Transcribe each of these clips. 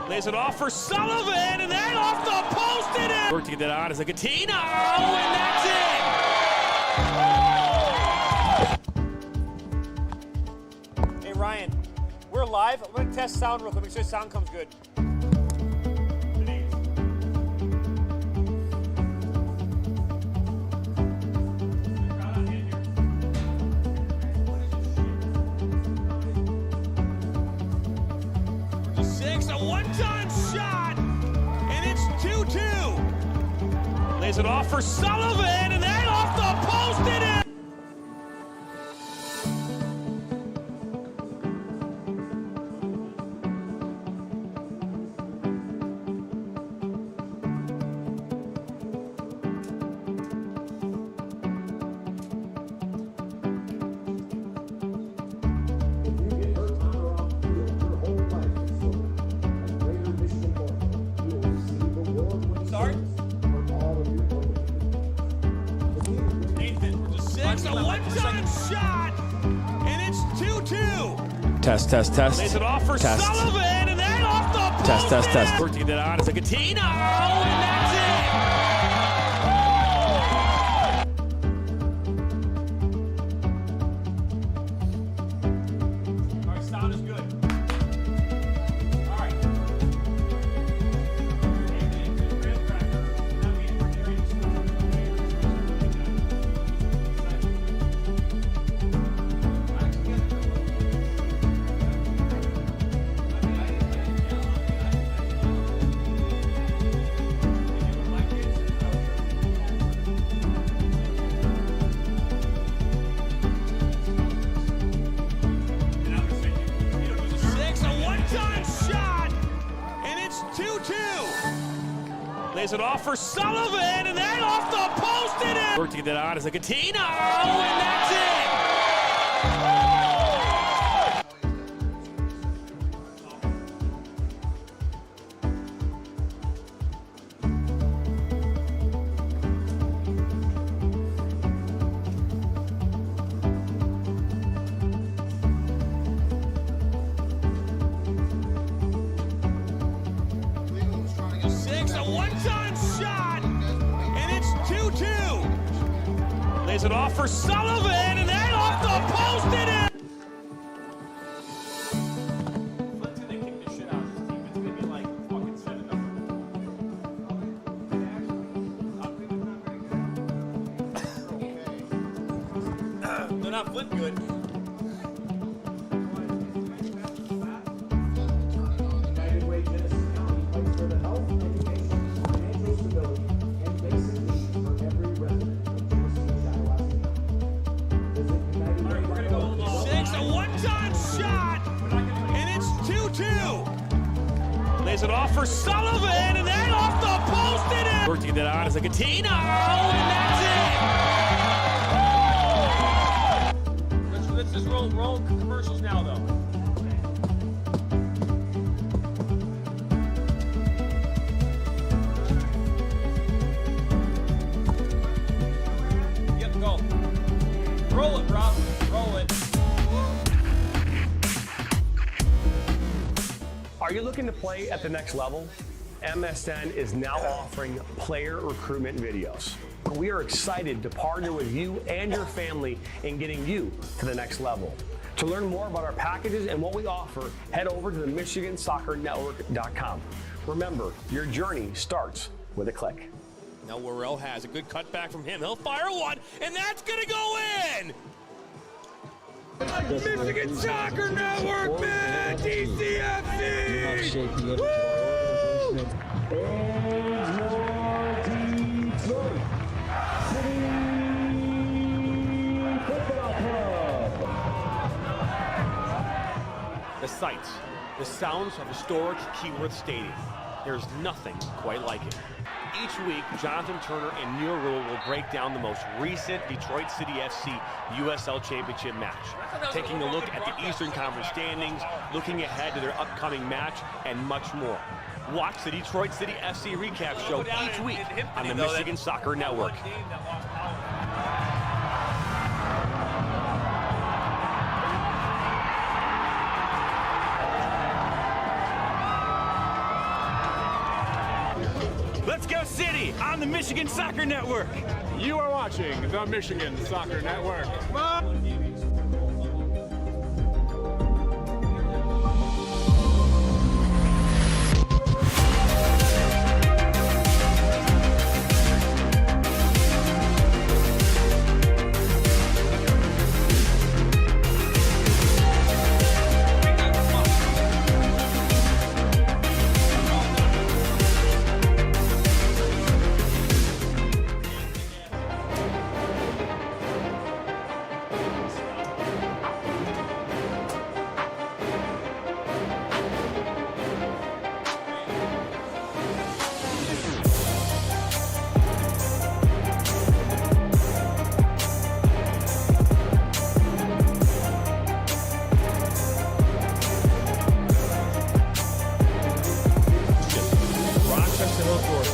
Lays it off for Sullivan, and then off the post it is! Work to get that on as a Catino, and that's it! Hey Ryan, we're live. I'm gonna test sound real quick, make sure the sound comes good. A one-time shot, and it's 2-2. Lays it off for Sullivan, and then off the post it is. It's a one-time shot, and it's 2-2. Test. Lays it off for Sullivan, and then off the post. Test. Work to get that on as a Catino, and that's it. All right, sound is good. All right. Lays it off for Sullivan, and then off the post it is. Work to get that on as a Catino, and that's it. One-time shot, and it's 2-2. Lays it off for Sullivan, and then off the post it is. FLINT's gonna kick this shit out of this team. It's gonna be like fucking 7-0. They're not FLINT good. Lays it off for Sullivan, and then off the post it is. Work to get that on as a Catino, and that's it. Let's just roll commercials now, though. Yep, go. Roll it, Rob. Roll it. Are you looking to play at the next level? MSN is now offering player recruitment videos. We are excited to partner with you and your family in getting you to the next level. To learn more about our packages and what we offer, head over to the MichiganSoccerNetwork.com. Remember, your journey starts with a click. Now Worrell has a good cutback from him. He'll fire one, and that's gonna go in! Michigan Soccer Network, man! TCFC! The sights, the sounds of historic Keyworth Stadium. There's nothing quite like it. Each week, Jonathan Turner and Neil Rule will break down the most recent Detroit City FC USL Championship match, taking a look at the Eastern Conference standings, looking ahead to their upcoming match, and much more. Watch the Detroit City FC recap show each week on the Michigan Soccer Network. Let's go City on the Michigan Soccer Network. You are watching the Michigan Soccer Network.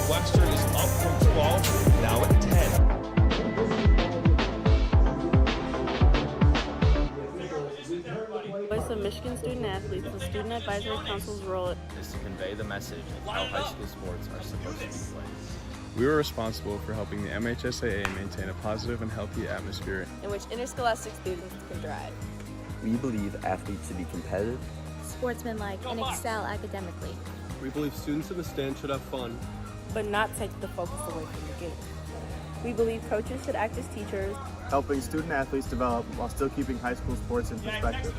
Western is up from 12, now at 10. Voice of Michigan student athletes, the Student Advisory Council's role is to convey the message of how high school sports are supposed to be played. We were responsible for helping the MHSAA maintain a positive and healthy atmosphere in which interscholastic students can thrive. We believe athletes should be competitive, sportsmanlike, and excel academically. We believe students in the stand should have fun, but not take the focus away from the game. We believe coaches should act as teachers, helping student athletes develop while still keeping high school sports in perspective.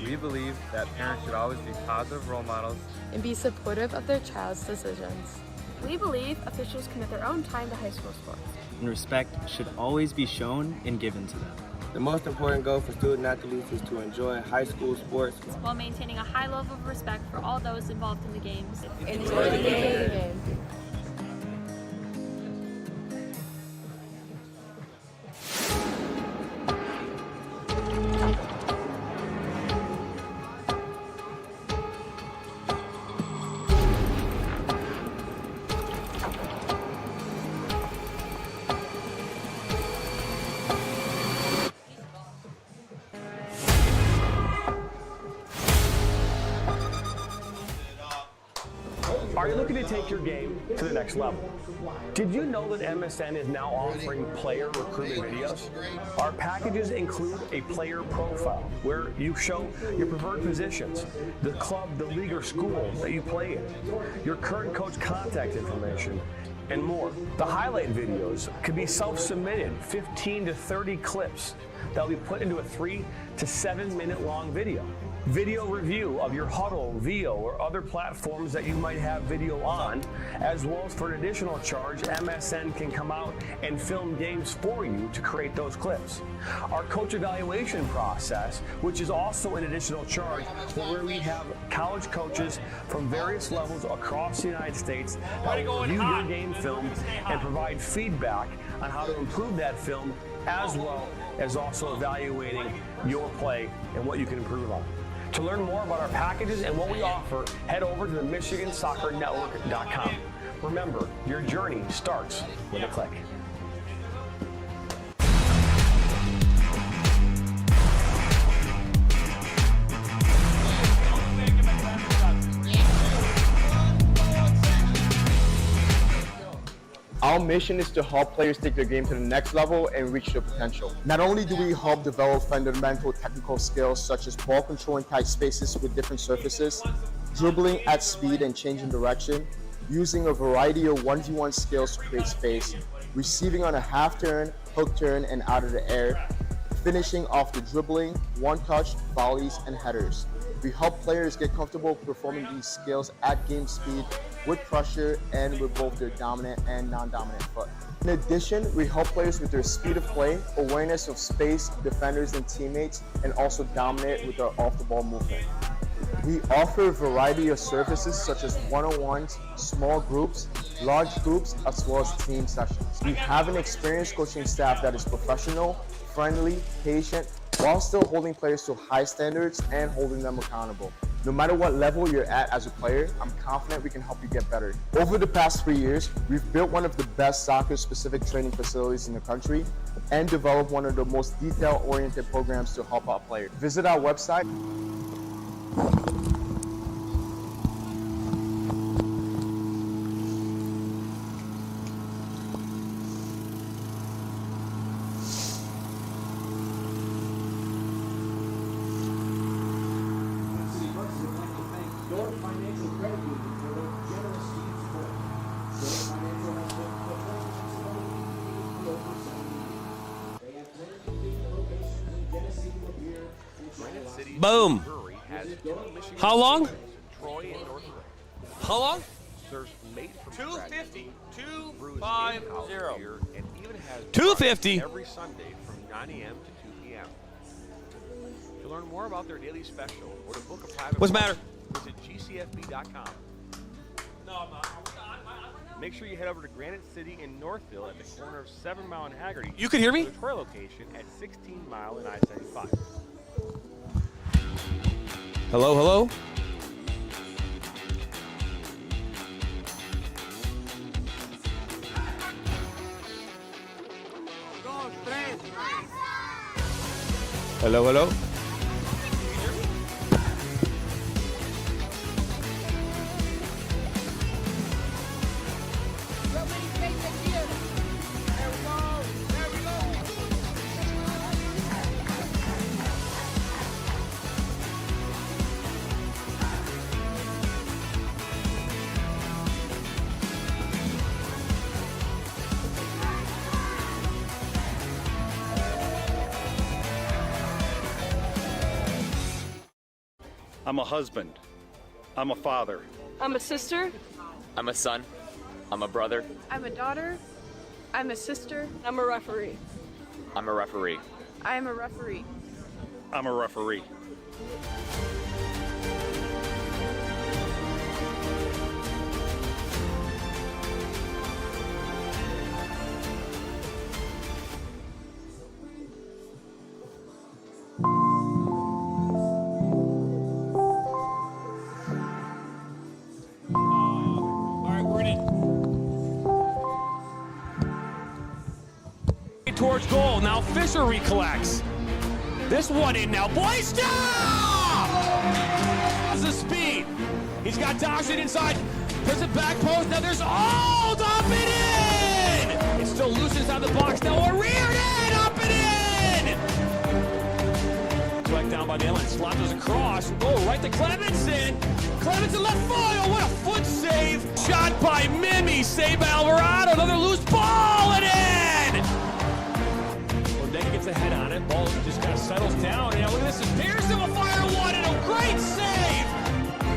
We believe that parents should always be positive role models and be supportive of their child's decisions. We believe officials commit their own time to high school sports. And respect should always be shown and given to them. The most important goal for student athletes is to enjoy high school sports while maintaining a high level of respect for all those involved in the games. Enjoy the game. Are you looking to take your game to the next level? Did you know that MSN is now offering player recruitment videos? Our packages include a player profile where you show your preferred positions, the club, the league, or school that you play in, your current coach contact information, and more. The highlight videos could be self-submitted, 15 to 30 clips that will be put into a 3 to 7 minute long video. Video review of your Huddle, VO, or other platforms that you might have video on, as well as for an additional charge, MSN can come out and film games for you to create those clips. Our coach evaluation process, which is also an additional charge, where we have college coaches from various levels across the United States that will review your game film and provide feedback on how to improve that film, as well as also evaluating your play and what you can improve on. To learn more about our packages and what we offer, head over to the MichiganSoccerNetwork.com. Remember, your journey starts with a click. Our mission is to help players take their game to the next level and reach their potential. Not only do we help develop fundamental technical skills such as ball control in tight spaces with different surfaces, dribbling at speed and changing direction, using a variety of 1v1 skills to create space, receiving on a half turn, hook turn, and out of the air, finishing off the dribbling, one-touch, volleys, and headers. We help players get comfortable performing these skills at game speed with pressure and with both their dominant and non-dominant foot. In addition, we help players with their speed of play, awareness of space, defenders and teammates, and also dominate with our off-the-ball movement. We offer a variety of services such as one-on-ones, small groups, large groups, as well as team sessions. We have an experienced coaching staff that is professional, friendly, patient, while still holding players to high standards and holding them accountable. No matter what level you're at as a player, I'm confident we can help you get better. Over the past 3 years, we've built one of the best soccer-specific training facilities in the country and developed one of the most detail-oriented programs to help out players. Visit our website. Boom. How long? How long? Serves made from 250. 250. 250 every Sunday from 9 a.m. to 2 p.m. To learn more about their daily special or to book a private What's the matter? visit gcfb.com. No, I'm not. Make sure you head over to Granite City in Northville at the corner of 7 Mile and Haggerty. You can hear me? The Troy location at 16 Mile and I-75. Hello, hello. Hello, hello. I'm a husband. I'm a father. I'm a sister. I'm a son. I'm a brother. I'm a daughter. I'm a sister. I'm a referee. I'm a referee. I am a referee. I'm a referee. Towards goal. Now Fisher recollects. This one in now. Boysta! How's the speed? He's got Dawson inside. Puts it back post. Now there's Ald up and in! It's still loose inside the box. Now a rear end up and in! Fleck down by the inlet. Slaps across. Oh, right to Clemenson. Clemenson left foot. Oh, what a foot save. Shot by Mimi. Saved by Alvarado. Another loose ball and in! Gets a head on it. Ball just kind of settles down. And now look at this. Pearson will fire one and a great save.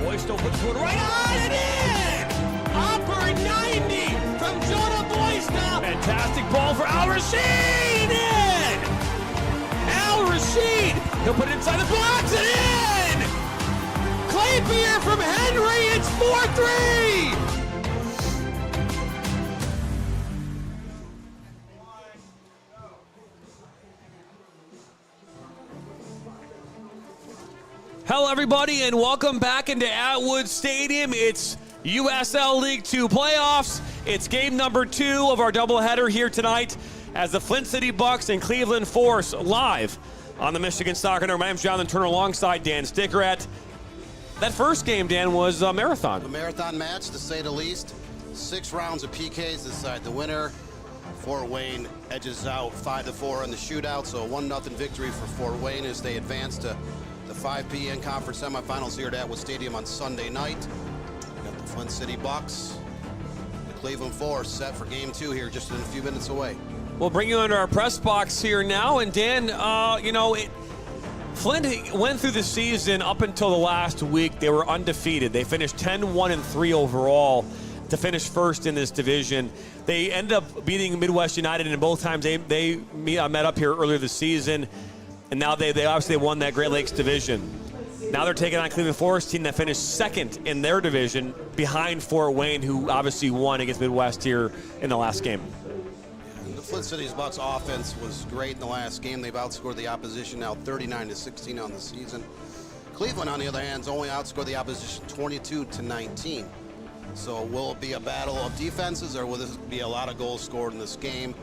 Boystow puts one right on and in. Upper 90 from Jonah Boystow. Fantastic ball for Al Rashid. In. Al Rashid. He'll put it inside the box and in. Claybeer from Henry. It's 4-3. Hello, everybody, and welcome back into Atwood Stadium. It's USL League 2 playoffs. It's game number 2 of our doubleheader here tonight as the Flint City Bucks and Cleveland Force live on the Michigan Soccer Network. My name's Jonathan Turner alongside Dan Stickerat. That first game, Dan, was a marathon. A marathon match, to say the least. 6 rounds of PKs decide the winner. Fort Wayne edges out 5-4 in the shootout, so a 1-0 victory for Fort Wayne as they advance to the 5 p.m. conference semifinals here at Atwood Stadium on Sunday night. We got the Flint City Bucks, the Cleveland Force set for game 2 here just in a few minutes away. We'll bring you under our press box here now. And Dan, Flint went through the season up until the last week. They were undefeated. They finished 10-1-3 overall to finish first in this division. They ended up beating Midwest United, and both times they met up here earlier this season. And now they obviously won that Great Lakes division. Now they're taking on Cleveland Forest team that finished second in their division behind Fort Wayne, who obviously won against Midwest here in the last game. The Flint City's Bucks offense was great in the last game. They've outscored the opposition now 39-16 on the season. Cleveland, on the other hand, has only outscored the opposition 22-19. So will it be a battle of defenses, or will this be a lot of goals scored in this game?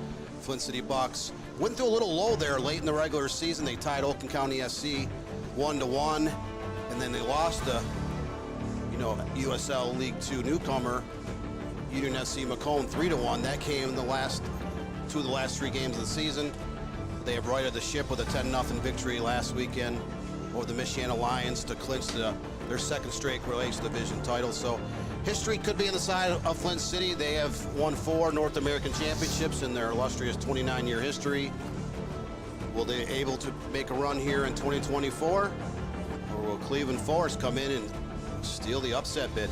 Flint City Bucks went through a little low there late in the regular season. They tied Oakland County SC 1-1, and then they lost to, USL League 2 newcomer Union SC Macomb 3-1. That came in the last 2 of the last 3 games of the season. They have righted the ship with a 10-0 victory last weekend over the Michiana Lions to clinch their second straight Great Lakes Division title. So history could be on the side of Flint City. They have won 4 North American championships in their illustrious 29-year history. Will they be able to make a run here in 2024? Or will Cleveland Forest come in and steal the upset bid?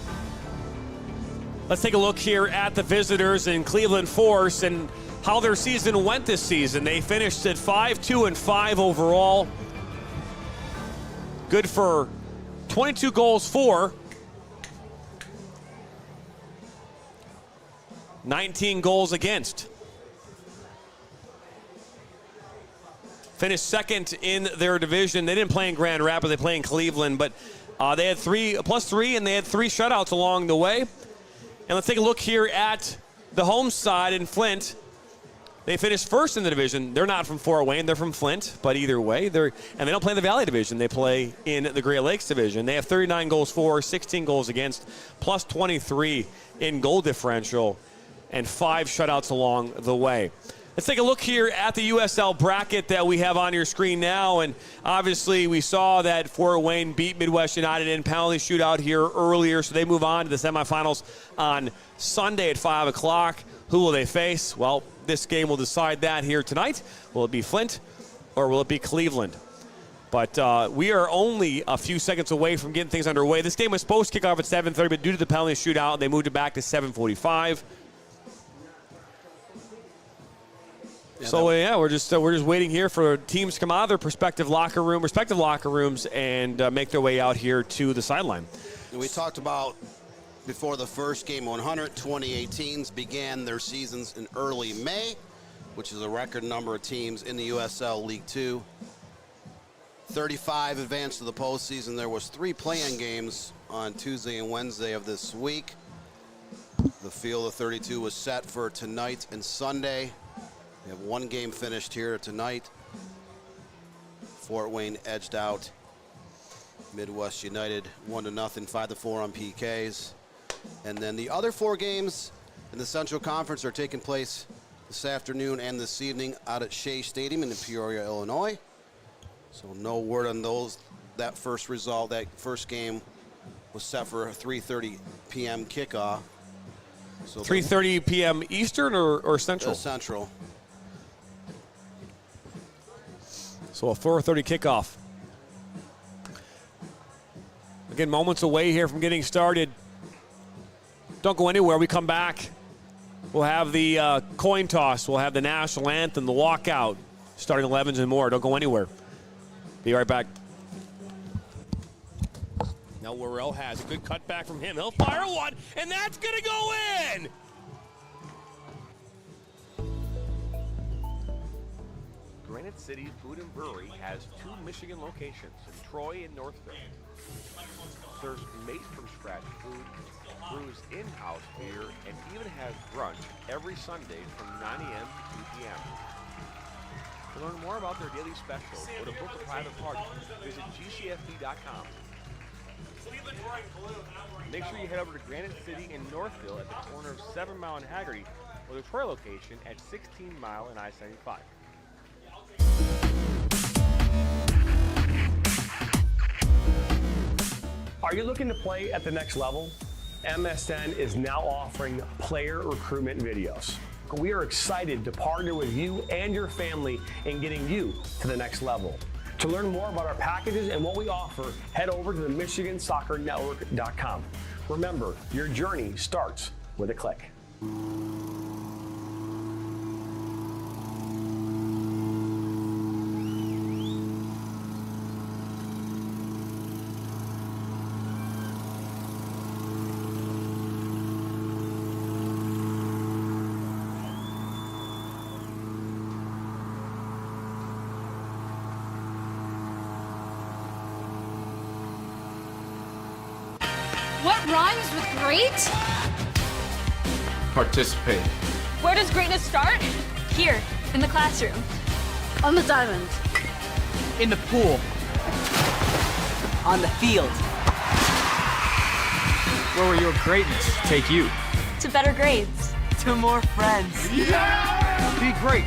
Let's take a look here at the visitors in Cleveland Forest and how their season went this season. They finished at 5-2-5 overall. Good for 22 goals for. 19 goals against. Finished second in their division. They didn't play in Grand Rapids, they play in Cleveland, but they had +3, and they had 3 shutouts along the way. And let's take a look here at the home side in Flint. They finished first in the division. They're not from Fort Wayne, they're from Flint, but either way, and they don't play in the Valley Division. They play in the Great Lakes Division. They have 39 goals for, 16 goals against, +23 in goal differential, and 5 shutouts along the way. Let's take a look here at the USL bracket that we have on your screen now. And obviously we saw that Fort Wayne beat Midwest United in penalty shootout here earlier, so they move on to the semifinals on Sunday at 5 o'clock. Who will they face? Well, this game will decide that here tonight. Will it be Flint or will it be Cleveland? But we are only a few seconds away from getting things underway. This game was supposed to kick off at 7:30, but due to the penalty shootout, they moved it back to 7:45. So yeah, we're just waiting here for teams to come out of their respective locker rooms, and make their way out here to the sideline. And we talked about before the first game, 128 teams began their seasons in early May, which is a record number of teams in the USL League Two. 35 advanced to the postseason. There was 3 play-in games on Tuesday and Wednesday of this week. The field of 32 was set for tonight and Sunday. We have 1 game finished here tonight. Fort Wayne edged out Midwest United 1-0, 5-4 on PKs. And then the other 4 games in the Central Conference are taking place this afternoon and this evening out at Shea Stadium in Peoria, Illinois. So no word on those. That first result, that first game was set for a 3:30 p.m. kickoff. So 3:30 p.m. Eastern or Central? Central. So a 4:30 kickoff. Again, moments away here from getting started. Don't go anywhere. We come back. We'll have the coin toss. We'll have the national anthem, the walkout, starting 11s and more. Don't go anywhere. Be right back. Now Worrell has a good cutback from him. He'll fire one, and that's going to go in. Granite City Food and Brewery has 2 Michigan locations in Troy and Northville. Serves made from scratch food, brews in-house beer, and even has brunch every Sunday from 9 a.m. to 2 p.m. To learn more about their daily specials or to book a private party, visit gcfb.com. Make sure you head over to Granite City in Northville at the corner of 7 Mile and Haggerty, or the Troy location at 16 Mile and I-75. Are you looking to play at the next level? MSN is now offering player recruitment videos. We are excited to partner with you and your family in getting you to the next level. To learn more about our packages and what we offer, head over to the MichiganSoccerNetwork.com. Remember, your journey starts with a click. What rhymes with great? Participate. Where does greatness start? Here, in the classroom. On the diamond. In the pool. On the field. Where will your greatness take you? To better grades. To more friends. Yeah! Be great.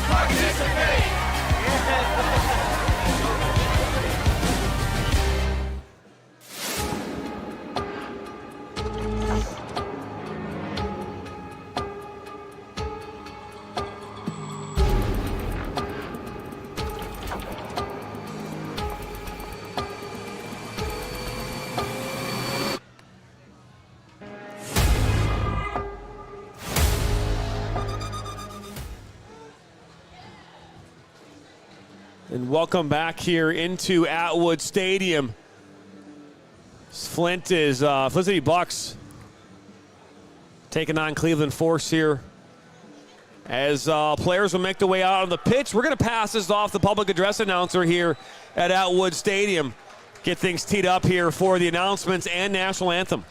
Participate! And welcome back here into Atwood Stadium. Flint City Bucks taking on Cleveland Force here. As players will make their way out on the pitch, we're going to pass this off the public address announcer here at Atwood Stadium. Get things teed up here for the announcements and national anthem.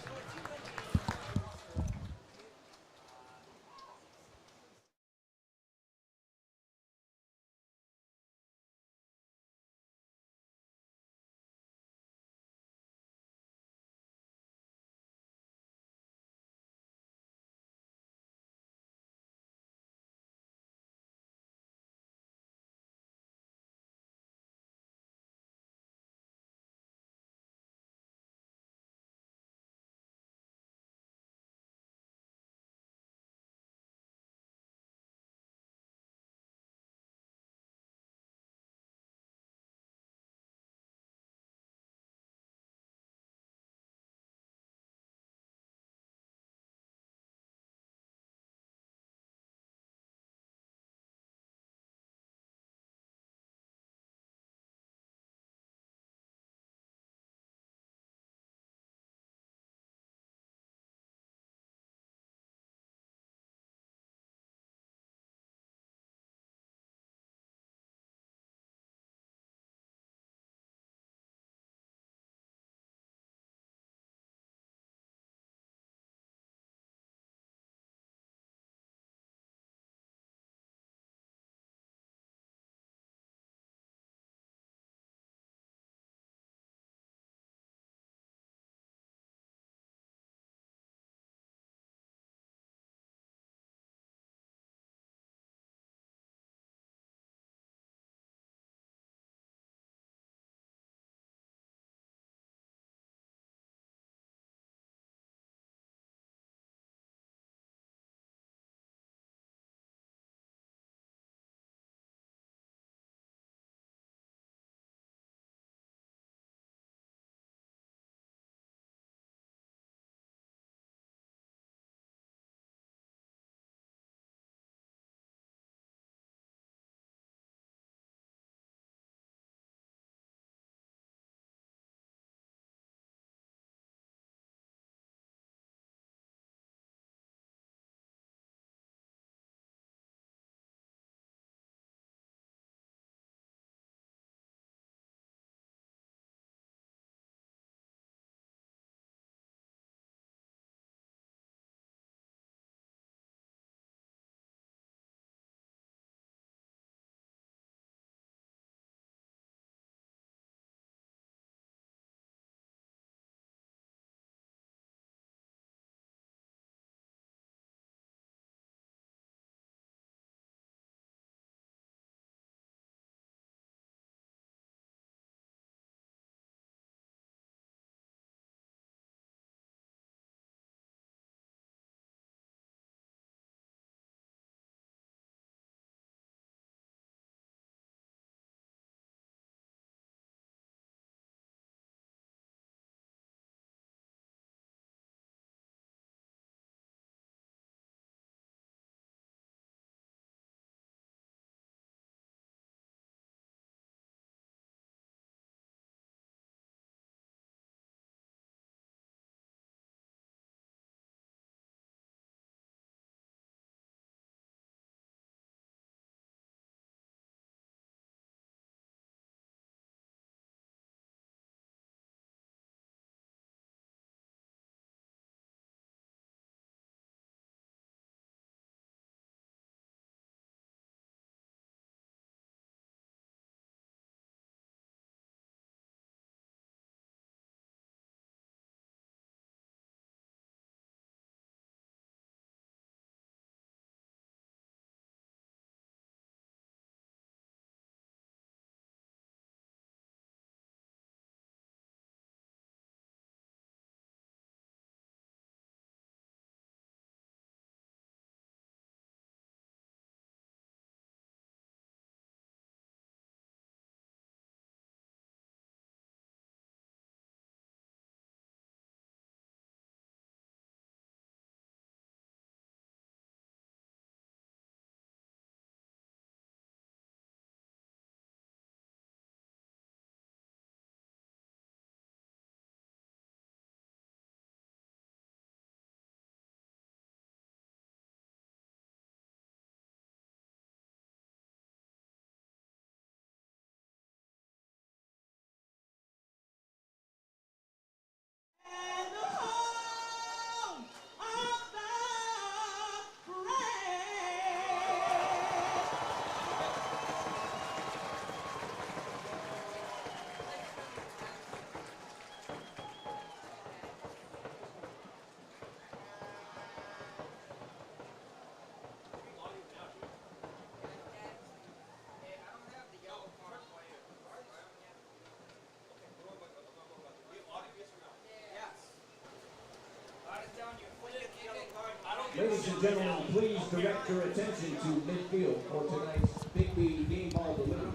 Ladies and gentlemen, please direct your attention to midfield for tonight's Big B game ball delivery.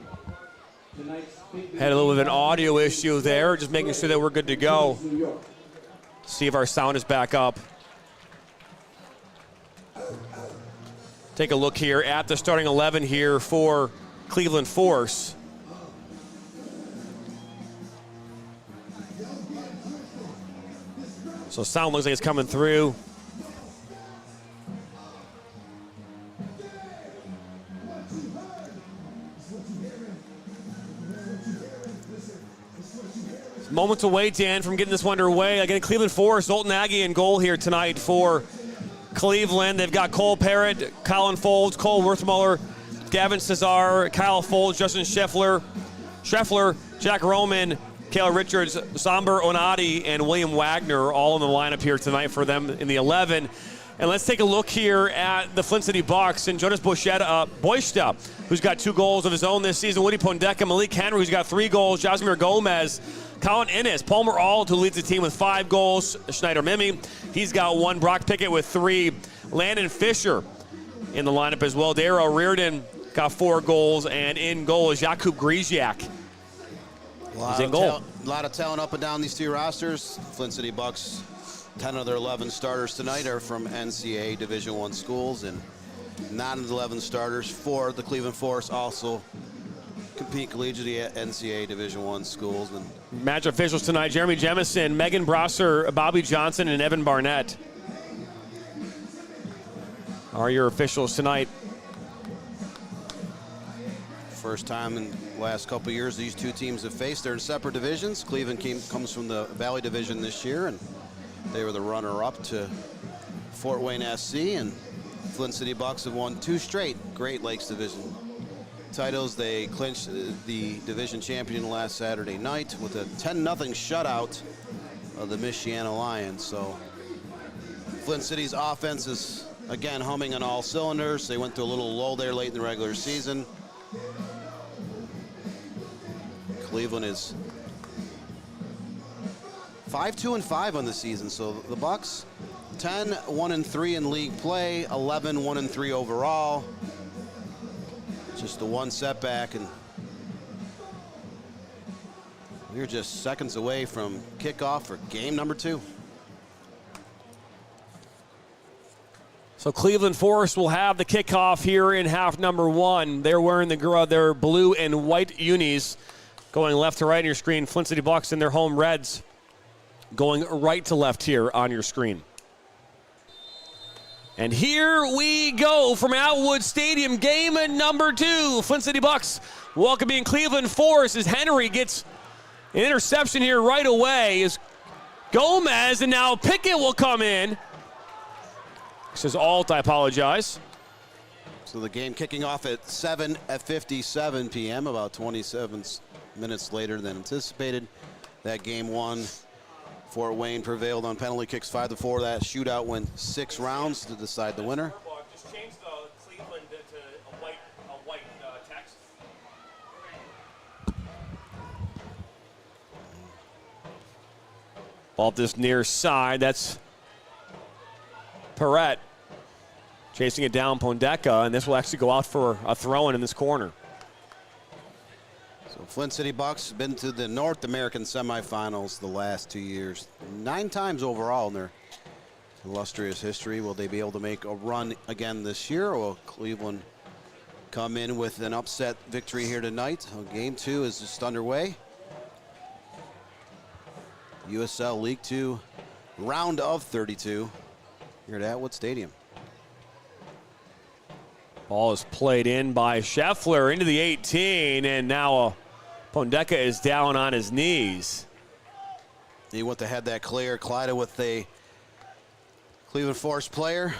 Had a little bit of an audio issue there, just making sure that we're good to go. See if our sound is back up. Take a look here at the starting 11 here for Cleveland Force. So sound looks like it's coming through. Moments away, Dan, from getting this one underway. Again, Cleveland Force, Zoltan Aggie in goal here tonight for Cleveland. They've got Cole Parrott, Colin Folds, Cole Werthmuller, Gavin Cesar, Kyle Folds, Justin Scheffler, Jack Roman, Kale Richards, Somber Onati, and William Wagner all in the lineup here tonight for them in the 11. And let's take a look here at the Flint City Bucks and Jonas Boysta, who's got 2 goals of his own this season, Woody Pondeka, Malik Henry, who's got 3 goals, Jasimir Gomez, Colin Innes, Palmer Ault, who leads the team with 5 goals, Schneider Mimi, he's got 1, Brock Pickett with 3, Landon Fisher in the lineup as well, Darryl Reardon got 4 goals, and in goal is Jakub Griziak. He's in goal. A lot of talent up and down these 2 rosters. Flint City Bucks, 10 of their 11 starters tonight are from NCAA Division I schools, and 9 of the 11 starters for the Cleveland Force also compete collegiately at NCAA Division I schools. And match officials tonight, Jeremy Jemison, Megan Brosser, Bobby Johnson, and Evan Barnett are your officials tonight. First time in the last couple of years these 2 teams have faced. They're in separate divisions. Cleveland comes from the Valley Division this year, and they were the runner-up to Fort Wayne SC, and Flint City Bucks have won 2 straight Great Lakes Division titles. They clinched the division champion last Saturday night with a 10-0 shutout of the Michiana Lions. So Flint City's offense is again humming on all cylinders. They went through a little lull there late in the regular season. Cleveland is 5-2-5 on the season. So the Bucks 10-1-3 in league play, 11-1-3 overall. Just the 1 setback, and we're just seconds away from kickoff for game number 2. So Cleveland Force will have the kickoff here in half number 1. They're wearing their blue and white unis, going left to right on your screen. Flint City Bucks in their home reds, going right to left here on your screen. And here we go from Atwood Stadium, game number 2. Flint City Bucks welcoming Cleveland Force as Henry gets an interception here right away. Is Gomez, and now Pickett will come in. Says Alt, I apologize. So the game kicking off at 7:57 p.m., about 27 minutes later than anticipated. That game 1. Fort Wayne prevailed on penalty kicks 5-4. That shootout went 6 rounds to decide the winner. Just change the Cleveland to a white text. Ball this near side. That's Perrette chasing it down Pondeka, and this will actually go out for a throw-in in this corner. So Flint City Bucks been to the North American semifinals the last 2 years, 9 times overall in their illustrious history. Will they be able to make a run again this year, or will Cleveland come in with an upset victory here tonight? Game 2 is just underway. USL League 2 round of 32 here at Atwood Stadium. Ball is played in by Scheffler into the 18, and now Pondeka is down on his knees. He went to head that clear, collided with a Cleveland Force player.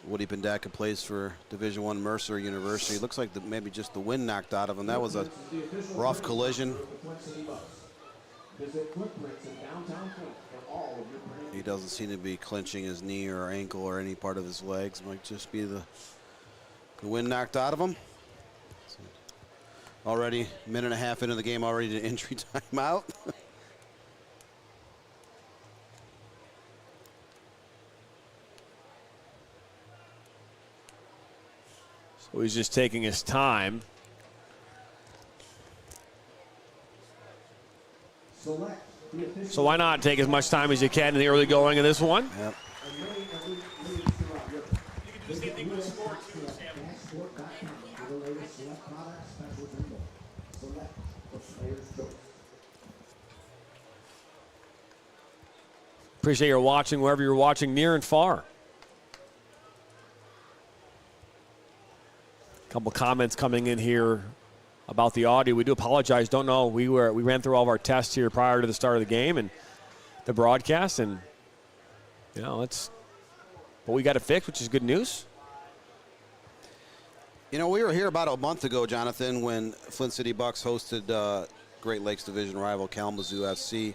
Woody Pondeka plays for Division I Mercer University. Looks like maybe just the wind knocked out of him. That was a rough collision. He doesn't seem to be clenching his knee or ankle or any part of his legs. Might just be the wind knocked out of him. So already a minute and a half into the game, already to injury timeout. So he's just taking his time. So why not take as much time as you can in the early going of this one? Yep. Appreciate your watching wherever you're watching, near and far. A couple comments coming in here about the audio. We do apologize. Don't know. We ran through all of our tests here prior to the start of the game and the broadcast, and you know, it's what we got to fix, which is good news. You know, we were here about a month ago, Jonathan, when Flint City Bucks hosted Great Lakes Division rival Kalamazoo FC.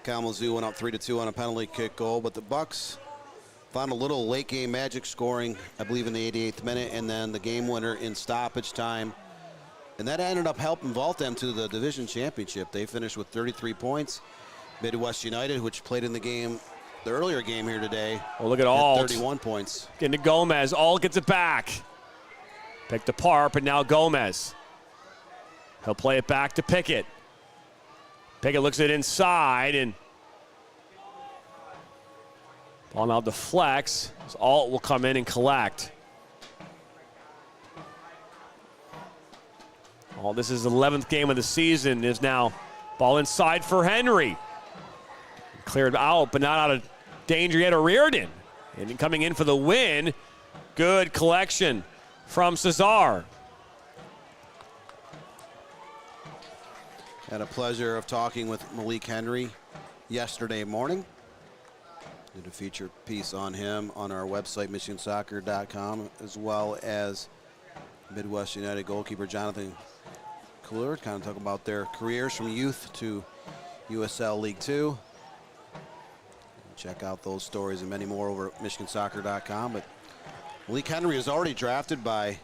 Kalamazoo went up 3-2 on a penalty kick goal, but the Bucks found a little late game magic scoring, I believe in the 88th minute, and then the game winner in stoppage time. And that ended up helping vault them to the division championship. They finished with 33 points. Midwest United, which played in the game, the earlier game here today, look at Alt. 31 points. Getting to Gomez. Alt gets it back. Picked apart, but now Gomez. He'll play it back to Pickett. Pickett looks it inside, and ball now deflects. Alt will come in and collect. Oh, this is the 11th game of the season. Is now ball inside for Henry. Cleared out, but not out of danger yet. Reardon. And coming in for the win. Good collection from Cesar. Had a pleasure of talking with Malik Henry yesterday morning. Did a featured piece on him on our website, michigansoccer.com, as well as Midwest United goalkeeper Jonathan Cooler, kind of talking about their careers from youth to USL League 2. Check out those stories and many more over at michigansoccer.com. But Malik Henry was already drafted by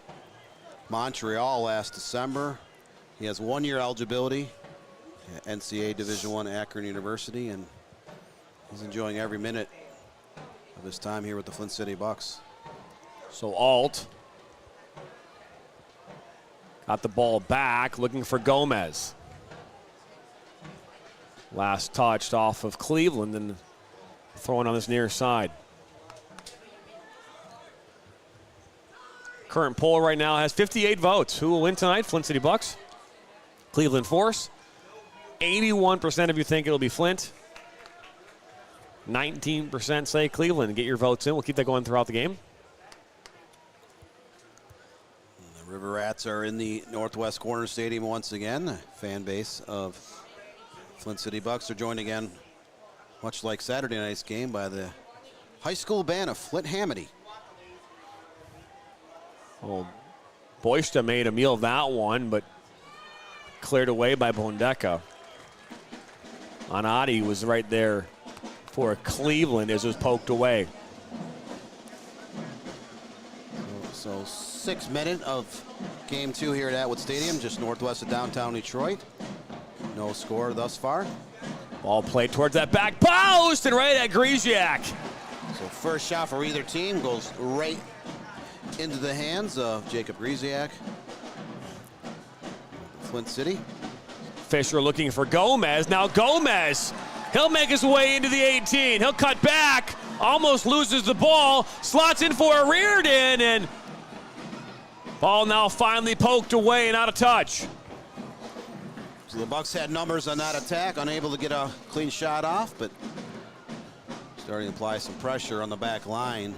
Montreal last December. He has 1 year eligibility at NCAA Division I Akron University, and he's enjoying every minute of his time here with the Flint City Bucks. So Alt got the ball back, looking for Gomez. Last touched off of Cleveland and throwing on this near side. Current poll right now has 58 votes. Who will win tonight? Flint City Bucks, Cleveland Force. 81% of you think it'll be Flint. 19% say Cleveland. Get your votes in. We'll keep that going throughout the game. The River Rats are in the Northwest Corner Stadium once again. The fan base of Flint City Bucks are joined again, much like Saturday night's game, by the high school band of Flint Hamity. Well, Boysta made a meal of that one, but cleared away by Bondeka. Anadi was right there for Cleveland as it was poked away. So 6th minute of game 2 here at Atwood Stadium, just northwest of downtown Detroit. No score thus far. Ball played towards that back post and right at Griziak. So first shot for either team goes right into the hands of Jacob Griziak. Flint City. Fisher looking for Gomez. Now Gomez, he'll make his way into the 18. He'll cut back, almost loses the ball, slots in for a Reardon, and ball now finally poked away and out of touch. So the Bucks had numbers on that attack, unable to get a clean shot off, but starting to apply some pressure on the back line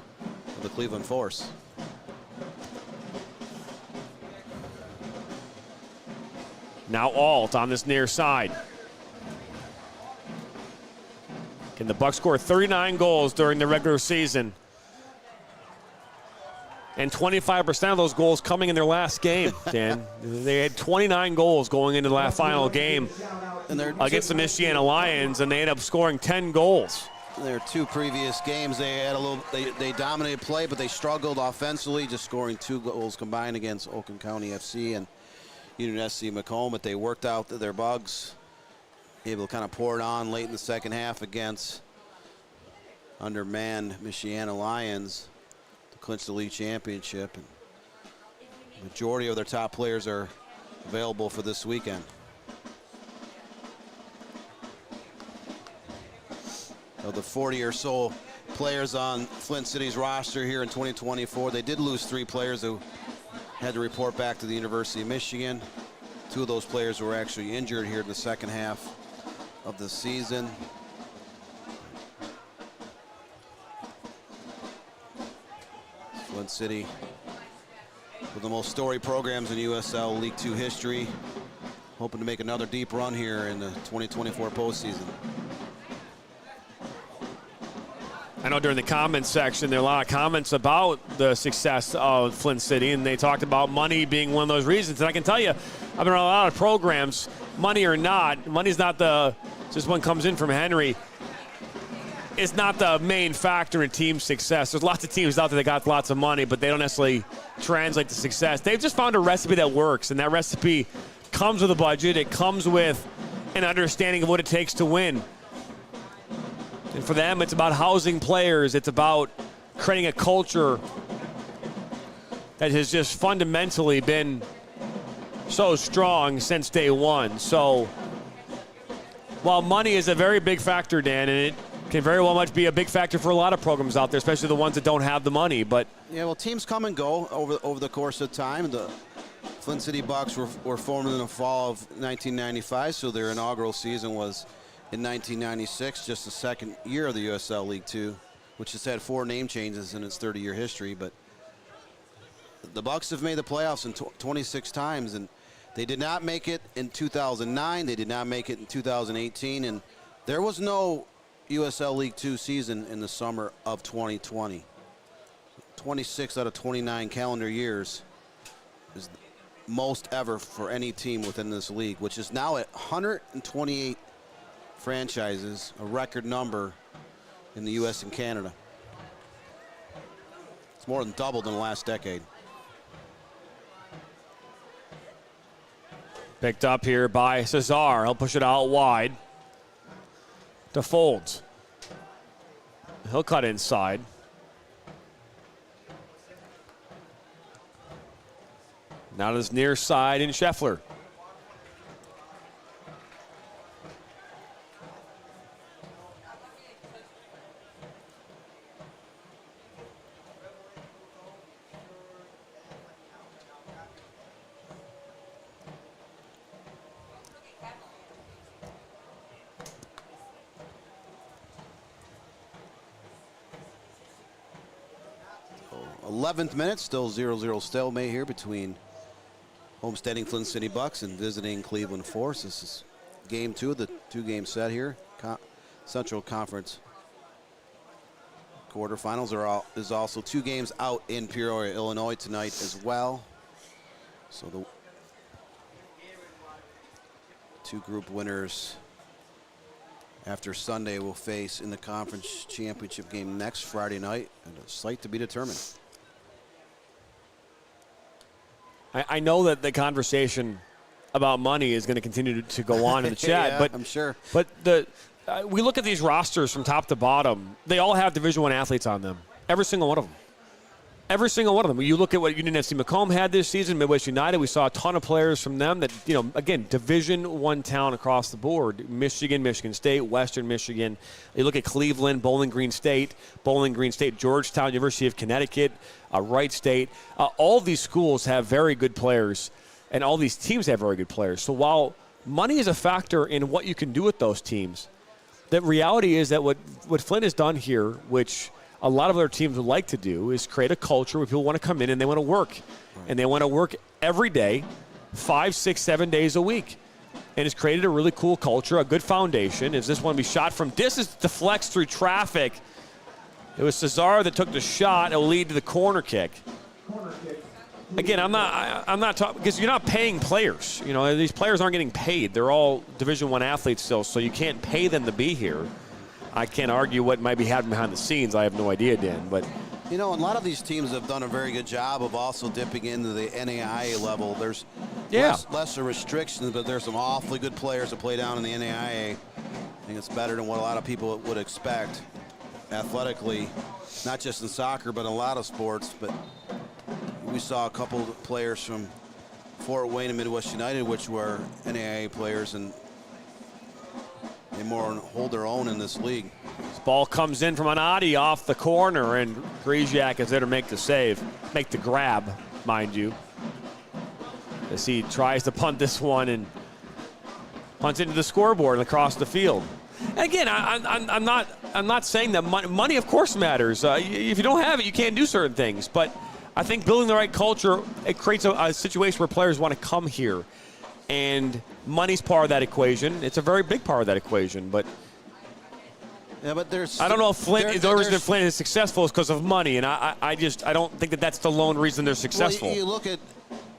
of the Cleveland Force. Now Alt on this near side. Can the Bucks score 39 goals during the regular season? And 25% of those goals coming in their last game, Dan. They had 29 goals going into the last final game against the Michiana Lions, and they ended up scoring 10 goals. Their 2 previous games, they had they dominated play, but they struggled offensively, just scoring 2 goals combined against Oakland County FC and Union SC Macomb, but they worked out their bugs, able to kind of pour it on late in the second half against undermanned Michiana Lions to clinch the league championship. And Majority of their top players are available for this weekend. Of the 40 or so players on Flint City's roster here in 2024, they did lose 3 players who had to report back to the University of Michigan. 2 of those players were actually injured here in the second half of the season. Flint City, with the most storied programs in USL League 2 history, hoping to make another deep run here in the 2024 postseason. I know during the comments section, there are a lot of comments about the success of Flint City, and they talked about money being one of those reasons. And I can tell you, I've been on a lot of programs, money or not, money's not just one comes in from Henry, it's not the main factor in team success. There's lots of teams out there that got lots of money, but they don't necessarily translate to success. They've just found a recipe that works, and that recipe comes with a budget. It comes with an understanding of what it takes to win. And for them, it's about housing players. It's about creating a culture that has just fundamentally been so strong since day one. So while money is a very big factor, Dan, and it can very well much be a big factor for a lot of programs out there, especially the ones that don't have the money. But yeah, well, teams come and go over the course of time. The Flint City Bucks were formed in the fall of 1995, so their inaugural season was in 1996, just the second year of the USL League 2, which has had 4 name changes in its 30-year history. But the Bucks have made the playoffs in 26 times, and they did not make it in 2009. They did not make it in 2018, and there was no USL League 2 season in the summer of 2020. 26 out of 29 calendar years is the most ever for any team within this league, which is now at 128 franchises, a record number in the U.S. and Canada. It's more than doubled in the last decade. picked up here by Cesar. He'll push it out wide to Folds. He'll cut inside. Now to this near side in Scheffler. Oh, 11th minute, still 0-0 stalemate here between homesteading Flint City Bucks and visiting Cleveland Force. This is game 2 of the 2-game set here. Central Conference quarterfinals is also 2 games out in Peoria, Illinois tonight as well. So the 2 group winners after Sunday will face in the conference championship game next Friday night, and a site to be determined. I know that the conversation about money is going to continue to go on in the chat, yeah, but I'm sure. But we look at these rosters from top to bottom. They all have Division I athletes on them. Every single one of them. Every single one of them. You look at what Union FC Macomb had this season, Midwest United. We saw a ton of players from them that, you know, again, Division I talent across the board. Michigan, Michigan State, Western Michigan. You look at Cleveland, Bowling Green State, Georgetown, University of Connecticut, Wright State. All these schools have very good players, and all these teams have very good players. So while money is a factor in what you can do with those teams, the reality is that what Flint has done here, which a lot of other teams would like to do, is create a culture where people want to come in and they want to work. Right. And they want to work every day, 5, 6, 7 days a week. And it's created a really cool culture, a good foundation. Is this one to be shot from distance, deflects through traffic. It was Cesar that took the shot. It will lead to the corner kick. Again, I'm not talking, because you're not paying players. You know, these players aren't getting paid. They're all Division I athletes still, so you can't pay them to be here. I can't argue what might be happening behind the scenes. I have no idea, Dan. But you know, a lot of these teams have done a very good job of also dipping into the NAIA level. There's lesser restrictions, but there's some awfully good players that play down in the NAIA. I think it's better than what a lot of people would expect athletically, not just in soccer, but in a lot of sports. But we saw a couple of players from Fort Wayne and Midwest United, which were NAIA players, and they more hold their own in this league. This ball comes in from Anadi off the corner, and Griziak is there to make the save, make the grab, mind you. As he tries to punt this one and punts into the scoreboard and across the field. And again, I'm not saying that money of course matters. If you don't have it, you can't do certain things. But I think building the right culture, it creates a situation where players want to come here. And money's part of that equation. It's a very big part of that equation. But yeah, but there's. I don't know if Flint. The reason Flint is successful is because of money, and I don't think that that's the lone reason they're successful. Well, you look at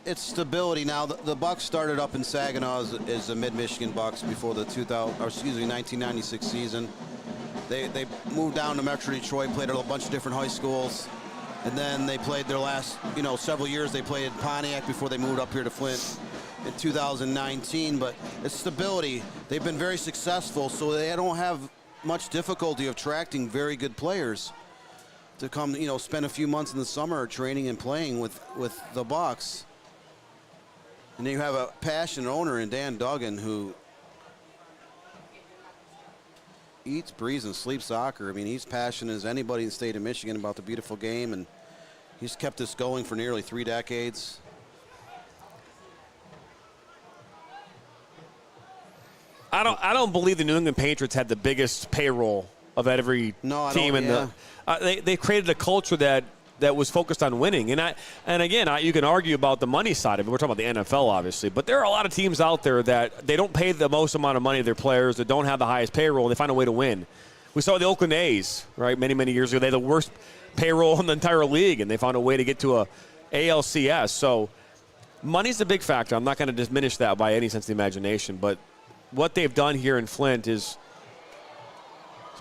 its stability now. The Bucks started up in Saginaw as the Mid-Michigan Bucks before the 1996 season. They moved down to Metro Detroit, played at a bunch of different high schools. And then they played their last, several years. They played at Pontiac before they moved up here to Flint in 2019. But it's stability. They've been very successful, so they don't have much difficulty of attracting very good players to come, spend a few months in the summer training and playing with the Bucks. And then you have a passionate owner in Dan Duggan who eats, breathes, and sleeps soccer. I mean, he's passionate as anybody in the state of Michigan about the beautiful game, and he's kept this going for nearly 3 decades. I don't believe the New England Patriots had the biggest payroll of every team in the. They created a culture that was focused on winning, and again, you can argue about the money side of it. We're talking about the NFL, obviously, but there are a lot of teams out there that they don't pay the most amount of money to their players, that don't have the highest payroll. They find a way to win. We saw the Oakland A's, right, many years ago. They had the worst payroll in the entire league, and they found a way to get to a ALCS. So money's a big factor. I'm not going to diminish that by any sense of the imagination, but what they've done here in Flint is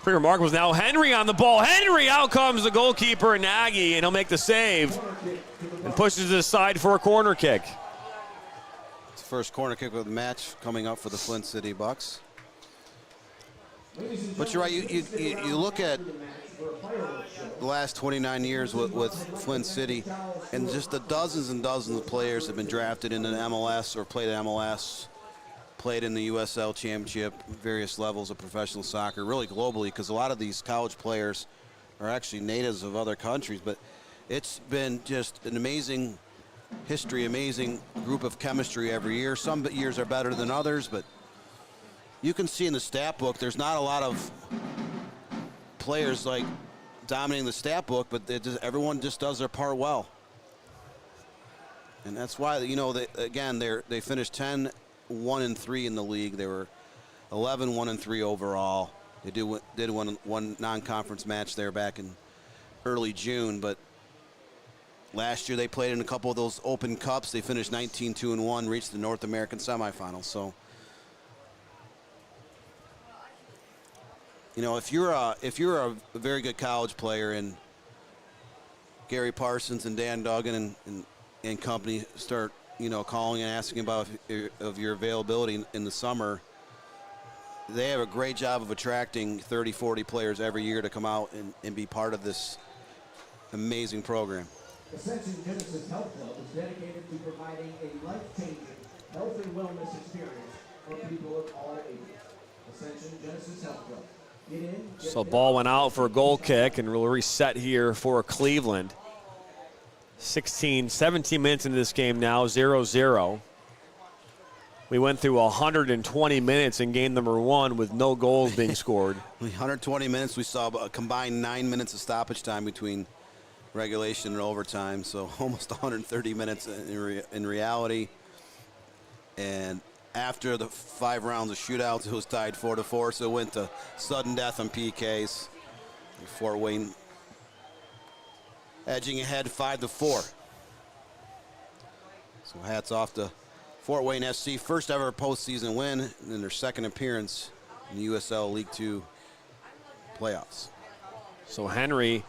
pretty remarkable. Now Henry on the ball. Henry, out comes the goalkeeper, and Nagy, and he'll make the save and pushes it aside for a corner kick. It's the first corner kick of the match coming up for the Flint City Bucks. But you're right, you look at the last 29 years with Flint City, and just the dozens and dozens of players have been drafted into the MLS or played at MLS, played in the USL Championship, various levels of professional soccer, really globally, because a lot of these college players are actually natives of other countries. But it's been just an amazing history, amazing group of chemistry every year. Some years are better than others, but you can see in the stat book there's not a lot of players like dominating the stat book, but everyone just does their part well. And that's why, they finished 10-1-3 in the league. They were 11-1-3 overall. They did one non-conference match there back in early June, but last year they played in a couple of those open cups. They finished 19-2-1, reached the North American semifinals. So, if you're a very good college player, and Gary Parsons and Dan Duggan and company start calling and asking about of your availability in the summer, they have a great job of attracting 30, 40 players every year to come out and be part of this amazing program. Ascension Genesis Health Club is dedicated to providing a life-changing health and wellness experience for people of all ages. Ascension Genesis Health Club. Get in, get So ball went out for a goal kick, and we'll reset here for Cleveland. 17 minutes into this game now, 0-0. We went through 120 minutes in game number 1 with no goals being scored. 120 minutes, we saw a combined 9 minutes of stoppage time between regulation and overtime, so almost 130 minutes in reality. And after the 5 rounds of shootouts, it was tied 4-4, so it went to sudden death on PKs. Fort Wayne edging ahead 5-4. So hats off to Fort Wayne SC, first ever postseason win in their second appearance in the USL League Two playoffs. So Henry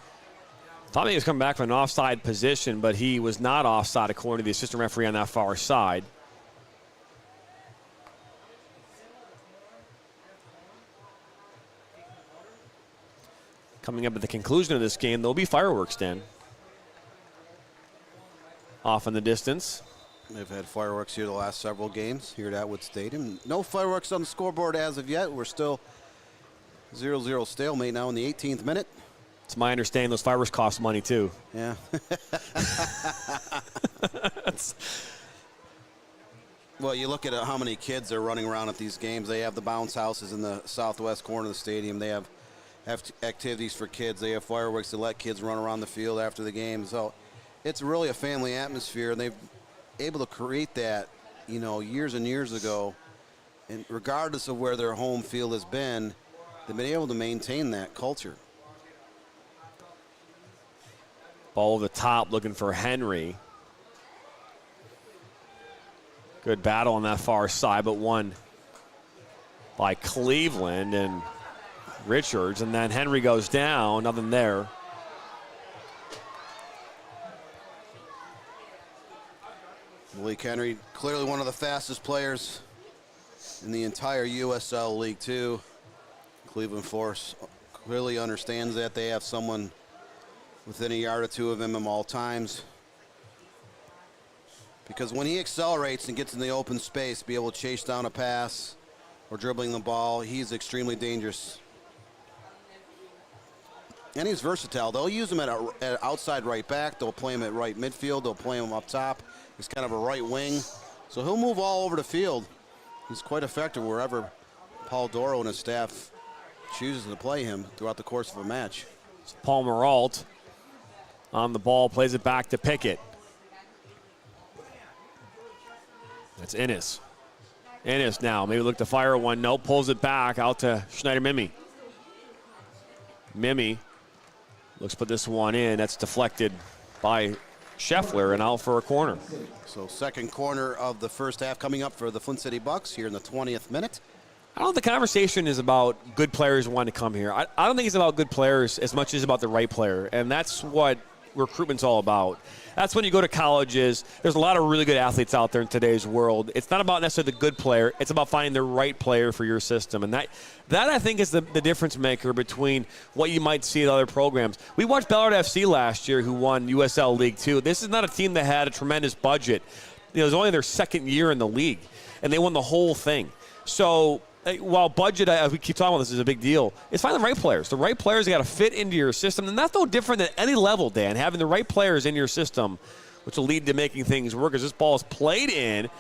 thought he was coming back from an offside position, but he was not offside according to the assistant referee on that far side. Coming up at the conclusion of this game, there'll be fireworks, Dan. off in the distance. They've had fireworks here the last several games here at Atwood Stadium. No fireworks on the scoreboard as of yet. We're still 0-0 stalemate now in the 18th minute. It's my understanding those fireworks cost money too. Yeah. Well, you look at how many kids are running around at these games. They have the bounce houses in the southwest corner of the stadium. They have activities for kids. They have fireworks to let kids run around the field after the game. So it's really a family atmosphere, and they've able to create that, you know, years and years ago. And regardless of where their home field has been, they've been able to maintain that culture. Ball over the top, looking for Henry. Good battle on that far side, but won by Cleveland and Richards. And then Henry goes down, nothing there. Malik Henry, clearly one of the fastest players in the entire USL League Two. Cleveland Force clearly understands that. They have someone within a yard or two of him at all times. Because when he accelerates and gets in the open space, be able to chase down a pass or dribbling the ball, he's extremely dangerous. And he's versatile. They'll use him at outside right back. They'll play him at right midfield. They'll play him up top. He's kind of a right wing. So he'll move all over the field. He's quite effective wherever Paul Doro and his staff chooses to play him throughout the course of a match. It's Paul Maralt on the ball, plays it back to Pickett. That's Innes. Innes now, maybe look to fire one. No, pulls it back out to Schneider-Mimi. Mimi looks to put this one in. That's deflected by Scheffler and out for a corner. So second corner of the first half coming up for the Flint City Bucks here in the 20th minute. I don't think the conversation is about good players wanting to come here. I don't think it's about good players as much as about the right player, and that's what recruitment's all about. That's when you go to colleges. There's a lot of really good athletes out there in today's world. It's not about necessarily the good player. It's about finding the right player for your system. And that I think is the difference maker between what you might see at other programs. We watched Ballard FC last year, who won USL League 2. This is not a team that had a tremendous budget. You know, it was only their second year in the league, and they won the whole thing. So while budget, as we keep talking about this, is a big deal, it's finding the right players. The right players got to fit into your system, and that's no different than any level, Dan. Having the right players in your system, which will lead to making things work. As this ball is played in,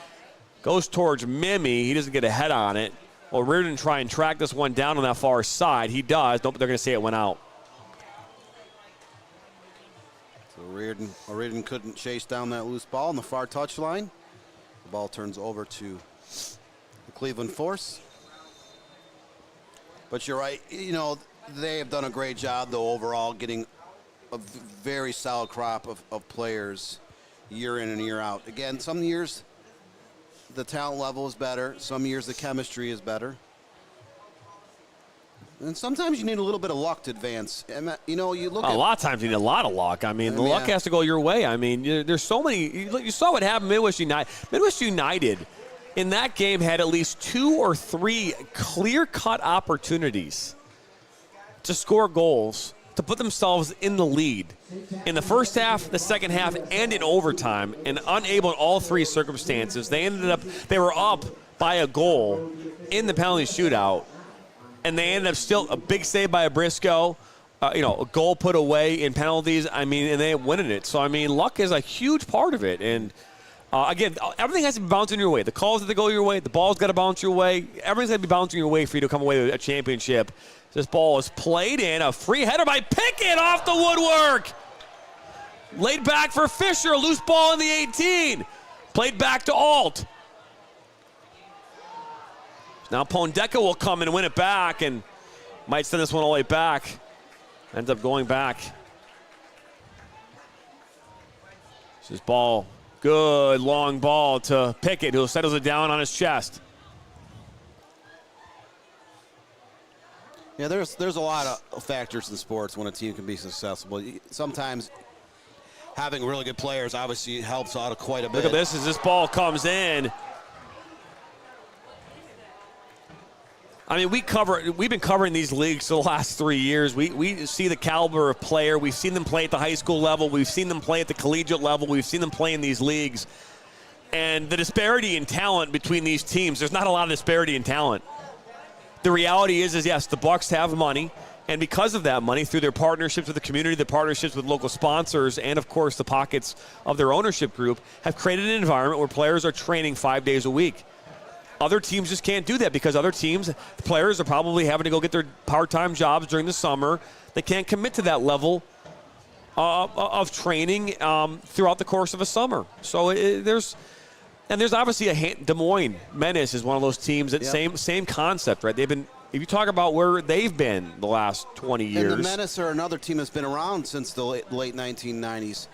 goes towards Mimi. He doesn't get a head on it. Well, Reardon try and track this one down on that far side. He does. Nope, they're going to say it went out. So Reardon couldn't chase down that loose ball on the far touchline. The ball turns over to the Cleveland Force. But you're right, you know, they have done a great job, though, overall, getting a very solid crop of players year in and year out. Again, some years the talent level is better. Some years the chemistry is better. And sometimes you need a little bit of luck to advance. And, you know, you look a lot of times you need a lot of luck. I mean, the luck has to go your way. I mean, there's so many. You saw what happened Midwest United. Midwest United in that game had at least 2 or 3 clear-cut opportunities to score goals, to put themselves in the lead in the first half, the second half, and in overtime, and unable in all 3 circumstances. They were up by a goal in the penalty shootout, and they ended up still a big save by a Briscoe, a goal put away in penalties. I mean, and they winning it. So, I mean, luck is a huge part of it. And again, everything has to be bouncing your way. The calls have to go your way. The ball's got to bounce your way. Everything's got to be bouncing your way for you to come away with a championship. This ball is played in. A free header by Pickett off the woodwork. Laid back for Fisher. Loose ball in the 18. Played back to Alt. Now Pondeka will come and win it back and might send this one all the way back. Ends up going back. This ball. Good long ball to Pickett, who settles it down on his chest. Yeah, there's a lot of factors in sports when a team can be successful. Sometimes having really good players obviously helps out quite a bit. Look at this as this ball comes in. I mean, we've been covering these leagues for the last 3 years. We see the caliber of player. We've seen them play at the high school level. We've seen them play at the collegiate level. We've seen them play in these leagues. And the disparity in talent between these teams, there's not a lot of disparity in talent. The reality is yes, the Bucks have money. And because of that money, through their partnerships with the community, the partnerships with local sponsors, and, of course, the pockets of their ownership group, have created an environment where players are training 5 days a week. Other teams just can't do that because other teams, the players are probably having to go get their part-time jobs during the summer. They can't commit to that level of training throughout the course of a summer. So there's obviously Des Moines Menace is one of those teams that same concept, right? They've been. If you talk about where they've been the last 20 years. And the Menace are another team that's been around since the late 1990s.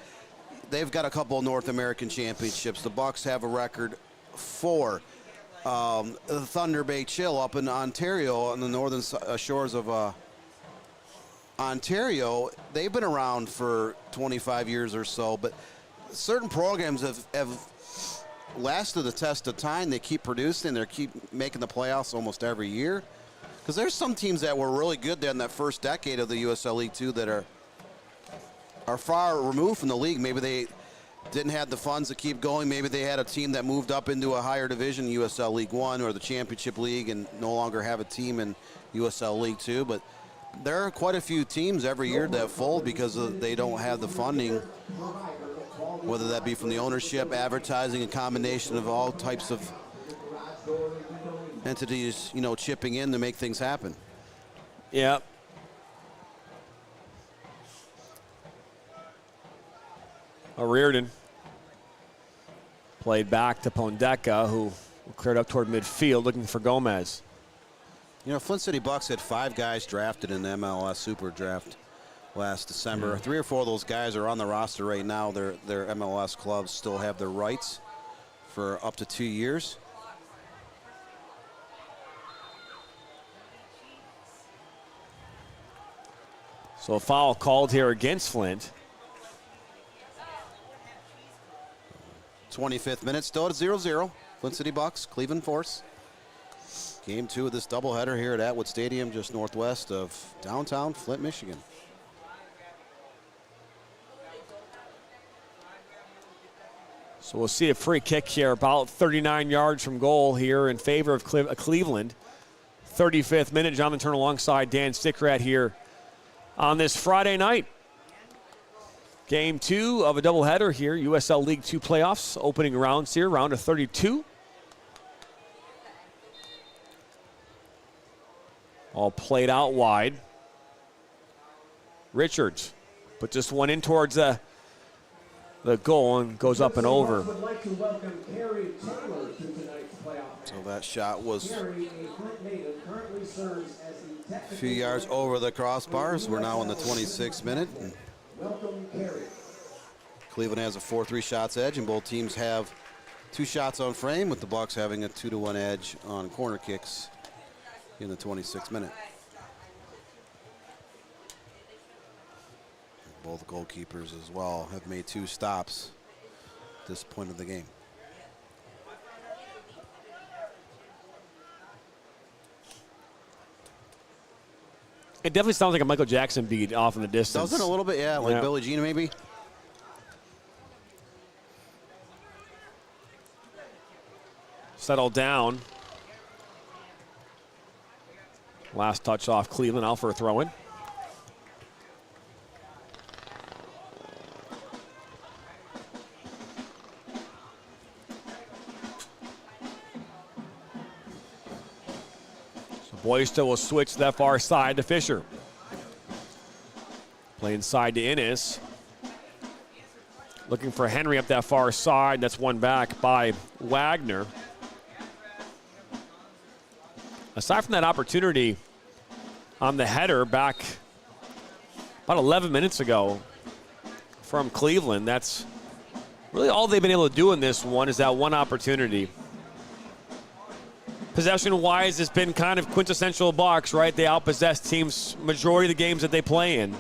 They've got a couple of North American championships. The Bucks have a record 4. The Thunder Bay Chill up in Ontario on the northern shores of Ontario, they've been around for 25 years or so, but certain programs have lasted the test of time. They keep producing. They keep making the playoffs almost every year. Because there's some teams that were really good there in that first decade of the USL League 2 that are far removed from the league. Maybe they didn't have the funds to keep going. Maybe they had a team that moved up into a higher division, USL League 1 or the Championship League, and no longer have a team in USL League 2. But there are quite a few teams every year that fold because they don't have the funding, whether that be from the ownership, advertising, a combination of all types of entities, chipping in to make things happen. Yeah. O'Riordan played back to Pondeka, who cleared up toward midfield looking for Gomez. Flint City Bucks had 5 guys drafted in the MLS Super Draft last December. 3 or 4 of those guys are on the roster right now. Their MLS clubs still have their rights for up to 2 years. So a foul called here against Flint. 25th minute, still at 0-0. Flint City Bucks, Cleveland Force. Game 2 of this doubleheader here at Atwood Stadium, just northwest of downtown Flint, Michigan. So we'll see a free kick here, about 39 yards from goal here in favor of Cleveland. 35th minute, Jonathan Turner alongside Dan Stickrat here on this Friday night. Game 2 of a doubleheader here, USL League 2 playoffs, opening rounds here, round of 32. All played out wide. Richards put this one in towards the goal and goes up and over. So that shot was a few yards over the crossbars. We're now in the 26th minute. Cleveland has a 4-3 shots edge, and both teams have 2 shots on frame, with the Bucks having a 2-1 edge on corner kicks in the 26th minute. Both goalkeepers as well have made 2 stops at this point of the game. It definitely sounds like a Michael Jackson beat off in the distance. Doesn't a little bit, yeah, like Billie Jean maybe. Settle down. Last touch off Cleveland, out for a throw-in. Boysta will switch to that far side to Fisher. Playing side to Innes. Looking for Henry up that far side. That's won back by Wagner. Aside from that opportunity on the header back about 11 minutes ago from Cleveland, that's really all they've been able to do in this one is that one opportunity. Possession-wise, it's been kind of quintessential Bucks, right? They outpossess teams majority of the games that they play in.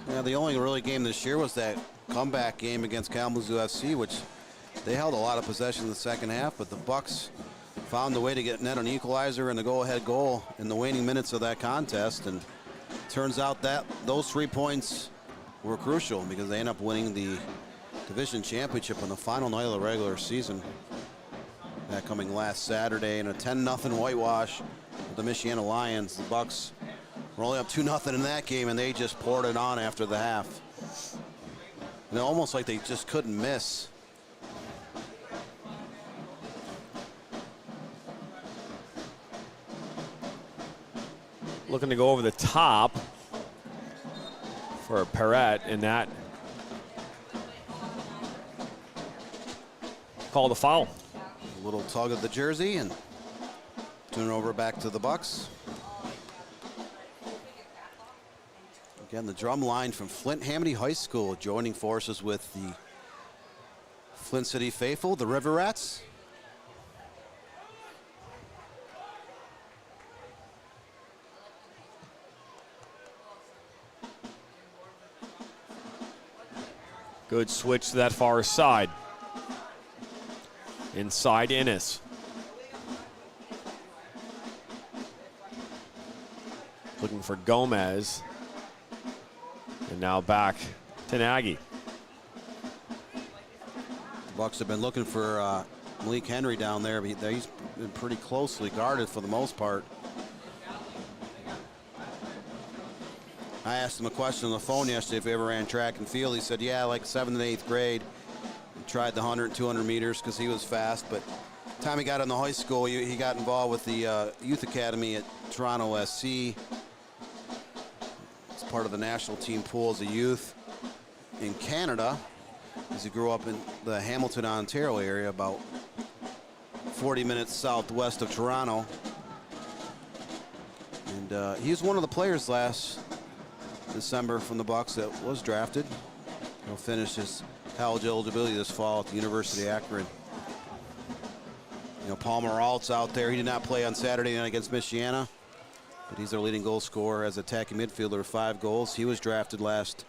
Yeah, the only really game this year was that comeback game against Kalamazoo FC, which they held a lot of possession in the second half, but the Bucks found a way to get net an equalizer and the go-ahead goal in the waning minutes of that contest. And turns out that those 3 points were crucial because they end up winning the division championship on the final night of the regular season. That coming last Saturday in a 10-0 whitewash with the Michiana Lions. The Bucks were only up 2-0 in that game, and they just poured it on after the half. And almost like they just couldn't miss. Looking to go over the top for Perret, and that called a foul. A little tug of the jersey and turn it over back to the Bucks. Again, the drum line from Flint Hamady High School joining forces with the Flint City faithful, the River Rats. Good switch to that far side. Inside Innes. Looking for Gomez. And now back to Nagy. The Bucks have been looking for Malik Henry down there, but he's been pretty closely guarded for the most part. I asked him a question on the phone yesterday if he ever ran track and field. He said, yeah, like 7th and 8th grade. He tried the 100 and 200 meters because he was fast, but the time he got into high school, he got involved with the youth academy at Toronto SC. It's part of the national team pool as a youth in Canada, as he grew up in the Hamilton, Ontario area, about 40 minutes southwest of Toronto. And he was one of the players last December from the Bucks that was drafted. He'll finish his college eligibility this fall at the University of Akron. You know, Palmer Alt's out there. He did not play on Saturday night against Michiana, but he's their leading goal scorer as attacking midfielder with 5 goals. He was drafted last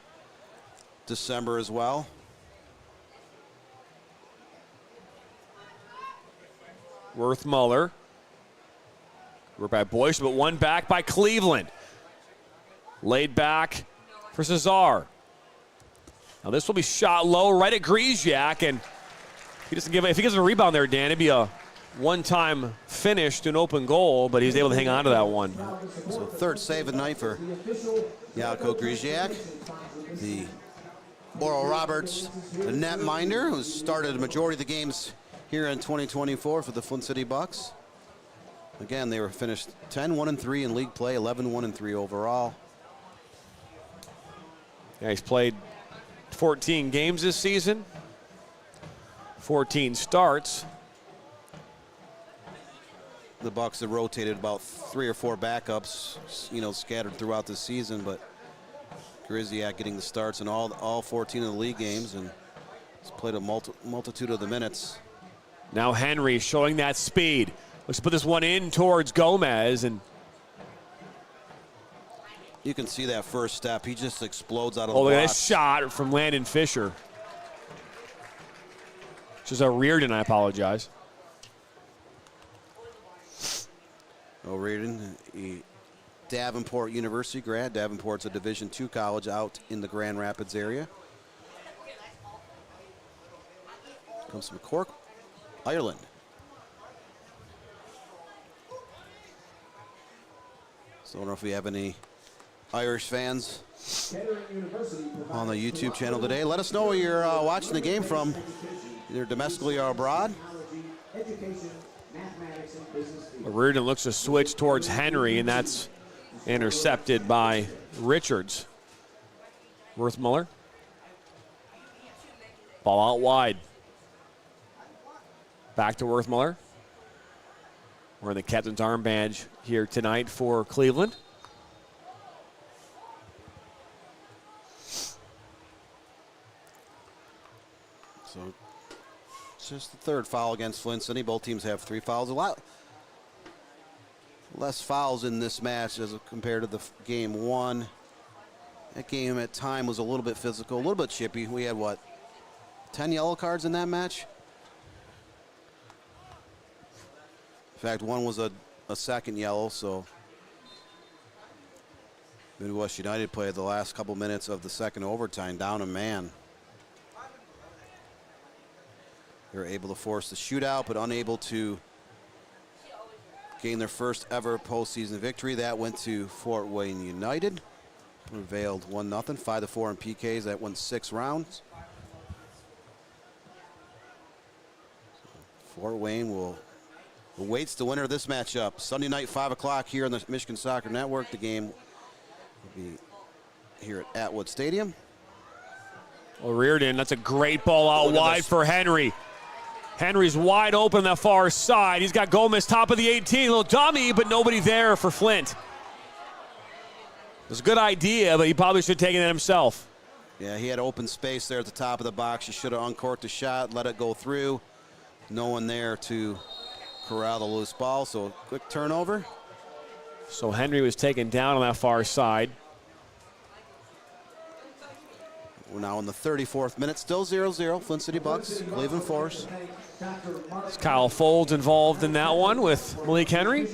December as well. Worth-Muller. We're by Boyce, but one back by Cleveland. Laid back for Cesar. Now this will be shot low right at Griesiak, and he doesn't give. If he gets a rebound there, Dan, it'd be a one-time finish to an open goal, but he's able to hang on to that one. So 3rd save of the night for Jaco Griesiak. The Oral Roberts, the netminder, who's started a majority of the games here in 2024 for the Flint City Bucks. Again, they were finished 10-1-3 in league play, 11-1-3 overall. Yeah, he's played 14 games this season, 14 starts. The Bucks have rotated about 3 or 4 backups, you know, scattered throughout the season, but Griesiak getting the starts in all 14 of the league games, and he's played a multitude of the minutes. Now Henry showing that speed. Let's put this one in towards Gomez, and you can see that first step. He just explodes out of the look at box. this shot from Landon Fisher. This is a Reardon, I apologize. Oh, Reardon, a Davenport University grad. Davenport's a Division II college out in the Grand Rapids area. Comes from Cork, Ireland. So I don't know if we have any Irish fans on the YouTube channel today. Let us know where you're watching the game from, either domestically or abroad. Reardon looks to switch towards Henry, and that's intercepted by Richards. Worth-Muller. Ball out wide. Back to Worth-Muller. Wearing the captain's armband here tonight for Cleveland. So it's just the 3rd foul against Flint City. Both teams have 3 fouls. A lot less fouls in this match as compared to the game 1. That game at time was a little bit physical, a little bit chippy. We had, what, 10 yellow cards in that match? fact, one was a second yellow, so Midwest United played the last couple minutes of the second overtime down a man. They were able to force the shootout, but unable to gain their first ever postseason victory. That went to Fort Wayne United. Prevailed 1-0, 5-4 in PKs. That went 6 rounds. Fort Wayne awaits the winner of this matchup. Sunday night, 5 o'clock here on the Michigan Soccer Network. The game will be here at Atwood Stadium. Well, Reardon, that's a great ball out wide for Henry. Henry's wide open on the far side. He's got Gomez top of the 18. A little dummy, but nobody there for Flint. It was a good idea, but he probably should have taken it himself. Yeah, he had open space there at the top of the box. He should have uncorked the shot, let it go through. No one there to corral the loose ball, so quick turnover. So Henry was taken down on that far side. We're now in the 34th minute, still 0-0, Flint City Bucks, Cleveland Force. Is Kyle Folds involved in that one with Malik Henry?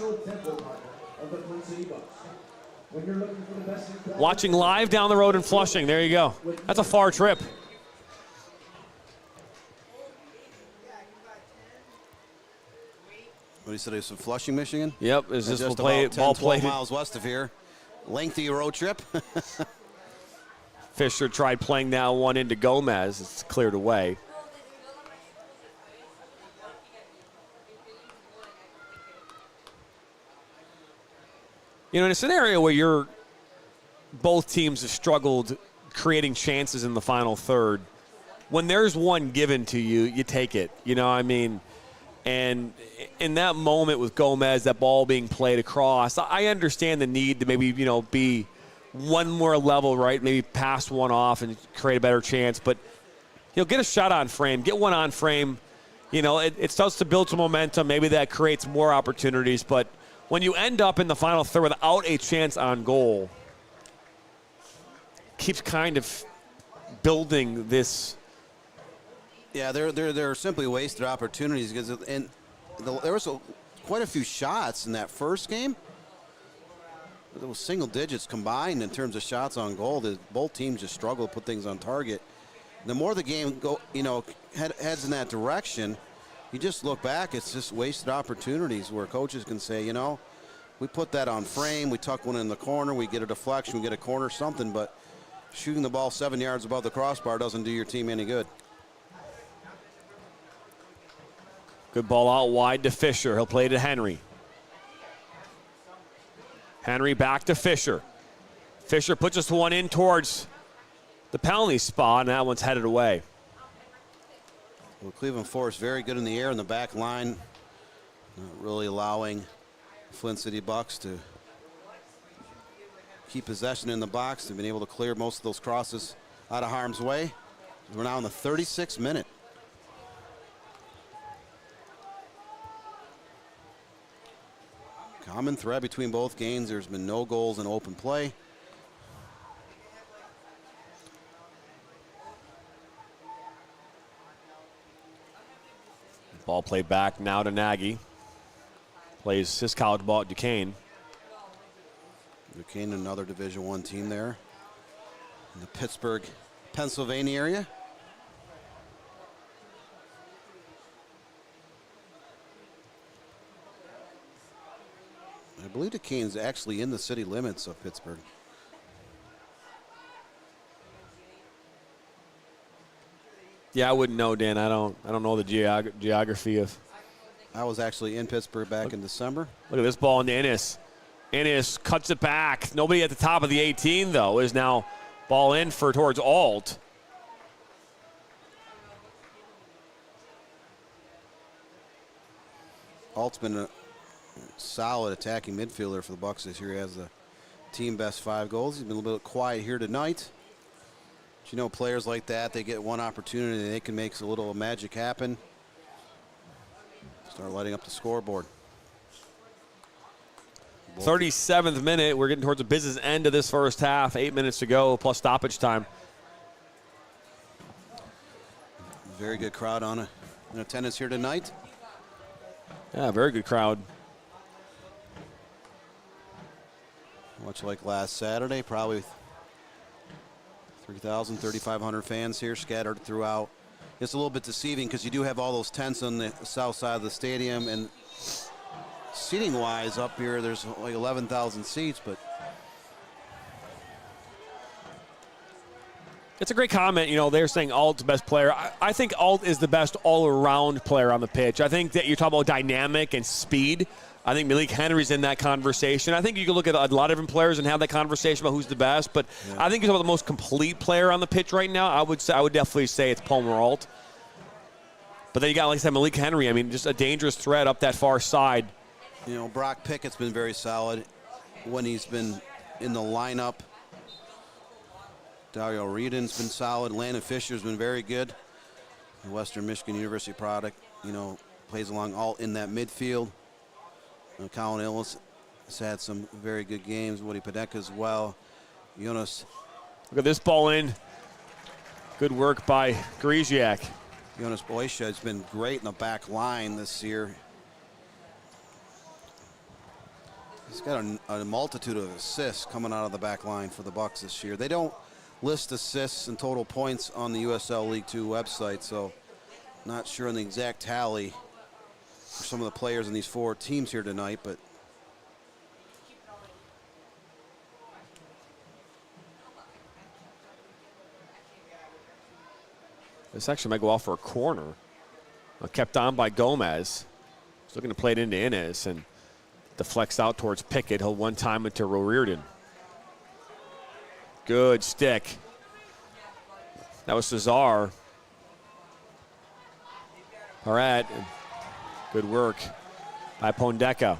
Watching live down the road in Flushing, there you go. That's a far trip. What he said, he was from Flushing, Michigan? Yep, is this just ball about 10, 12 played miles west of here. Lengthy road trip. Fisher tried playing that one into Gomez. It's cleared away. You know, in a scenario where both teams have struggled creating chances in the final third, when there's one given to you, you take it. You know what I mean? And in that moment with Gomez, that ball being played across, I understand the need to maybe, be one more level, right? Maybe pass one off and create a better chance. But, get a shot on frame. Get one on frame. It starts to build some momentum. Maybe that creates more opportunities. But when you end up in the final third without a chance on goal, keeps kind of building this. Yeah, they're simply wasted opportunities because there was quite a few shots in that first game. There was single digits combined in terms of shots on goal. Both teams just struggle to put things on target. The more the game heads in that direction, you just look back, it's just wasted opportunities where coaches can say, we put that on frame, we tuck one in the corner, we get a deflection, we get a corner, something, but shooting the ball 7 yards above the crossbar doesn't do your team any good. Good ball out wide to Fisher. He'll play to Henry. Henry back to Fisher. Fisher puts this one in towards the penalty spot, and that one's headed away. Well, Cleveland Forest very good in the air in the back line, not really allowing Flint City Bucks to keep possession in the box. They've been able to clear most of those crosses out of harm's way. We're now in the 36th minute. Common thread between both games. There's been no goals in open play. Ball played back now to Nagy. Plays his college ball at Duquesne. Duquesne, another Division I team there in the Pittsburgh, Pennsylvania area. I believe Duquesne's actually in the city limits of Pittsburgh. Yeah, I wouldn't know, Dan. I don't know the geography of. I was actually in Pittsburgh back in December. Look at this ball into Innis. Innis cuts it back. Nobody at the top of the 18, though, is now ball in towards Alt. Alt's been a solid attacking midfielder for the Bucks this year. He has the team best 5 goals. He's been a little bit quiet here tonight. But players like that, they get one opportunity and they can make a little magic happen. Start lighting up the scoreboard. 37th minute. We're getting towards the business end of this first half. 8 minutes to go, plus stoppage time. Very good crowd in attendance here tonight. Yeah, very good crowd. Much like last Saturday, probably 3,000, 3,500 fans here scattered throughout. It's a little bit deceiving because you do have all those tents on the south side of the stadium, and seating-wise up here, there's like 11,000 seats, but it's a great comment. You know, they're saying Alt's the best player. I think Alt is the best all-around player on the pitch. I think that you're talking about dynamic and speed. I think Malik Henry's in that conversation. I think you can look at a lot of different players and have that conversation about who's the best, but yeah. I think he's about the most complete player on the pitch right now. I would definitely say it's Palmer Alt. But then you got, like I said, Malik Henry. I mean, just a dangerous threat up that far side. You know, Brock Pickett's been very solid when he's been in the lineup. Dario Reedon's been solid. Landon Fisher's been very good. The Western Michigan University product, you know, plays along all in that midfield. Colin Illis has had some very good games. Woody Padeka as well. Jonas. Look at this ball in. Good work by Griziak. Jonas Boysha has been great in the back line this year. He's got a multitude of assists coming out of the back line for the Bucks this year. They don't list assists and total points on the USL League 2 website, so not sure on the exact tally for some of the players in these four teams here tonight, but this actually might go off for a corner. Kept on by Gomez. He's looking to play it into Inez and deflects out towards Pickett. He'll one time into Reardon. Good stick. That was Cesar. Parat. Good work by Pondeka.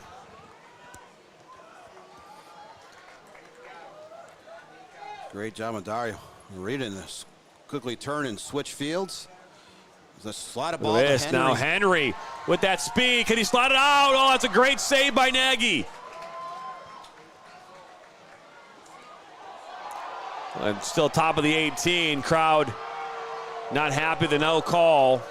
Great job of Dario. Reading this. Quickly turn and switch fields. The slide of ball to Henry. Now Henry with that speed. Can he slide it out? Oh, that's a great save by Nagy. And still top of the 18. Crowd not happy with the no call.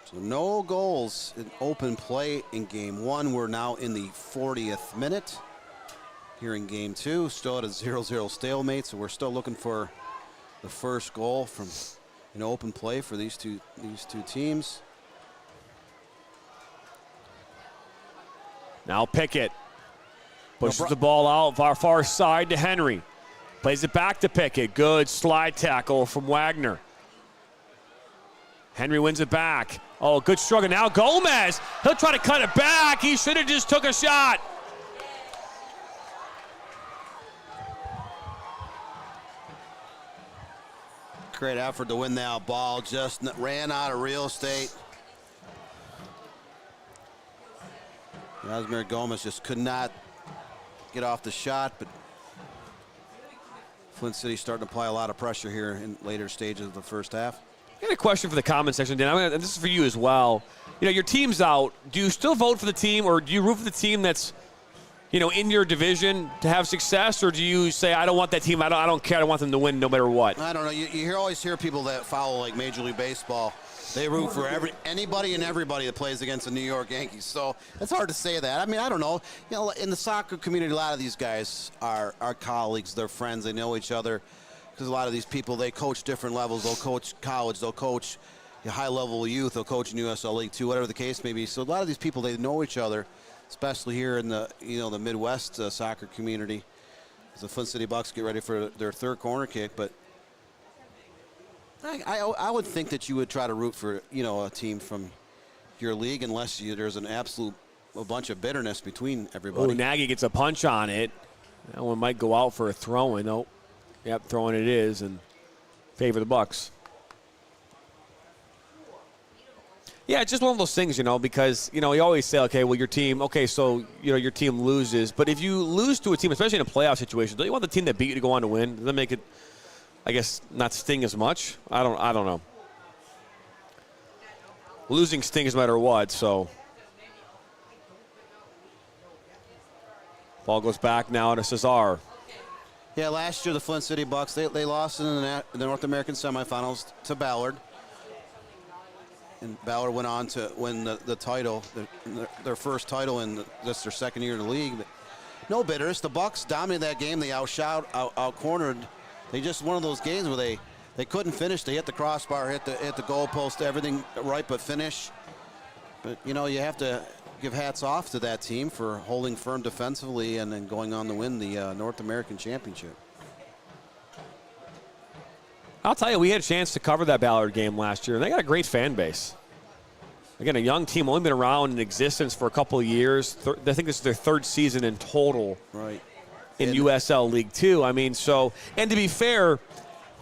So no goals in open play in game one. We're now in the 40th minute here in game two. Still at a 0-0 stalemate, so we're still looking for the first goal from an open play for these two teams. Now Pickett pushes the ball out far side to Henry. Plays it back to Pickett. Good slide tackle from Wagner. Henry wins it back. Oh, good struggle. Now Gomez. He'll try to cut it back. He should have just took a shot. Great effort to win that ball. Just ran out of real estate. Rasimir Gomez just could not get off the shot, but Flint City starting to apply a lot of pressure here in later stages of the first half. I got a question for the comment section, Dan. And this is for you as well. You know, your team's out. Do you still vote for the team, or do you root for the team that's, you know, in your division to have success, or do you say, I don't want that team, I don't care, I want them to win no matter what? I don't know. You always hear people that follow like Major League Baseball. They root for anybody and everybody that plays against the New York Yankees. So it's hard to say that. I mean, I don't know. You know, in the soccer community, a lot of these guys are colleagues. They're friends. They know each other. Because a lot of these people, they coach different levels. They'll coach college. They'll coach high-level youth. They'll coach in USL League 2, whatever the case may be. So a lot of these people, they know each other, especially here in the the Midwest soccer community. As the Flint City Bucks get ready for their third corner kick, but I would think that you would try to root for a team from your league unless there's an a bunch of bitterness between everybody. Oh, Nagy gets a punch on it. That one might go out for a throw-in. Oh, yep, throw-in it is, and favor the Bucks. Yeah, it's just one of those things, because, you always say, okay, well, your team, okay, so, your team loses. But if you lose to a team, especially in a playoff situation, don't you want the team that beat you to go on to win? Does that make it, I guess, not sting as much? I don't know. Losing stings no matter what, so. Ball goes back now to Cesar. Yeah, last year the Flint City Bucks, they lost in the North American semifinals to Ballard. And Ballard went on to win the title, their first title in just their second year in the league. But no bitterness. The Bucks dominated that game. They out-cornered. They just one of those games where they couldn't finish. They hit the crossbar, hit the goalpost, everything right but finish. But, you know, you have to give hats off to that team for holding firm defensively and then going on to win the North American Championship. I'll tell you, we had a chance to cover that Ballard game last year, and they got a great fan base. Again, a young team, only been around in existence for a couple of years. I think this is their 3rd season in total. Right. In USL League 2. I mean, so, and to be fair,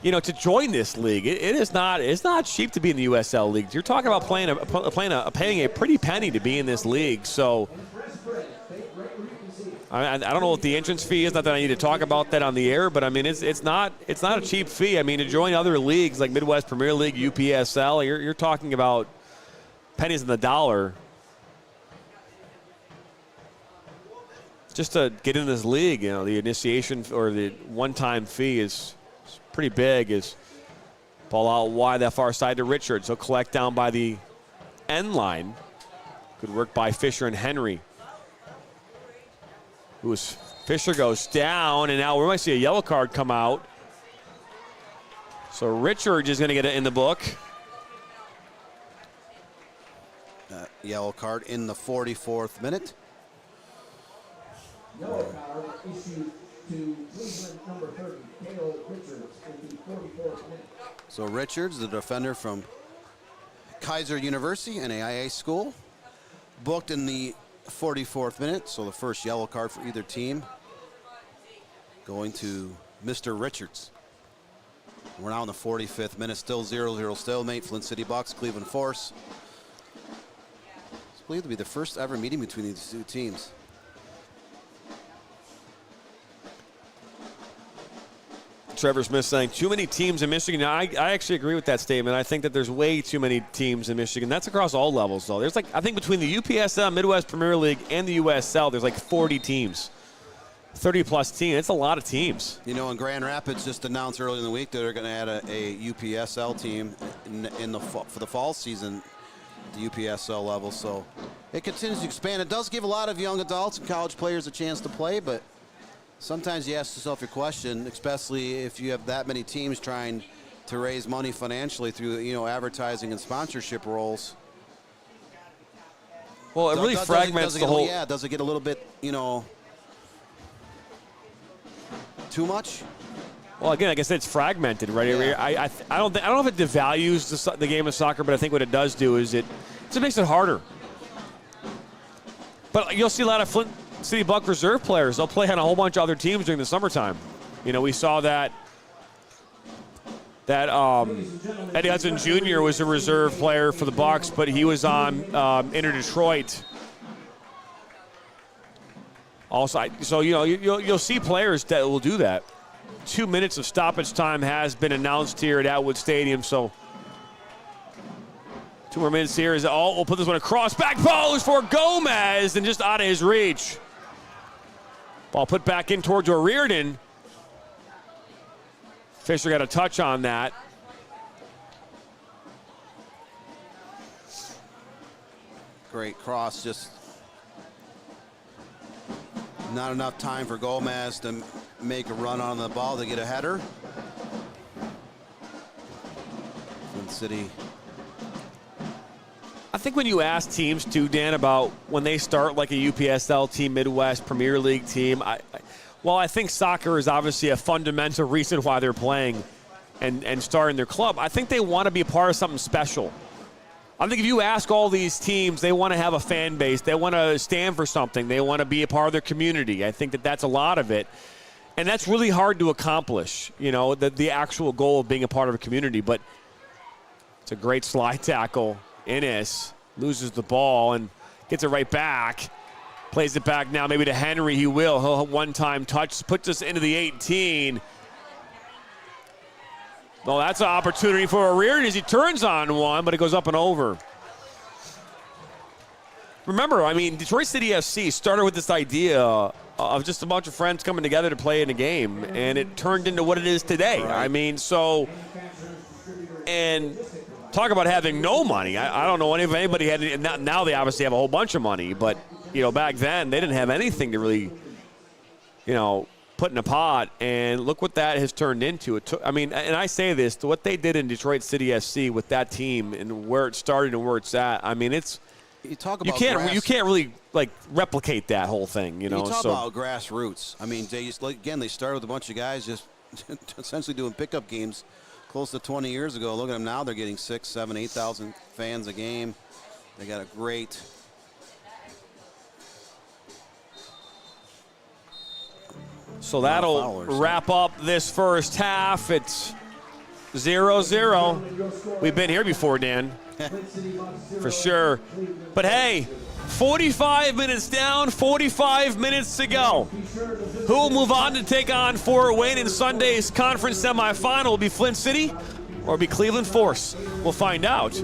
you know, to join this league, it's not cheap to be in the USL League. You're talking about paying a pretty penny to be in this league. So, I don't know what the entrance fee is. Not that I need to talk about that on the air, but I mean, it's not a cheap fee. I mean, to join other leagues like Midwest Premier League, UPSL, you're talking about pennies in the dollar just to get in this league. You know, the initiation or the one-time fee is pretty big. Is ball out wide that far side to Richards. He'll collect down by the end line. Good work by Fisher and Henry. Fisher goes down, and now we might see a yellow card come out. So Richards is going to get it in the book. Yellow card in the 44th minute. Yellow card issued to Cleveland number 30, Cale Richards, in the 44th minute. So Richards, the defender from Kaiser University, an AIA school, booked in the 44th minute, so the first yellow card for either team going to Mr. Richards. We're now in the 45th minute, still 0-0 stalemate. Flint City Bucks, Cleveland Force. It's believed to be the first ever meeting between these two teams. Trevor Smith saying too many teams in Michigan. Now, I actually agree with that statement. I think that there's way too many teams in Michigan. That's across all levels, though. There's I think between the UPSL, Midwest Premier League, and the USL, there's like 40 teams. 30-plus teams. It's a lot of teams. You know, and Grand Rapids just announced earlier in the week that they're going to add a UPSL team for the fall season, the UPSL level. So it continues to expand. It does give a lot of young adults and college players a chance to play, but sometimes you ask yourself your question, especially if you have that many teams trying to raise money financially through, you know, advertising and sponsorship roles. Well, it really fragments the whole. Yeah, does it get a little bit, you know, too much? Well, again, like I said, it's fragmented, right? Yeah. I don't know if it devalues the game of soccer, but I think what it does do is it makes it harder. But you'll see a lot of Flint City Buck reserve players. They'll play on a whole bunch of other teams during the summertime. You know, we saw that Eddie Hudson Jr. was a reserve player for the Bucks, but he was on Inter Detroit. Also, so you know you'll see players that will do that. 2 minutes of stoppage time has been announced here at Atwood Stadium. So 2 more minutes here. We'll put this one across. Back post for Gomez, and just out of his reach. Ball put back in towards O'Riordan. Fisher got a touch on that. Great cross, just not enough time for Gomez to make a run on the ball to get a header. Flint City. I think when you ask teams too, Dan, about when they start like a UPSL team, Midwest Premier League team, while I think soccer is obviously a fundamental reason why they're playing and starting their club, I think they want to be a part of something special. I think if you ask all these teams, they want to have a fan base. They want to stand for something. They want to be a part of their community. I think that that's a lot of it. And that's really hard to accomplish, you know, the actual goal of being a part of a community. But it's a great slide tackle. Innes loses the ball and gets it right back. Plays it back now maybe to Henry. He will. He'll have one-time touch. Puts us into the 18. Well, that's an opportunity for O'Riordan as he turns on one, but it goes up and over. remember, I mean, Detroit City FC started with this idea of just a bunch of friends coming together to play in a game, and it turned into what it is today. Right. I mean, so, and talk about having no money. I don't know if anybody had any. Now they obviously have a whole bunch of money, but, back then they didn't have anything to really, put in a pot, and look what that has turned into. It took, and I say this, what they did in Detroit City FC with that team and where it started and where it's at, it's – you can't really replicate that whole thing, You talk about grassroots. They started with a bunch of guys just essentially doing pickup games close to 20 years ago. Look at them now; they're getting 6,000, 7,000, 8,000 fans a game. They got a great. So that'll wrap up this first half. It's 0-0. We've been here before, Dan. For sure. But hey, 45 minutes down, 45 minutes to go. Who will move on to take on Fort Wayne in Sunday's conference semifinal? Will it be Flint City or will it be Cleveland Force? We'll find out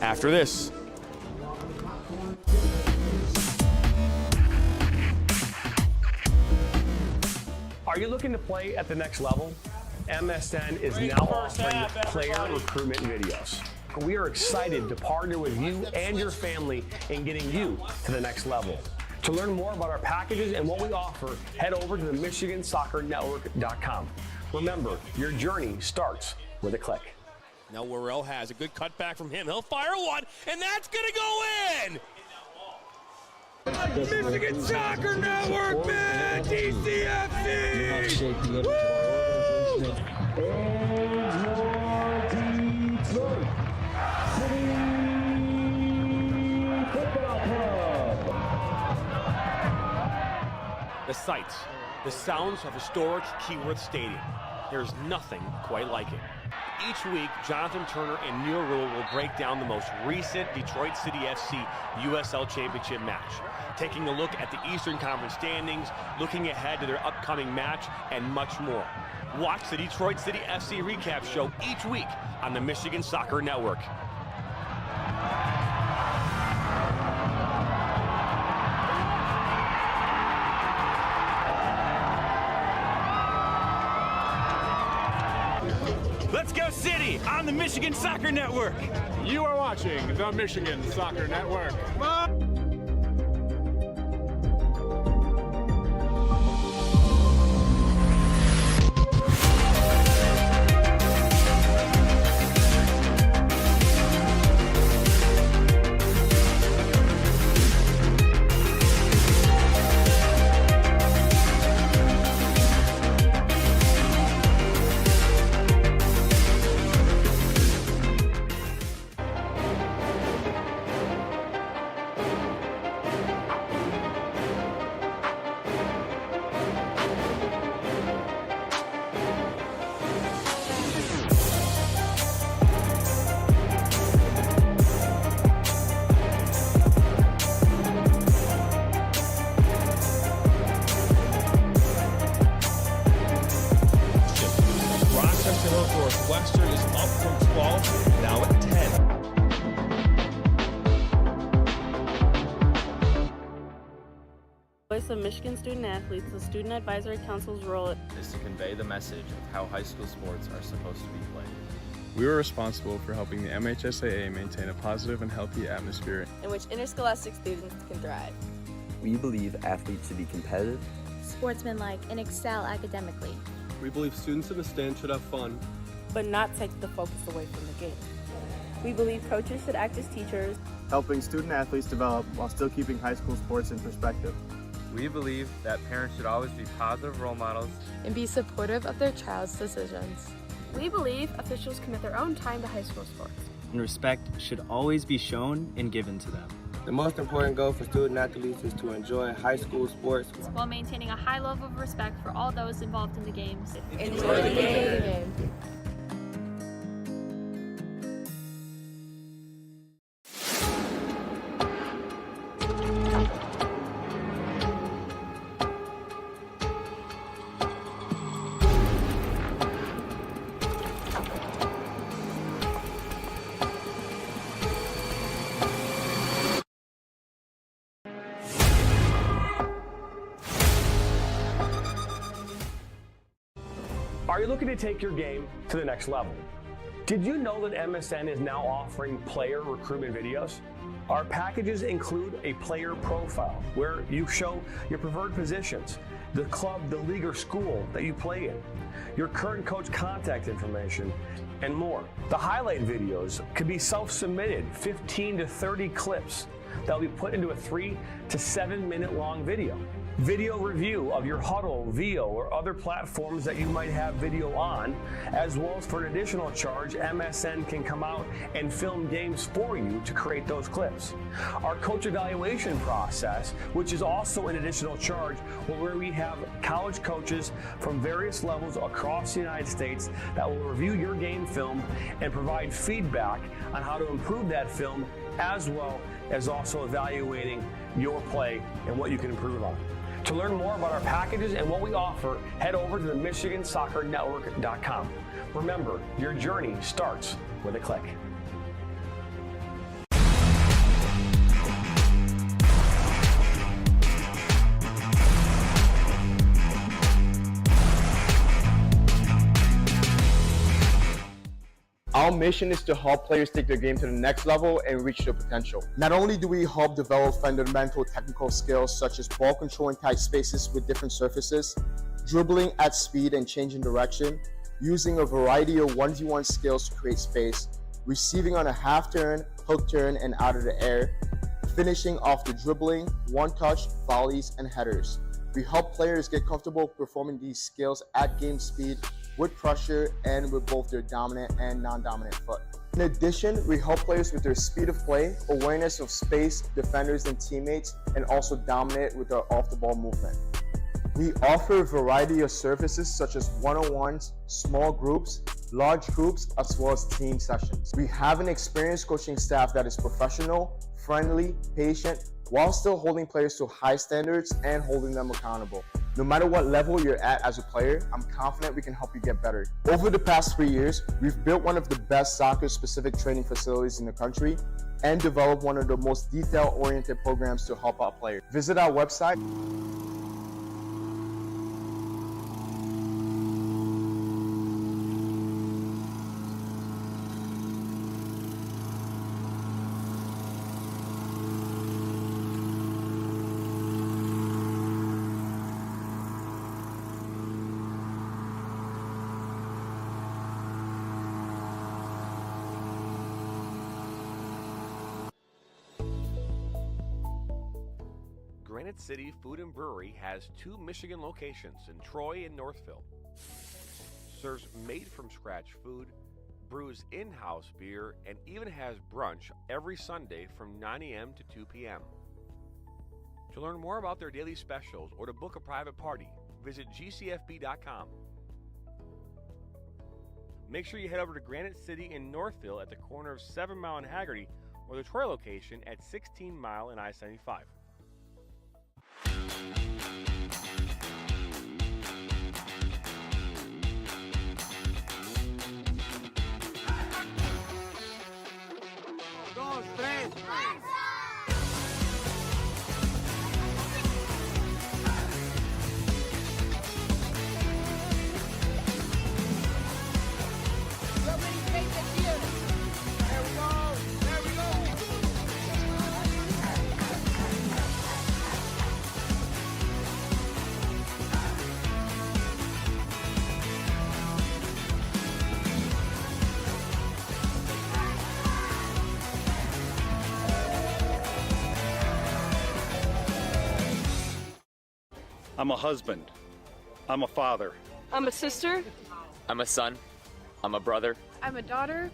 after this. Are you looking to play at the next level? MSN is now offering player recruitment videos. We are excited to partner with you and your family in getting you to the next level. To learn more about our packages and what we offer, head over to the MichiganSoccerNetwork.com. Remember, your journey starts with a click. Now Worrell has a good cutback from him. He'll fire one, and that's going to go in! Michigan Soccer Network, man! DCFC! Woo! The sights, the sounds of historic Keyworth Stadium. There's nothing quite like it. Each week, Jonathan Turner and Neil Rule will break down the most recent Detroit City FC USL Championship match, taking a look at the Eastern Conference standings, looking ahead to their upcoming match, and much more. Watch the Detroit City FC recap show each week on the Michigan Soccer Network. Let's go City on the Michigan Soccer Network. You are watching the Michigan Soccer Network. Northwestern is up from 12, now at 10. Voice of Michigan Student Athletes, the Student Advisory Council's role is to convey the message of how high school sports are supposed to be played. We were responsible for helping the MHSAA maintain a positive and healthy atmosphere in which interscholastic students can thrive. We believe athletes should be competitive, sportsmanlike, and excel academically. We believe students in the stands should have fun, but not take the focus away from the game. We believe coaches should act as teachers, helping student athletes develop while still keeping high school sports in perspective. We believe that parents should always be positive role models and be supportive of their child's decisions. We believe officials commit their own time to high school sports. And respect should always be shown and given to them. The most important goal for student athletes is to enjoy high school sports while maintaining a high level of respect for all those involved in the games. Enjoy the game. Are you looking to take your game to the next level? Did you know that MSN is now offering player recruitment videos? Our packages include a player profile where you show your preferred positions, the club, the league, or school that you play in, your current coach contact information, and more. The highlight videos could be self-submitted, 15 to 30 clips that will be put into a 3 to 7 minute long video. Video review of your Huddle, VO, or other platforms that you might have video on, as well as for an additional charge, MSN can come out and film games for you to create those clips. Our coach evaluation process, which is also an additional charge, where we have college coaches from various levels across the United States that will review your game film and provide feedback on how to improve that film, as well as also evaluating your play and what you can improve on. To learn more about our packages and what we offer, head over to the MichiganSoccerNetwork.com. Remember, your journey starts with a click. Our mission is to help players take their game to the next level and reach their potential. Not only do we help develop fundamental technical skills such as ball control in tight spaces with different surfaces, dribbling at speed and changing direction, using a variety of 1v1 skills to create space, receiving on a half turn, hook turn, and out of the air, finishing off the dribbling, one-touch, volleys, and headers. We help players get comfortable performing these skills at game speed, with pressure, and with both their dominant and non-dominant foot. In addition, we help players with their speed of play, awareness of space, defenders and teammates, and also dominate with our off-the-ball movement. We offer a variety of services such as one-on-ones, small groups, large groups, as well as team sessions. We have an experienced coaching staff that is professional, friendly, patient, while still holding players to high standards and holding them accountable. No matter what level you're at as a player, I'm confident we can help you get better. Over the past 3 years, we've built one of the best soccer-specific training facilities in the country and developed one of the most detail-oriented programs to help out players. Visit our website. Granite City Food and Brewery has 2 Michigan locations in Troy and Northville. Serves made-from-scratch food, brews in-house beer, and even has brunch every Sunday from 9 a.m. to 2 p.m. To learn more about their daily specials or to book a private party, visit gcfb.com. Make sure you head over to Granite City in Northville at the corner of 7 Mile and Haggerty, or the Troy location at 16 Mile and I-75. Dos, tres. I'm a husband. I'm a father. I'm a sister. I'm a son. I'm a brother. I'm a daughter.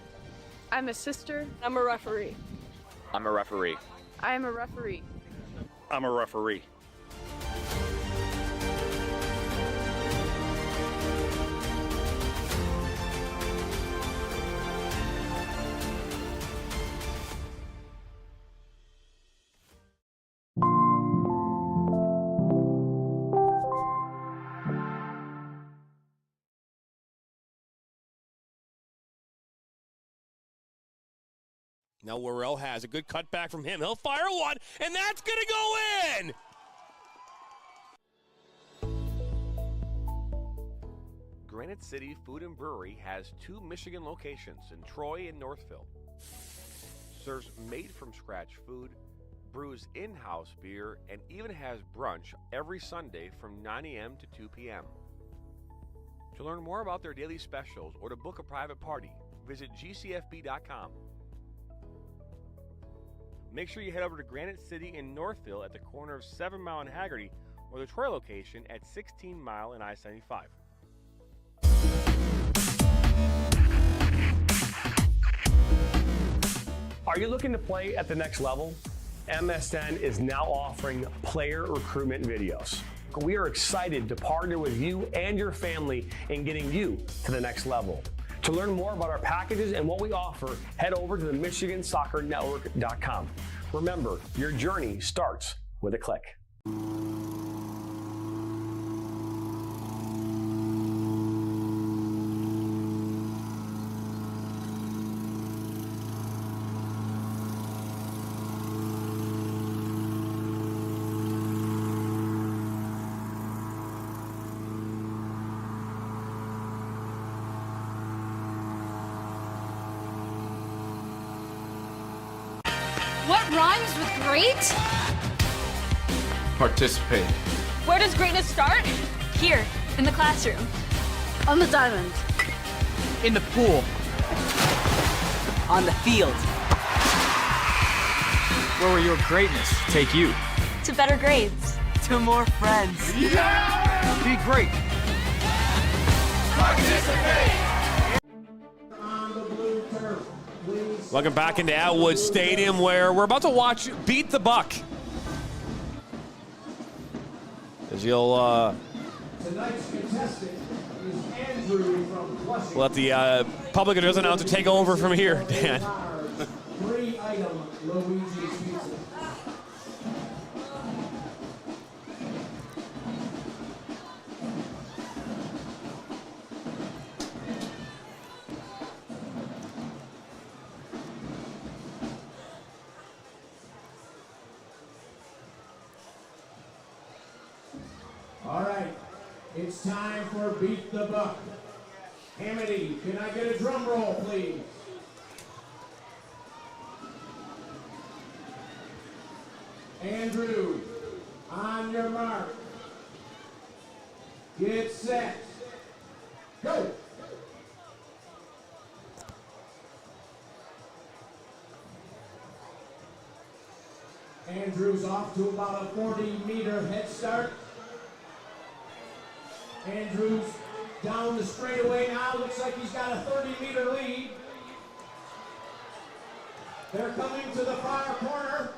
I'm a sister. I'm a referee. I'm a referee. I am a referee. I'm a referee. Now Worrell has a good cutback from him. He'll fire one, and that's going to go in! Granite City Food and Brewery has 2 Michigan locations in Troy and Northville. Serves made-from-scratch food, brews in-house beer, and even has brunch every Sunday from 9 a.m. to 2 p.m. To learn more about their daily specials or to book a private party, visit gcfb.com. Make sure you head over to Granite City in Northville at the corner of 7 Mile and Haggerty, or the Troy location at 16 Mile and I-75. Are you looking to play at the next level? MSN is now offering player recruitment videos. We are excited to partner with you and your family in getting you to the next level. To learn more about our packages and what we offer, head over to the MichiganSoccerNetwork.com. Remember, your journey starts with a click. What rhymes with great? Participate. Where does greatness start? Here, in the classroom. On the diamond. In the pool. On the field. Where will your greatness take you? To better grades. To more friends. Yeah! Be great. Participate! On the blue turf. Welcome back into Atwood Stadium, where we're about to watch Beat the Buck. As you'll Tonight's contestant is Andrew from Flushing. let the public address announcer take over from here, Dan. 3-item Luigi's Pizza. All right, it's time for Beat the Buck. Hamity, can I get a drum roll, please? Andrew, on your mark. Get set. Go. Andrew's off to about a 40-meter head start. Andrews down the straightaway now. Looks like he's got a 30-meter lead. They're coming to the far corner.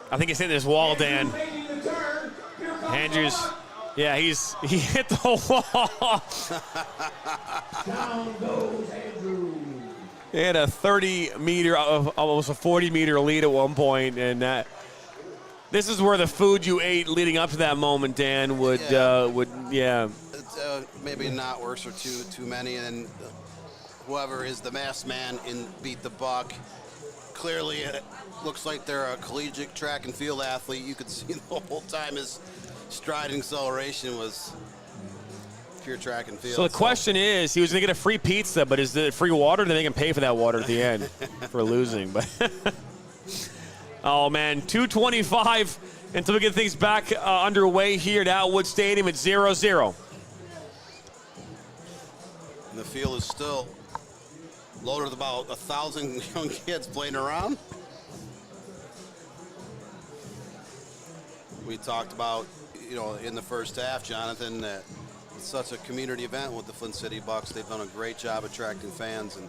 I think he's hitting this wall, Dan. Making the turn. Here comes Andrews, the buck. yeah, he hit the wall. Down goes Andrews. He had a 30-meter, almost a 40-meter lead at one point, and this is where the food you ate leading up to that moment, Dan, would. Maybe not worse or too many, and whoever is the masked man in Beat the Buck, clearly it looks like they're a collegiate track and field athlete. You could see the whole time his stride and acceleration was pure track and field. So the question is, he was going to get a free pizza, but is it free water? Then they can pay for that water at the end for losing. But oh man, 2:25 until we get things back underway here at Atwood Stadium at 0-0. And the field is still loaded with about 1,000 young kids playing around. We talked about, in the first half, Jonathan, that it's such a community event with the Flint City Bucks. They've done a great job attracting fans, and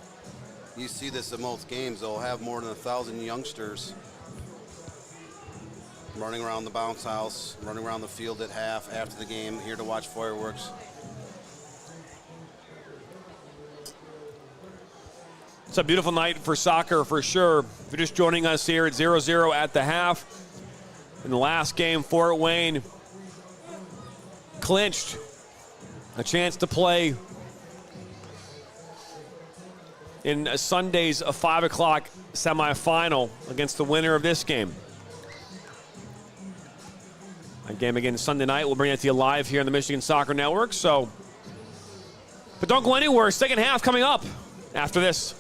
you see this at most games. They'll have more than 1,000 youngsters running around the bounce house, running around the field at half, after the game, here to watch fireworks. It's a beautiful night for soccer for sure. If you're just joining us here at 0-0 at the half, in the last game, Fort Wayne clinched a chance to play in Sunday's 5 o'clock semifinal against the winner of this game. A game again Sunday night. We'll bring it to you live here on the Michigan Soccer Network. So But don't go anywhere. Second half coming up after this.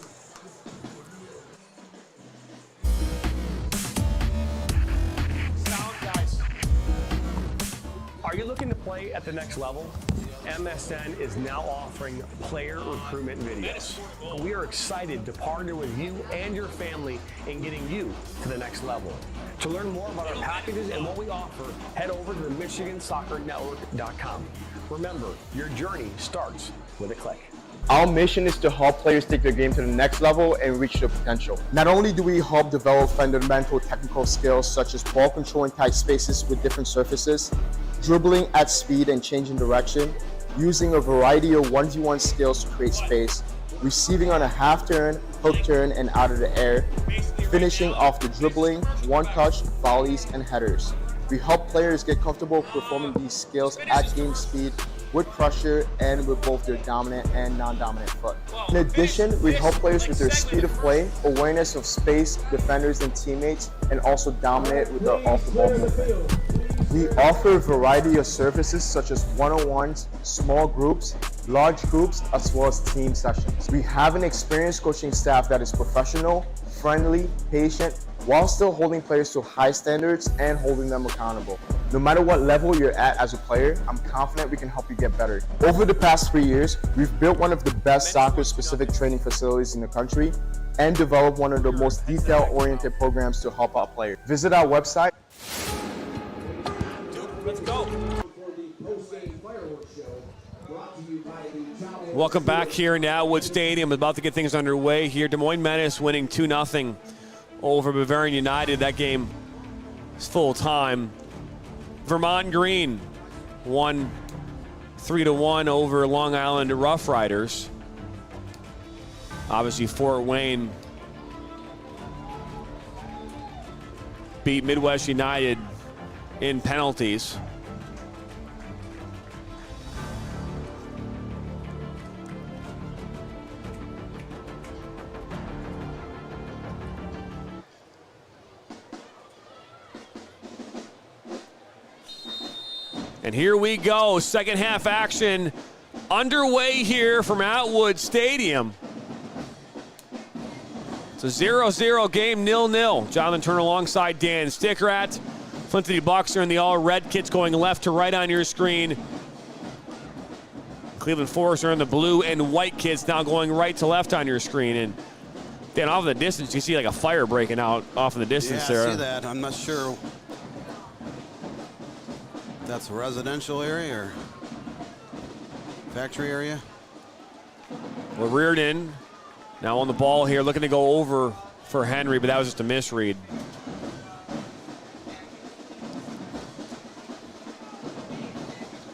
Are you looking to play at the next level? MSN is now offering player recruitment videos. We are excited to partner with you and your family in getting you to the next level. To learn more about our packages and what we offer, head over to the MichiganSoccerNetwork.com. Remember, your journey starts with a click. Our mission is to help players take their game to the next level and reach their potential. Not only do we help develop fundamental technical skills such as ball control in tight spaces with different surfaces, dribbling at speed and changing direction, using a variety of 1v1 skills to create space, receiving on a half turn, hook turn, and out of the air, finishing off the dribbling, one-touch, volleys, and headers. We help players get comfortable performing these skills at game speed with pressure and with both their dominant and non-dominant foot. In addition, we help players with their speed of play, awareness of space, defenders and teammates, and also dominate with their off-the-ball movement. We offer a variety of services such as one-on-ones, small groups, large groups, as well as team sessions. We have an experienced coaching staff that is professional, friendly, patient, while still holding players to high standards and holding them accountable. No matter what level you're at as a player, I'm confident we can help you get better. Over the past 3 years, we've built one of the best soccer-specific training facilities in the country and developed one of the most detail-oriented programs to help out players. Visit our website. Let's go. Welcome back here in Atwood Stadium. About to get things underway here. Des Moines Menace winning 2-0 over Bavarian United. That game is full time. Vermont Green won 3-1 over Long Island Rough Riders. Obviously, Fort Wayne beat Midwest United in penalties. And here we go, second half action underway here from Atwood Stadium. It's a 0-0 game, 0-0. Jonathan Turner alongside Dan Stickrat. FLINT City Bucks are in the all-red kits going left to right on your screen. Cleveland Forest are in the blue and white kits now going right to left on your screen. And Dan, off in the distance, you see like a fire breaking out off in the distance there. Yeah, I see that. I'm not sure if that's a residential area or factory area. Well, reared in. Now on the ball here, looking to go over for Henry, but that was just a misread.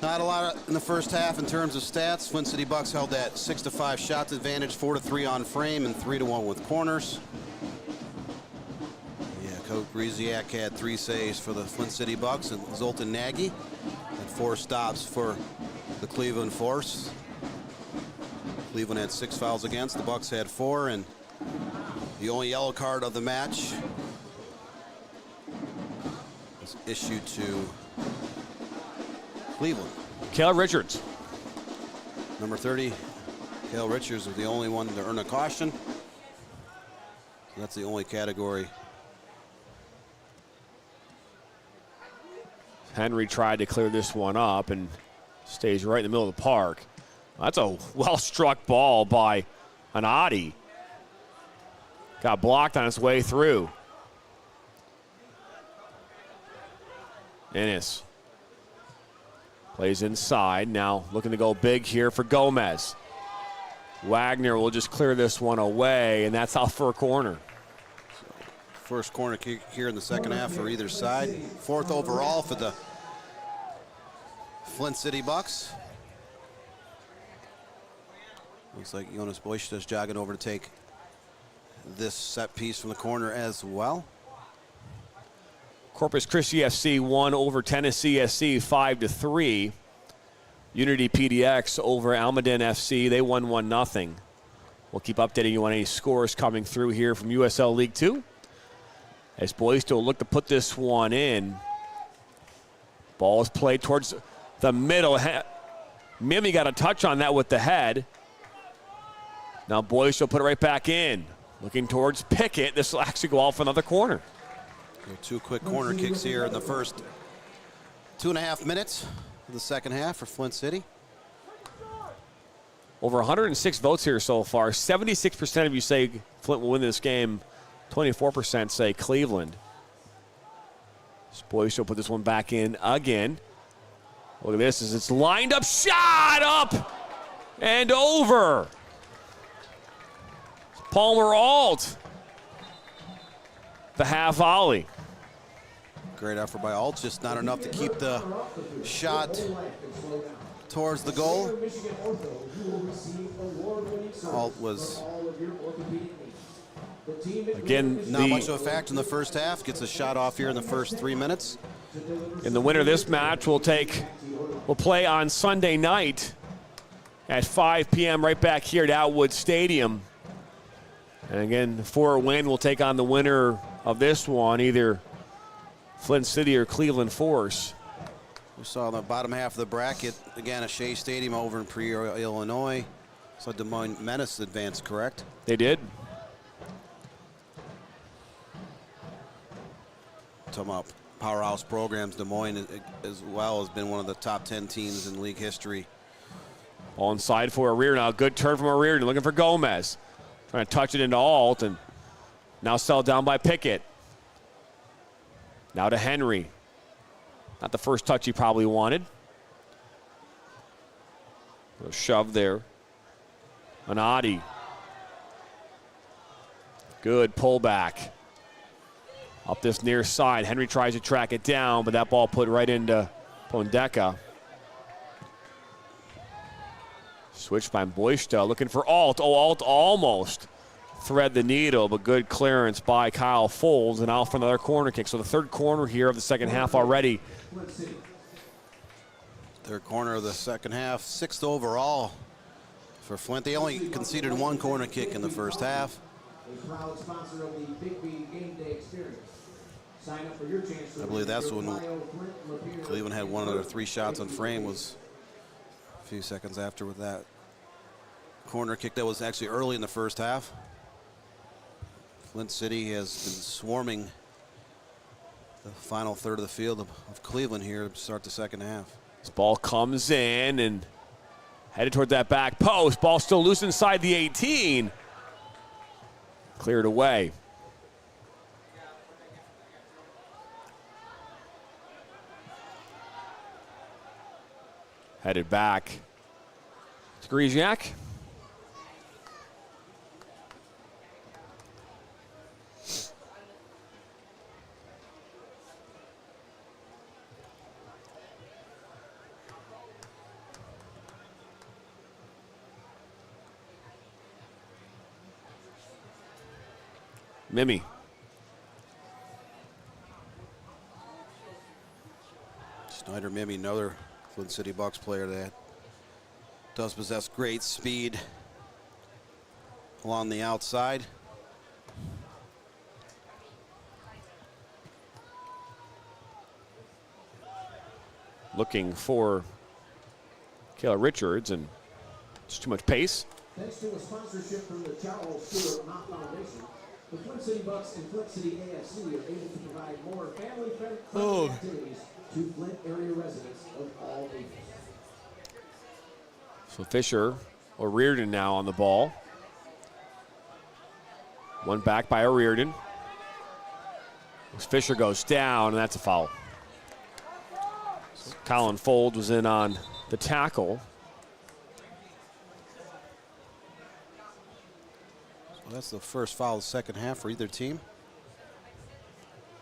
Not a lot in the first half in terms of stats. FLINT City Bucks held that 6-5 shot advantage, 4-3 on frame, and 3-1 with corners. Yeah, Coach Griziak had 3 saves for the FLINT City Bucks, and Zoltan Nagy had 4 stops for the Cleveland Force. Cleveland had 6 fouls against, the Bucks had 4, and the only yellow card of the match was issued to Cleveland. Cale Richards. Number 30, Cale Richards was the only one to earn a caution. That's the only category. Henry tried to clear this one up and stays right in the middle of the park. That's a well-struck ball by an Adi. Got blocked on its way through. Ennis plays inside, now looking to go big here for Gomez. Wagner will just clear this one away, and that's out for a corner. First corner kick here in the second half for either side. 4th overall for the FLINT City Bucks. Looks like Jonas Boysch is jogging over to take this set piece from the corner as well. Corpus Christi FC won over Tennessee SC 5-3. Unity PDX over Almaden FC, they won 1-0. We'll keep updating you on any scores coming through here from USL League 2. As Boysto will look to put this one in. Ball is played towards the middle. Mimi got a touch on that with the head. Now Boyce will put it right back in. Looking towards Pickett. This will actually go off another corner. So 2 quick corner kicks here in the first 2.5 minutes of the second half for Flint City. Over 106 votes here so far. 76% of you say Flint will win this game. 24% say Cleveland. Boyce will put this one back in again. Look at this as it's lined up, shot up and over. Palmer Alt, the half volley. Great effort by Alt, just not enough to keep the shot towards the goal. Alt was, again, not much of a factor in the first half. Gets a shot off here in the first 3 minutes. And the winner of this match will play on Sunday night at 5 p.m. right back here at Atwood Stadium. And again, for a win, we'll take on the winner of this one, either Flint City or Cleveland Force. We saw in the bottom half of the bracket, again, at Shea Stadium over in Peoria, Illinois. So Des Moines Menace advanced, correct? They did. Talking about powerhouse programs, Des Moines as well has been one of the top 10 teams in league history. Ball inside for O'Reardon. Now good turn from O'Reardon, looking for Gomez. Trying to touch it into Alt, and now settled down by Pickett. Now to Henry. Not the first touch he probably wanted. A shove there. Anadi. Good pullback. Up this near side. Henry tries to track it down, but that ball put right into Pondeka. Switch by Boysta, looking for Alt. Oh, Alt almost thread the needle, but good clearance by Kyle Folds, and out for another corner kick. So the third corner here of the second half already. Third corner of the second half, 6th overall for Flint. They only conceded 1 corner kick in the first half. A proud sponsor of the Big B Game Day Experience. Sign up for your chance to I believe that's when Cleveland had one of their 3 shots on frame, was a few seconds after with that corner kick that was actually early in the first half. Flint City has been swarming the final third of the field of Cleveland here to start the second half. This ball comes in and headed toward that back post. Ball still loose inside the 18. Cleared away. Headed back to Griziak. Mimi. Snyder Mimi, another Flint City Bucks player that does possess great speed along the outside. Looking for Kayla Richards, and it's too much pace. Thanks to a sponsorship from the Charles Stewart Mott Foundation, the Flint City Bucks and Flint City AFC are able to provide more family-friendly activities to Flint area residents of all ages. So Fisher, O'Reardon now on the ball. One back by O'Reardon. Fisher goes down, and that's a foul. So Colin Fold was in on the tackle. So that's the first foul of the second half for either team.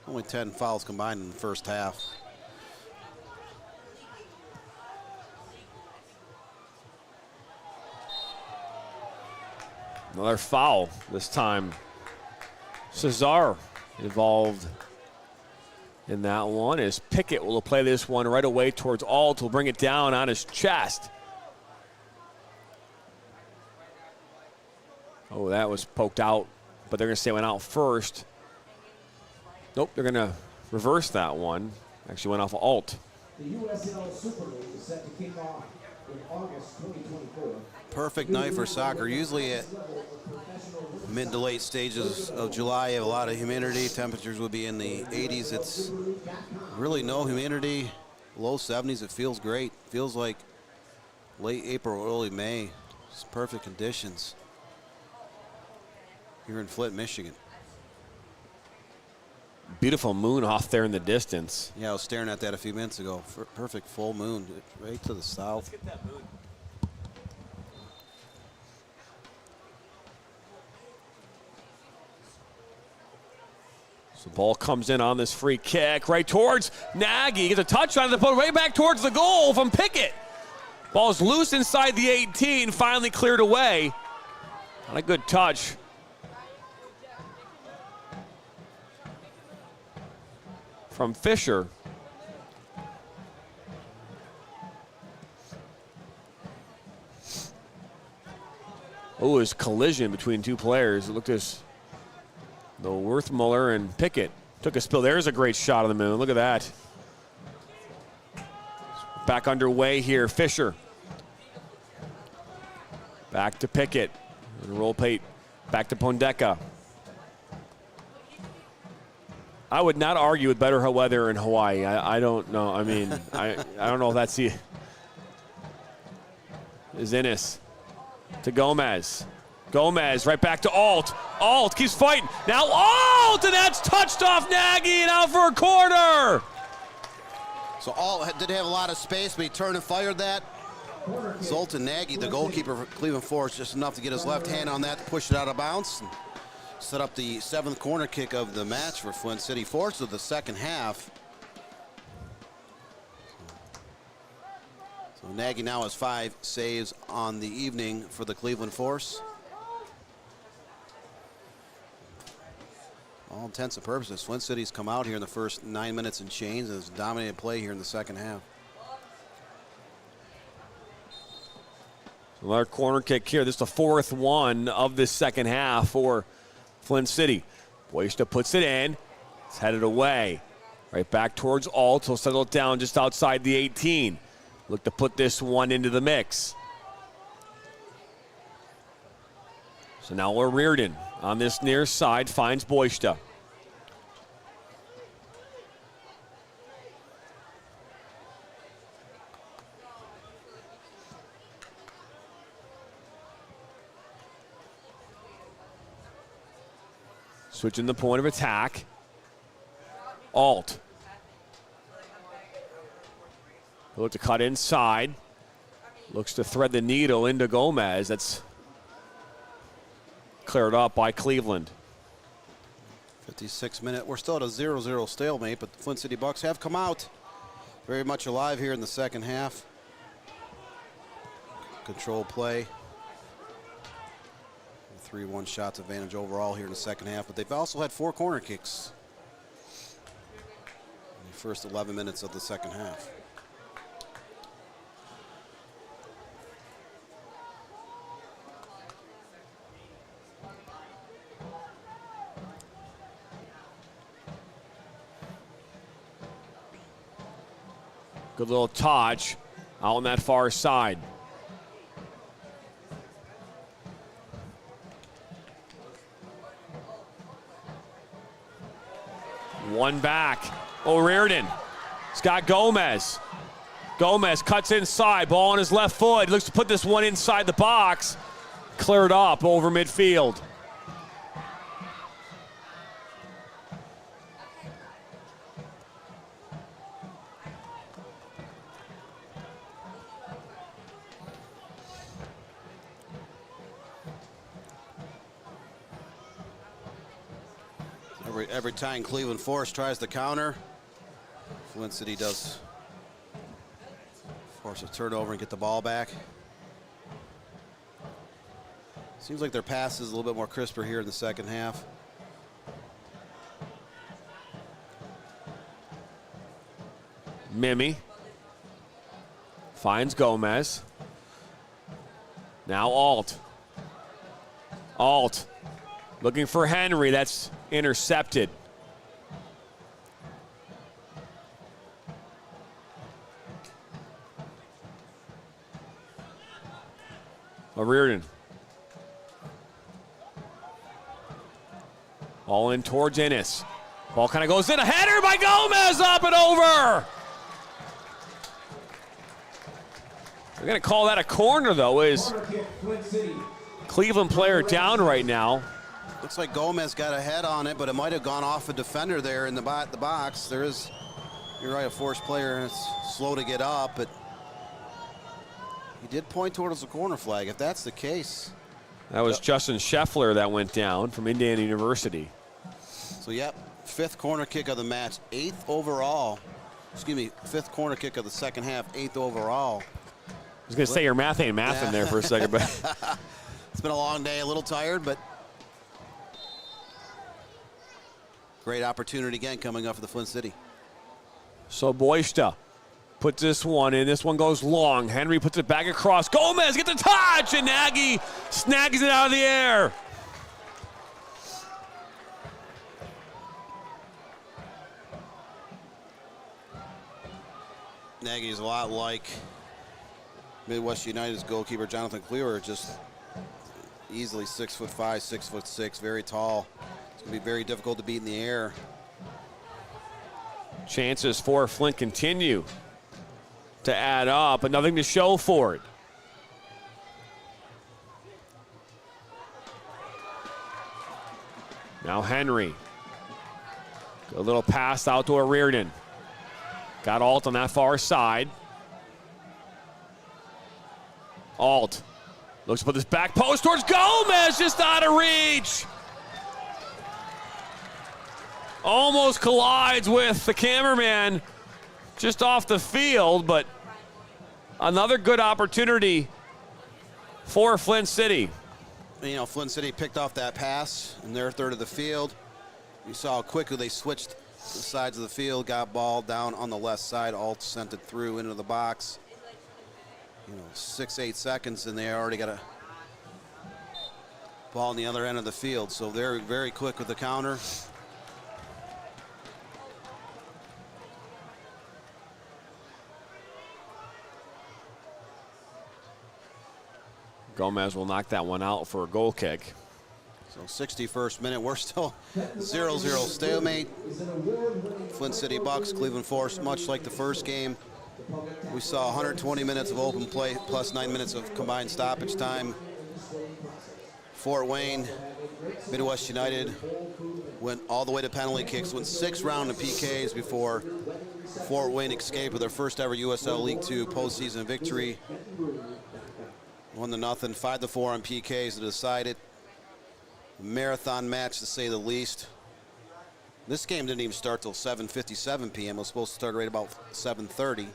Only 10 fouls combined in the first half. Another foul, this time Cesar involved in that one, as Pickett will play this one right away towards Alt. Will bring it down on his chest. Oh, that was poked out, but they're going to say it went out first. Nope, they're going to reverse that one. Actually went off of Alt. The USL Super League is set to kick off in August 2024. Perfect night for soccer. Usually at mid to late stages of July, you have a lot of humidity. Temperatures would be in the 80s. It's really no humidity, low 70s. It feels great. Feels like late April, early May. It's perfect conditions here in Flint, Michigan. Beautiful moon off there in the distance. Yeah, I was staring at that a few minutes ago. Perfect full moon right to the south. Let's get that moon. So the ball comes in on this free kick right towards Nagy. Gets a touch on it, put right back towards the goal from Pickett. Ball's loose inside the 18, finally cleared away. Not a good touch. From Fisher. Oh, it was collision between two players. It looked as though Werthmuller and Pickett took a spill. There's a great shot on the moon. Look at that. Back underway here. Fisher. Back to Pickett. And roll Pate. Back to Pondeka. I would not argue with better weather in Hawaii. I don't know. I mean, I don't know if that's the. Is Innes to Gomez. Gomez right back to Alt. Alt keeps fighting. Now Alt, and that's touched off Nagy and out for a corner. So Alt did have a lot of space, but he turned and fired that. Zoltan Nagy, the goalkeeper for Cleveland Forest, just enough to get his left hand on that to push it out of bounds. And set up the 7th corner kick of the match for Flint City Force of the second half. So Nagy now has 5 saves on the evening for the Cleveland Force. All intents and purposes, Flint City's come out here in the first 9 minutes and change and has dominated play here in the second half. Another corner kick here. This is the 4th one of this second half for Flint City. Boysta puts it in. It's headed away. Right back towards Alt. He'll settle it down just outside the 18. Look to put this one into the mix. So now we're Reardon on this near side. Finds Boysta. Switching the point of attack. Alt. He'll look to cut inside. Looks to thread the needle into Gomez. That's cleared up by Cleveland. 56 minute. We're still at a 0-0 stalemate, but the Flint City Bucks have come out very much alive here in the second half. Control play. 3-1 shots advantage overall here in the second half, but they've also had 4 corner kicks in the first 11 minutes of the second half. Good little touch out on that far side. One back. O'Riordan. He's got Gomez. Gomez cuts inside. Ball on his left foot. He looks to put this one inside the box. Cleared up over midfield. Every time Cleveland Forest tries to counter, Flint City does force a turnover and get the ball back. Seems like their pass is a little bit more crisper here in the second half. Mimi finds Gomez. Now Alt. Alt looking for Henry. That's intercepted. Reardon. All in towards Ennis. Ball kind of goes in. A header by Gomez, up and over. We're going to call that a corner, though. Is Cleveland player down right now? Looks like Gomez got a head on it, but it might have gone off a defender there in the box. There is, you're right, a forced player, and it's slow to get up, but he did point towards the corner flag, if that's the case. That was Justin Scheffler that went down from Indiana University. So, yep, 5th corner kick of the match, 8th overall. Excuse me, 5th corner kick of the second half, 8th overall. I was going to say your math ain't mathing there for a second, but it's been a long day, a little tired, but great opportunity again coming up for the Flint City. So Boysta puts this one in. This one goes long. Henry puts it back across. Gomez gets a touch, and Nagy snags it out of the air. Nagy is a lot like Midwest United's goalkeeper Jonathan Cleaver, just easily 6'5", 6'6", very tall. It's going to be very difficult to beat in the air. Chances for Flint continue to add up, but nothing to show for it. Now Henry. A little pass out to Reardon. Got Alt on that far side. Alt looks to put this back post towards Gomez, just out of reach. Almost collides with the cameraman just off the field, but another good opportunity for Flint City. You know, Flint City picked off that pass in their third of the field. You saw how quickly they switched the sides of the field, got ball down on the left side. Alt sent it through into the box. 6-8 seconds, and they already got a ball on the other end of the field. So they're very quick with the counter. Gomez will knock that one out for a goal kick. So 61st minute, we're still 0-0 stalemate. Flint City Bucks, Cleveland Force, much like the first game. We saw 120 minutes of open play plus 9 minutes of combined stoppage time. Fort Wayne, Midwest United went all the way to penalty kicks, went 6 rounds of PKs before Fort Wayne escaped with their first ever USL League II postseason victory. 1-0, 5-4 on PKs to decide it. Marathon match to say the least. This game didn't even start till 7:57 p.m. It was supposed to start right about 7:30.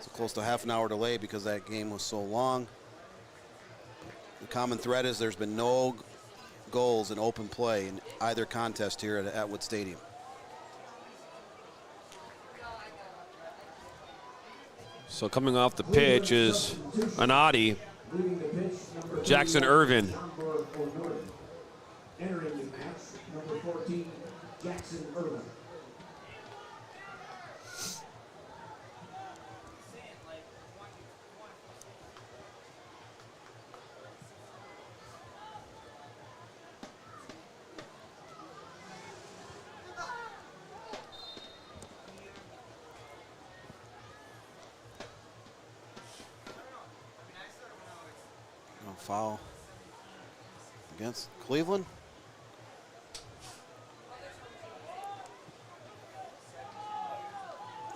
So close to half an hour delay because that game was so long. The common thread is there's been no goals in open play in either contest here at Atwood Stadium. So coming off the pitch is Anadi, Jackson Irvin. Entering the match, number 14, Jackson Irvin. No foul against Cleveland.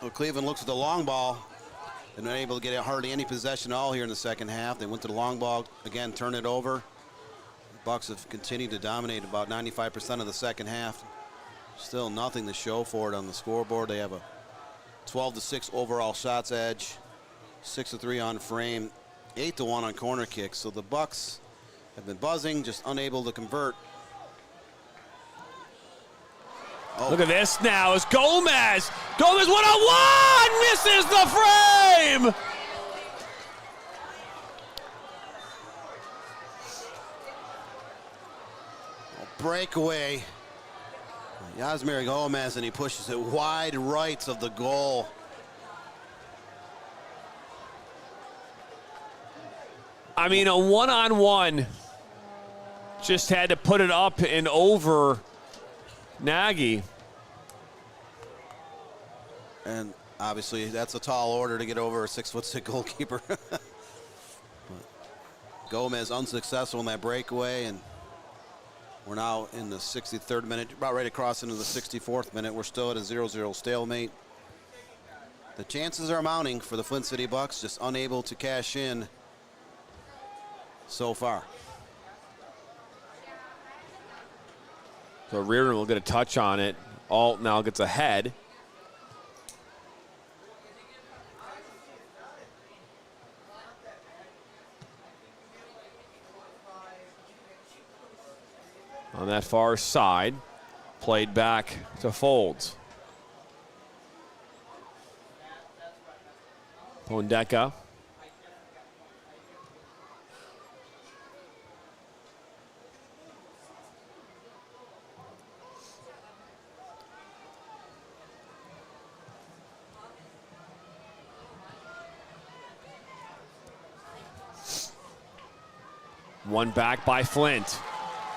Well, Cleveland looks at the long ball and not able to get hardly any possession at all here in the second half. They went to the long ball again, turn it over. The Bucks have continued to dominate about 95% of the second half. Still nothing to show for it on the scoreboard. They have a 12-6 overall shots edge, 6-3 on frame, 8-1 on corner kicks. So the Bucks have been buzzing, just unable to convert. Oh. Look at this now. It's Gomez. Gomez 1-on-1! Misses the frame! Breakaway. Yasmir Gomez, and he pushes it wide right of the goal. I mean, a one-on-one just had to put it up and over Nagy. And obviously, that's a tall order to get over a 6'6" goalkeeper. But Gomez unsuccessful in that breakaway, and we're now in the 63rd minute, about ready to cross into the 64th minute. We're still at a 0-0 stalemate. The chances are mounting for the Flint City Bucks, just unable to cash in so far. So Reardon will get a touch on it. Alt now gets ahead. On that far side, played back to Folds. Pondeka. One back by Flint.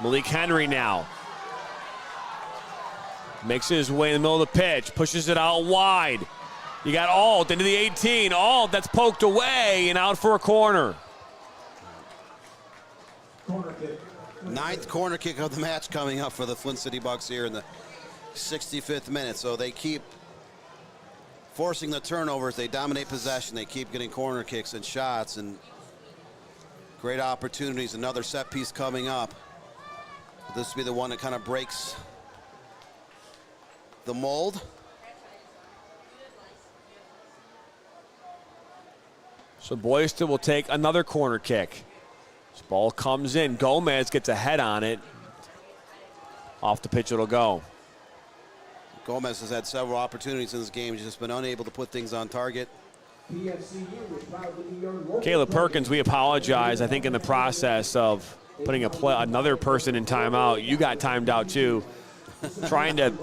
Malik Henry now. Makes his way in the middle of the pitch, pushes it out wide. You got Alt into the 18. Alt, that's poked away and out for a corner. Ninth corner kick of the match coming up for the Flint City Bucks here in the 65th minute. So they keep forcing the turnovers. They dominate possession. They keep getting corner kicks and shots and great opportunities. Another set piece coming up. This will be the one that kind of breaks the mold. So Boyster will take another corner kick. This ball comes in. Gomez gets a head on it. Off the pitch it'll go. Gomez has had several opportunities in this game. He's just been unable to put things on target. Caleb Perkins, we apologize. I think in the process of putting another person in timeout, you got timed out too. Trying to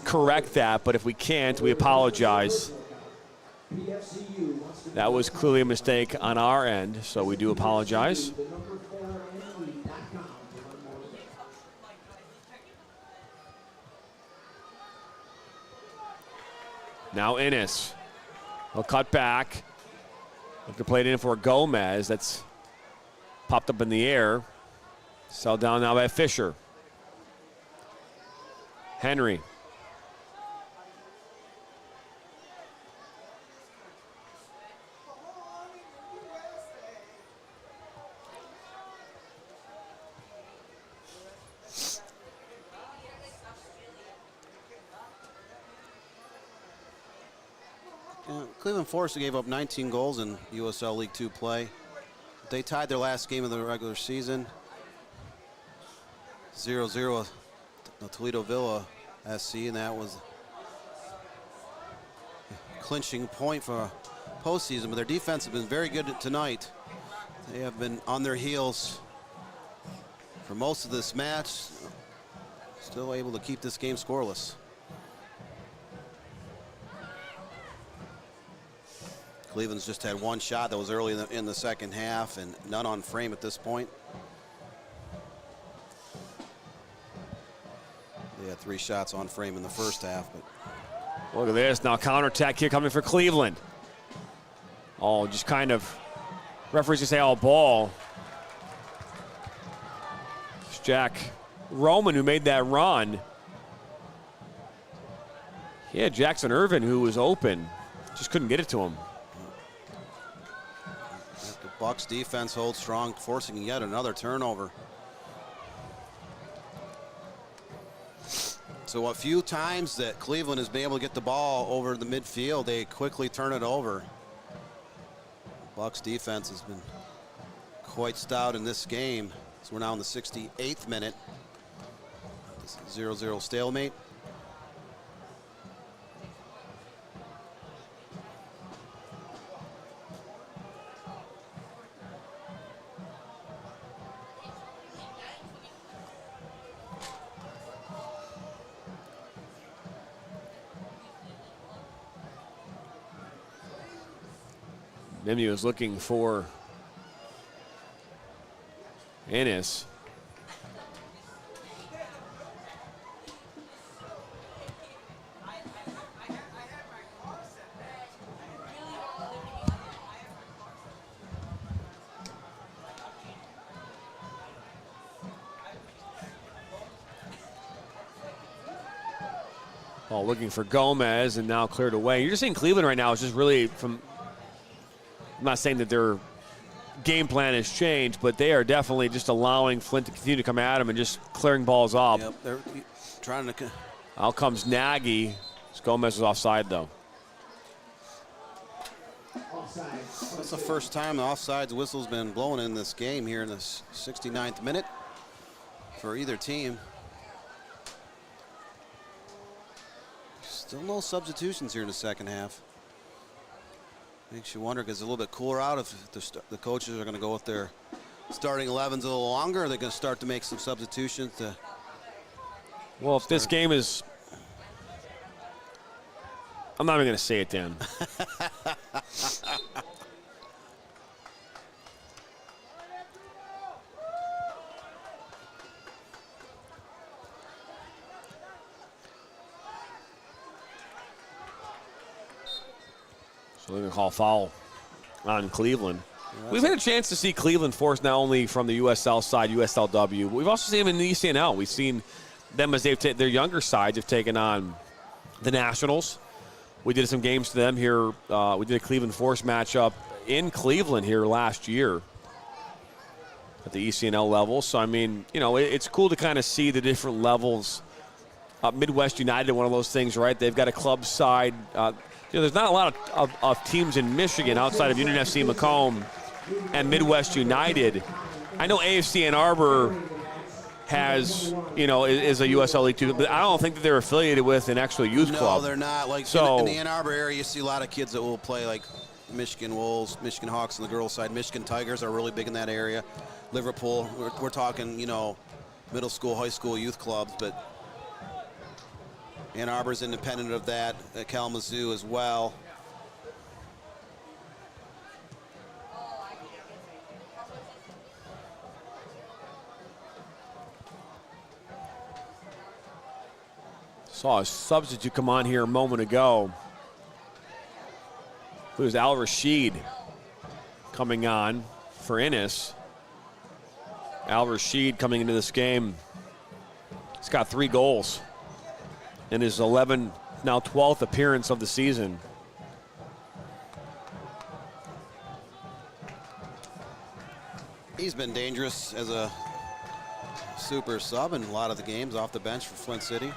correct that, but if we can't, we apologize. That was clearly a mistake on our end, so we do apologize. Now Innes. He'll cut back. Look to play it in for Gomez. That's popped up in the air. Held down now by Fisher. Henry. Cleveland Forest gave up 19 goals in USL League 2 play. They tied their last game of the regular season. 0-0 the Toledo Villa SC, and that was a clinching point for postseason. But their defense has been very good tonight. They have been on their heels for most of this match. Still able to keep this game scoreless. Cleveland's just had one shot that was early in the second half and none on frame at this point. They had 3 shots on frame in the first half. But look at this, now counterattack here coming for Cleveland. Oh, just kind of, referees just say all ball. It's Jack Roman who made that run. He had Jackson Irvin who was open, just couldn't get it to him. The Bucks defense holds strong, forcing yet another turnover. So a few times that Cleveland has been able to get the ball over the midfield, they quickly turn it over. Bucks defense has been quite stout in this game. So we're now in the 68th minute. This 0-0 stalemate. Nimue is looking for Ennis. Ball looking for Gomez and now cleared away. You're just seeing Cleveland right now is just really from, I'm not saying that their game plan has changed, but they are definitely just allowing Flint to continue to come at them and just clearing balls off. Yep, they're trying to. Out comes Nagy. Gomez is offside though. That's the first time the offsides whistle's been blown in this game here in the 69th minute for either team. Still no substitutions here in the second half. Makes you wonder, because it's a little bit cooler out, if the coaches are going to go with their starting 11s a little longer, or are they going to start to make some substitutions? Well, if this game is, I'm not even going to say it, Dan. So they're going to call foul on Cleveland. Yeah, we've had a chance to see Cleveland force not only from the USL side, USLW, but we've also seen them in the ECNL. We've seen them as their younger sides have taken on the Nationals. We did some games to them here. We did a Cleveland Force matchup in Cleveland here last year at the ECNL level. So, I mean, you know, it's cool to kind of see the different levels. Midwest United, one of those things, right? They've got a club side. You know, there's not a lot of teams in Michigan outside of Union FC Macomb and Midwest United. I know AFC Ann Arbor has, you know, is a USL League 2, but I don't think that they're affiliated with an actual youth club. No, they're not. Like so, in the Ann Arbor area, you see a lot of kids that will play like Michigan Wolves, Michigan Hawks on the girls' side. Michigan Tigers are really big in that area. Liverpool, we're talking, you know, middle school, high school youth clubs, but Ann Arbor's independent of that. Kalamazoo as well. Saw a substitute come on here a moment ago. It was Al Rashid coming on for Ennis. Al Rashid coming into this game. He's got 3 goals in his 11, now 12th appearance of the season. He's been dangerous as a super sub in a lot of the games off the bench for Flint City.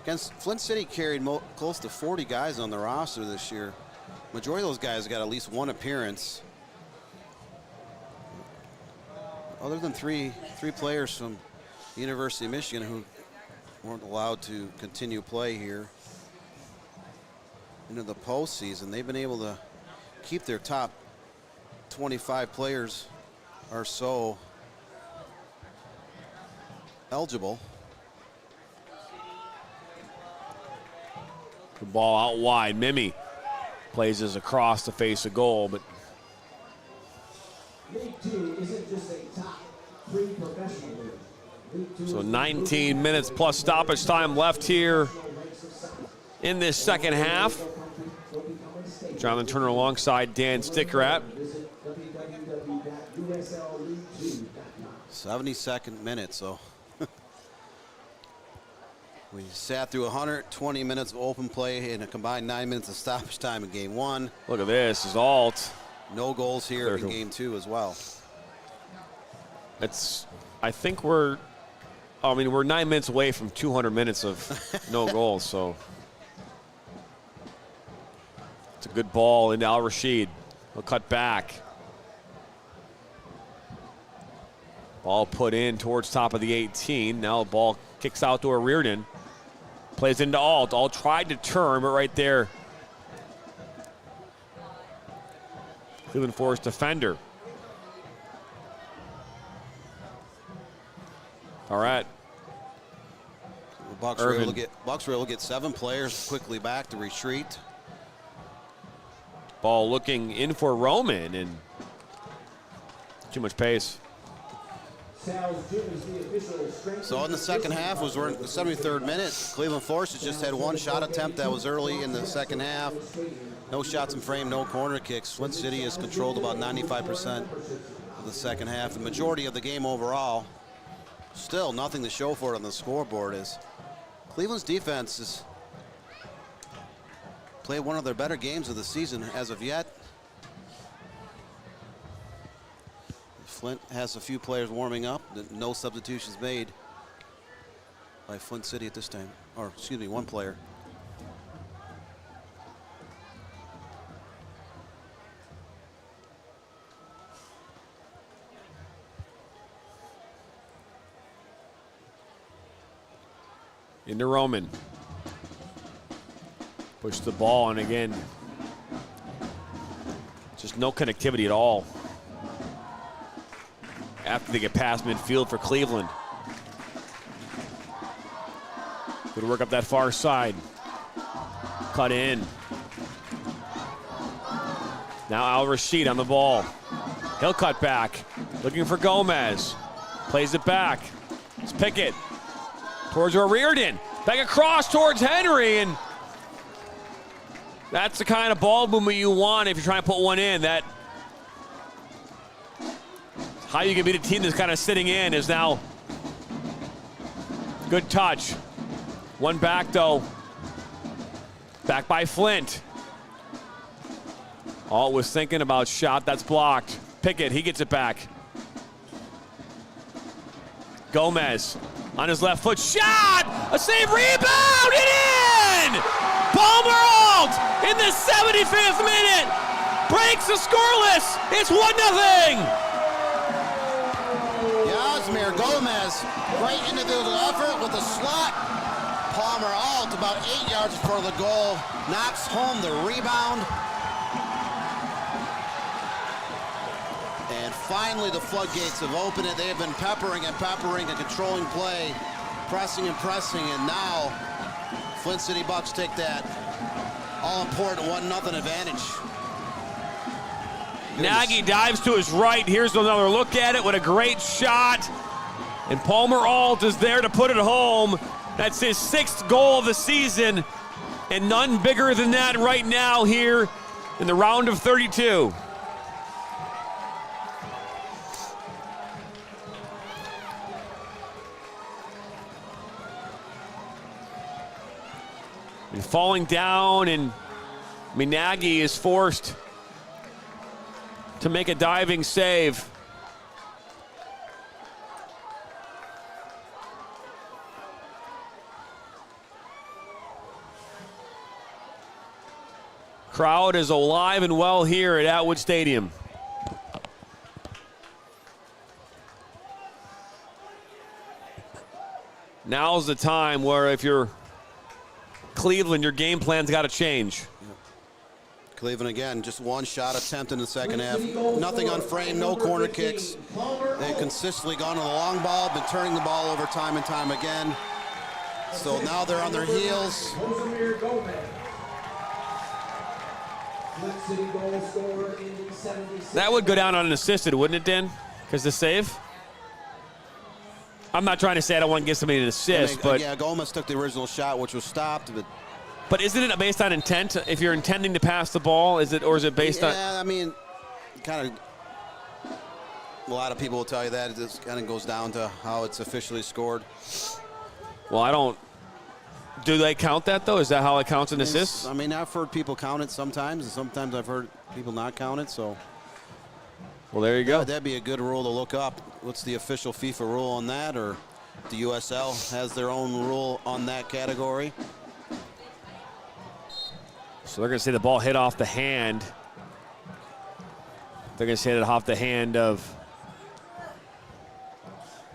Against Flint City carried close to 40 guys on the roster this year. Majority of those guys got at least 1 appearance. Other than three players from the University of Michigan who weren't allowed to continue play here into the postseason, they've been able to keep their top 25 players or so eligible. The ball out wide. Mimi plays this across the face of goal, but League 2 isn't just a top 3 professional league. so 19 minutes plus stoppage time left here in this second half. Jonathan Turner alongside Dan Stickerat. 72nd minute, so we sat through 120 minutes of open play and a combined 9 minutes of stoppage time in game 1. Look at this, is alt. No goals here in game 2 as well. I think we're 9 minutes away from 200 minutes of no goals, so it's a good ball into Al Rashid. He'll cut back. Ball put in towards top of the 18. Now the ball kicks out to a Reardon. Plays into Alt. Alt tried to turn, but right there, Cleveland Forest defender. All right. Bucks were able to get 7 players quickly back to retreat. Ball looking in for Roman, and too much pace. So in the second half, we're in the 73rd minute. Cleveland Force just had one shot attempt that was early in the second half. No shots in frame, no corner kicks. Flint City has controlled about 95% of the second half. The majority of the game overall. Still nothing to show for it on the scoreboard as Cleveland's defense has played one of their better games of the season as of yet. Flint has a few players warming up. No substitutions made by Flint City at this time. Or, excuse me, one player. Into Roman. Push the ball, and again, just no connectivity at all after they get past midfield for Cleveland. Good work up that far side. Cut in. Now Al Rashid on the ball. He'll cut back. Looking for Gomez. Plays it back. It's Pickett. Towards O'Riordan. Back across towards Henry, and that's the kind of ball movement you want if you're trying to put one in. That how you can beat a team that's kind of sitting in is now good touch. One back though. Back by Flint. All was thinking about shot that's blocked. Pickett, he gets it back. Gomez on his left foot, shot! A save, rebound, and in! Palmer Alt in the 75th minute breaks the scoreless. It's 1-0. Yasmir Gomez, great individual effort with the slot. Palmer Alt about 8 yards in front of the goal, knocks home the rebound. And finally the floodgates have opened it. They have been peppering and controlling play, pressing and pressing, and now Flint City Bucks take that all-important 1-0 advantage. Nagy dives to his right. Here's another look at it. What a great shot. And Palmer Alt is there to put it home. That's his 6th goal of the season, and none bigger than that right now here in the round of 32. And falling down, and Nagy is forced to make a diving save. Crowd is alive and well here at Atwood Stadium. Now's the time where if you're Cleveland, your game plan's got to change. Cleveland again, just one shot attempt in the second half. Nothing on frame, no corner kicks. They've consistently gone to the long ball, been turning the ball over time and time again. So now they're on their heels. That would go down unassisted, wouldn't it, Dan? Because the save? I'm not trying to say I don't want to give somebody an assist, but yeah, Gomez took the original shot, which was stopped. But isn't it based on intent? If you're intending to pass the ball, is it based on? Yeah, I mean, kind of. A lot of people will tell you that it just kind of goes down to how it's officially scored. Well, I don't. Do they count that though? Is that how it counts an assist? I mean, I've heard people count it sometimes, and sometimes I've heard people not count it. So. Well, there you go. Yeah, that'd be a good rule to look up. What's the official FIFA rule on that, or the USL has their own rule on that category? So they're going to say the ball hit off the hand. They're going to say it off the hand of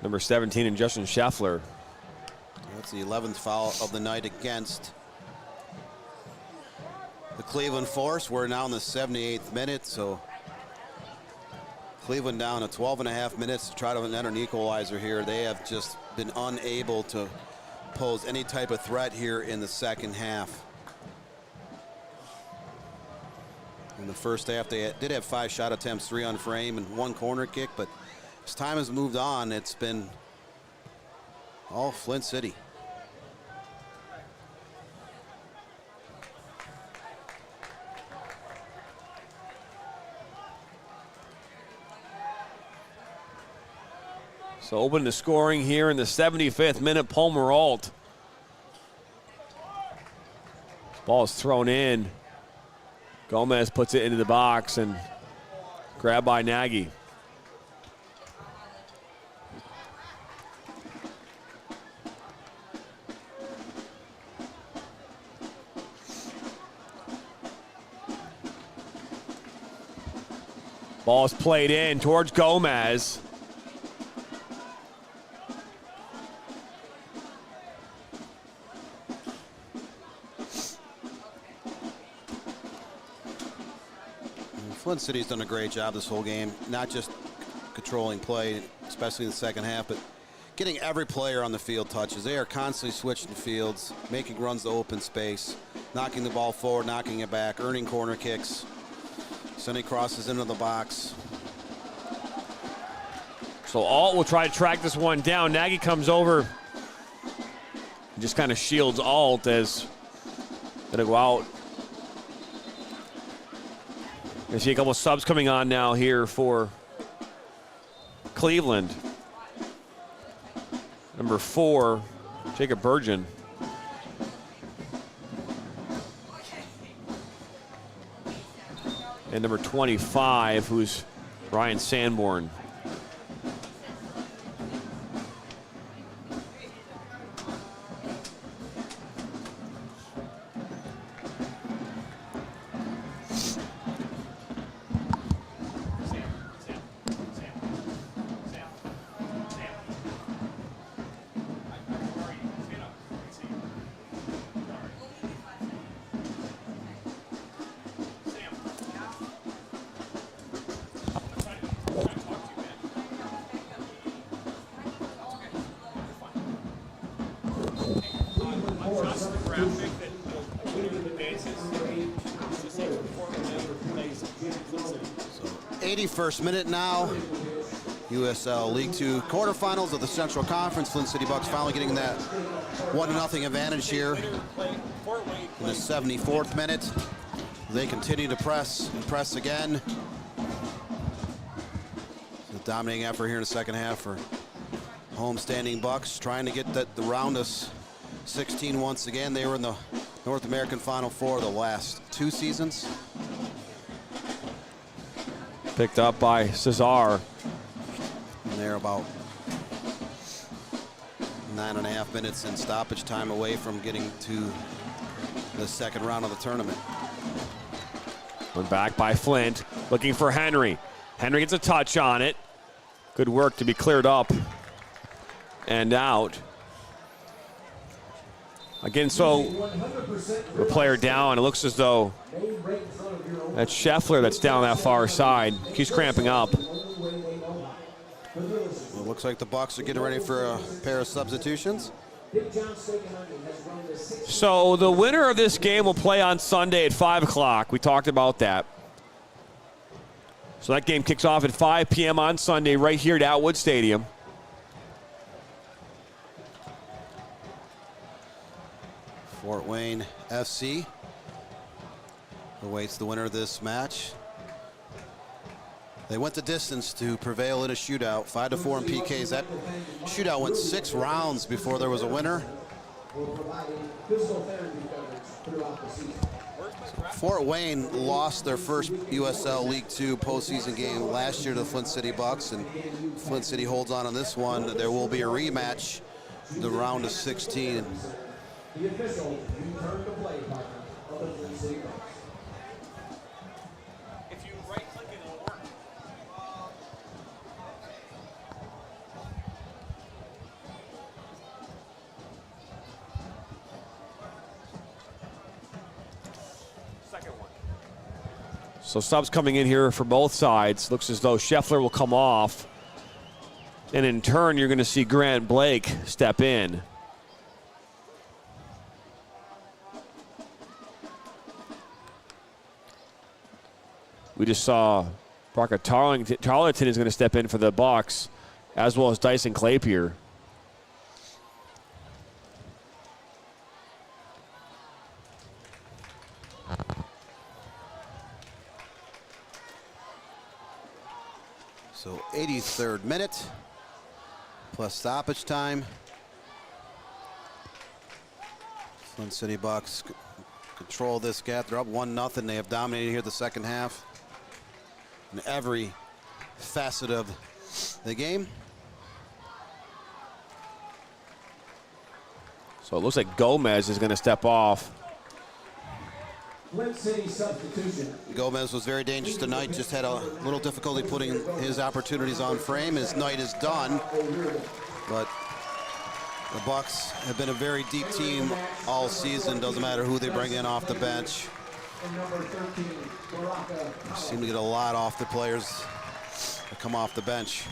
number 17 and Justin Scheffler. That's the 11th foul of the night against the Cleveland Force. We're now in the 78th minute, so Cleveland down to 12.5 minutes to try to enter an equalizer here. They have just been unable to pose any type of threat here in the second half. In the first half, they did have 5 shot attempts, 3 on frame, and 1 corner kick, but as time has moved on, it's been all Flint City. So open to scoring here in the 75th minute, Pomeralt. Ball is thrown in. Gomez puts it into the box and grabbed by Nagy. Ball is played in towards Gomez. Flint City's done a great job this whole game, not just controlling play, especially in the second half, but getting every player on the field touches. They are constantly switching fields, making runs to open space, knocking the ball forward, knocking it back, earning corner kicks, sending crosses into the box. So Alt will try to track this one down. Nagy comes over, just kind of shields Alt as gonna go out. You see a couple of subs coming on now here for Cleveland. Number 4, Jacob Burgeon. And number 25, who's Ryan Sanborn. So 81st minute now. USL League 2 quarterfinals of the Central Conference. Flint City Bucks finally getting that 1-0 advantage here in the 74th minute. They continue to press and press again. The dominating effort here in the second half for homestanding Bucks, trying to get the round of 16 once again. They were in the North American Final Four the last 2 seasons. Picked up by Cesar. And they're about 9.5 minutes in stoppage time away from getting to the second round of the tournament. One back by Flint, looking for Henry. Henry gets a touch on it. Good work to be cleared up and out. Again, so the player down. It looks as though that's Scheffler that's down that far side. He's cramping up. It looks like the Bucks are getting ready for a pair of substitutions. So the winner of this game will play on Sunday at 5 o'clock. We talked about that. So that game kicks off at 5 p.m. on Sunday right here at Atwood Stadium. Fort Wayne FC awaits the winner of this match. They went the distance to prevail in a shootout, 5-4 in PKs. That shootout went 6 rounds before there was a winner. Fort Wayne lost their first USL League 2 postseason game last year to the Flint City Bucks, and Flint City holds on this one. There will be a rematch, the round of 16. The official return to play partner of the Flint City Bucks. If you right-click it, it'll work. Second one. So subs coming in here for both sides. Looks as though Scheffler will come off. And in turn, you're going to see Grant Blake step in. We just saw Parker Tarleton is going to step in for the Bucks, as well as Dyson Claypier. So 83rd minute, plus stoppage time. Flint City Bucks control this gap. They're up 1-0. They have dominated here the second half in every facet of the game. So it looks like Gomez is going to step off. Flint City substitution. Gomez was very dangerous tonight, just had a little difficulty putting his opportunities on frame. His night is done, but the Bucks have been a very deep team all season. Doesn't matter who they bring in off the bench. They seem to get a lot off the players that come off the bench.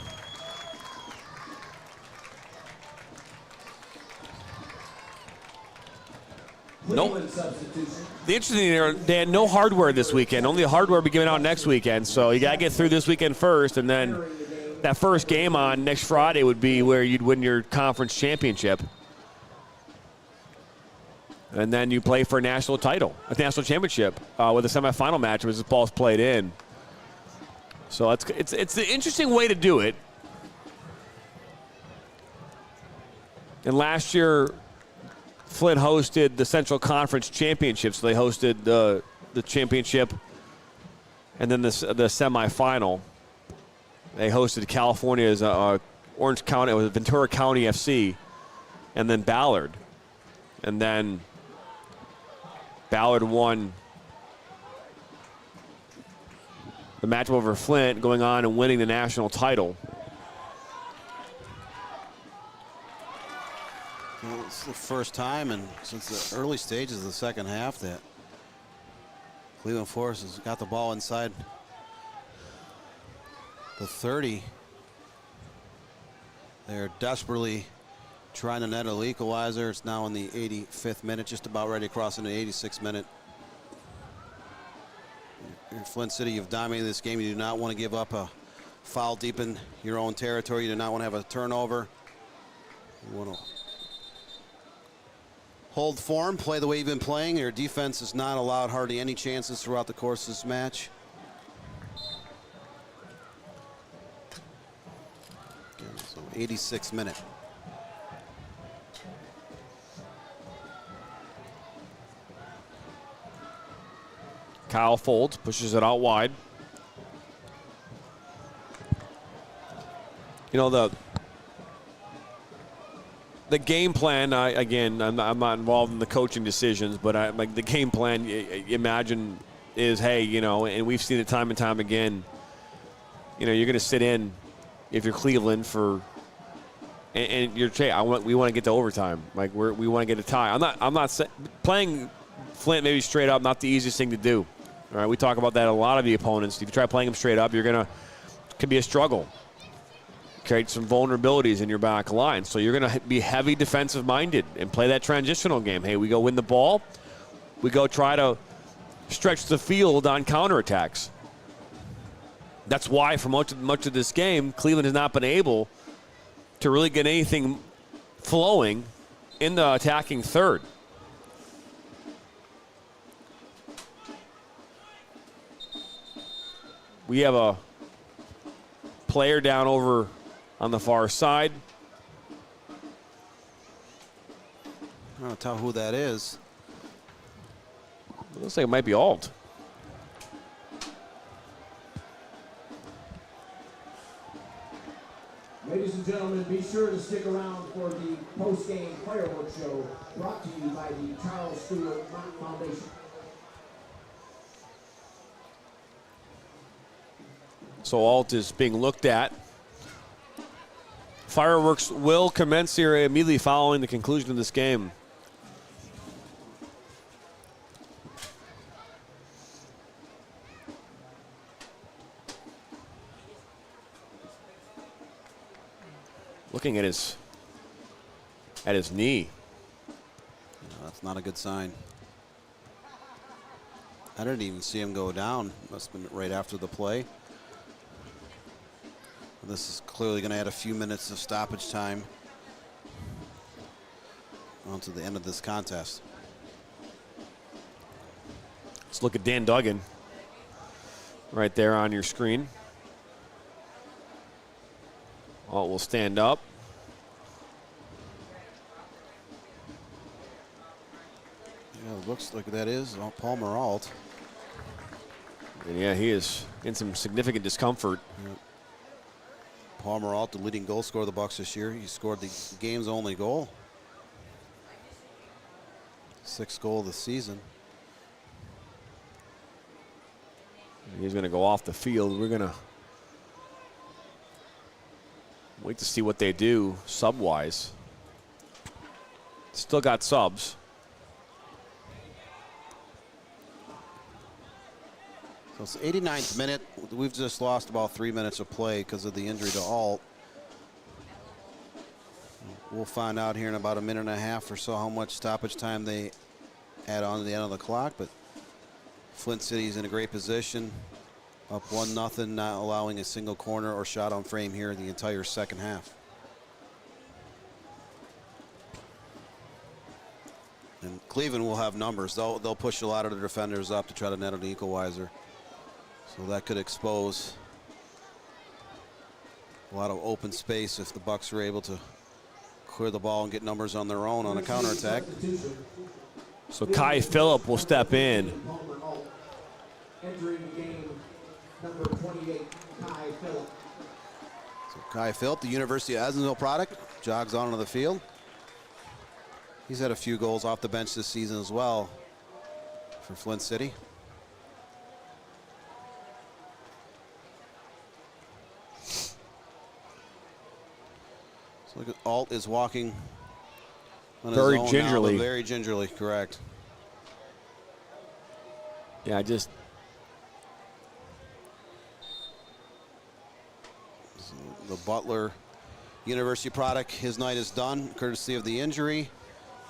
Nope. The interesting thing, they had no hardware this weekend. Only the hardware will be given out next weekend. So you got to get through this weekend first, and then that first game on next Friday would be where you'd win your conference championship. And then you play for a national title, a national championship with a semifinal match, which the Paul's played in. So it's an interesting way to do it. And last year, Flint hosted the Central Conference Championship, so they hosted the championship and then the semifinal. They hosted California's Orange County, it was Ventura County FC, and then Ballard. And then Ballard won the matchup over Flint, going on and winning the national title. Well, it's the first time, and since the early stages of the second half, that Cleveland Forest has got the ball inside the 30. They're desperately trying to net an equalizer. It's now in the 85th minute, just about ready to cross into the 86th minute. In Flint City, you've dominated this game. You do not want to give up a foul deep in your own territory. You do not want to have a turnover. You want to hold form, play the way you've been playing. Your defense has not allowed hardly any chances throughout the course of this match. So 86th minute. Kyle Folds pushes it out wide. You know, the game plan, I'm not involved in the coaching decisions, but the game plan, imagine, is, hey, you know, and we've seen it time and time again, you know, you're going to sit in if you're Cleveland for, and you're, hey, we want to get to overtime. Like, we want to get a tie. I'm not playing Flint maybe straight up, not the easiest thing to do. All right, we talk about that a lot of the opponents. If you try playing them straight up, could be a struggle. Create some vulnerabilities in your back line. So you're going to be heavy defensive minded and play that transitional game. Hey, we go win the ball. We go try to stretch the field on counterattacks. That's why for much of this game, Cleveland has not been able to really get anything flowing in the attacking third. We have a player down over on the far side. I don't tell who that is. It looks like it might be Alt. Ladies and gentlemen, be sure to stick around for the post-game fireworks show brought to you by the Charles Stewart Foundation. So Alt is being looked at. Fireworks will commence here immediately following the conclusion of this game. Looking at his knee. No, that's not a good sign. I didn't even see him go down. Must have been right after the play. This is clearly going to add a few minutes of stoppage time onto the end of this contest. Let's look at Dan Duggan right there on your screen. Alt will stand up. Yeah, it looks like that is Palmer Alt. And yeah, he is in some significant discomfort. Yeah. Palmer Alt, the leading goal scorer of the Bucks this year. He scored the game's only goal. 6th goal of the season. He's going to go off the field. We're going to wait to see what they do sub-wise. Still got subs. So it's the 89th minute. We've just lost about 3 minutes of play because of the injury to Alt. We'll find out here in about a minute and a half or so how much stoppage time they add on to the end of the clock. But Flint City's in a great position. Up 1-0, not allowing a single corner or shot on frame here the entire second half. And Cleveland will have numbers. They'll push a lot of the defenders up to try to net an equalizer. So that could expose a lot of open space if the Bucks are able to clear the ball and get numbers on their own on a counterattack. So Kai Phillip will step in. Entering the game, number 28, Kai Phillip. So Kai Phillip, the University of Evansville product, jogs onto the field. He's had a few goals off the bench this season as well for Flint City. So look at Alt is walking on very his own gingerly. now, very gingerly, correct. Yeah, just so the Butler University product, his night is done, courtesy of the injury.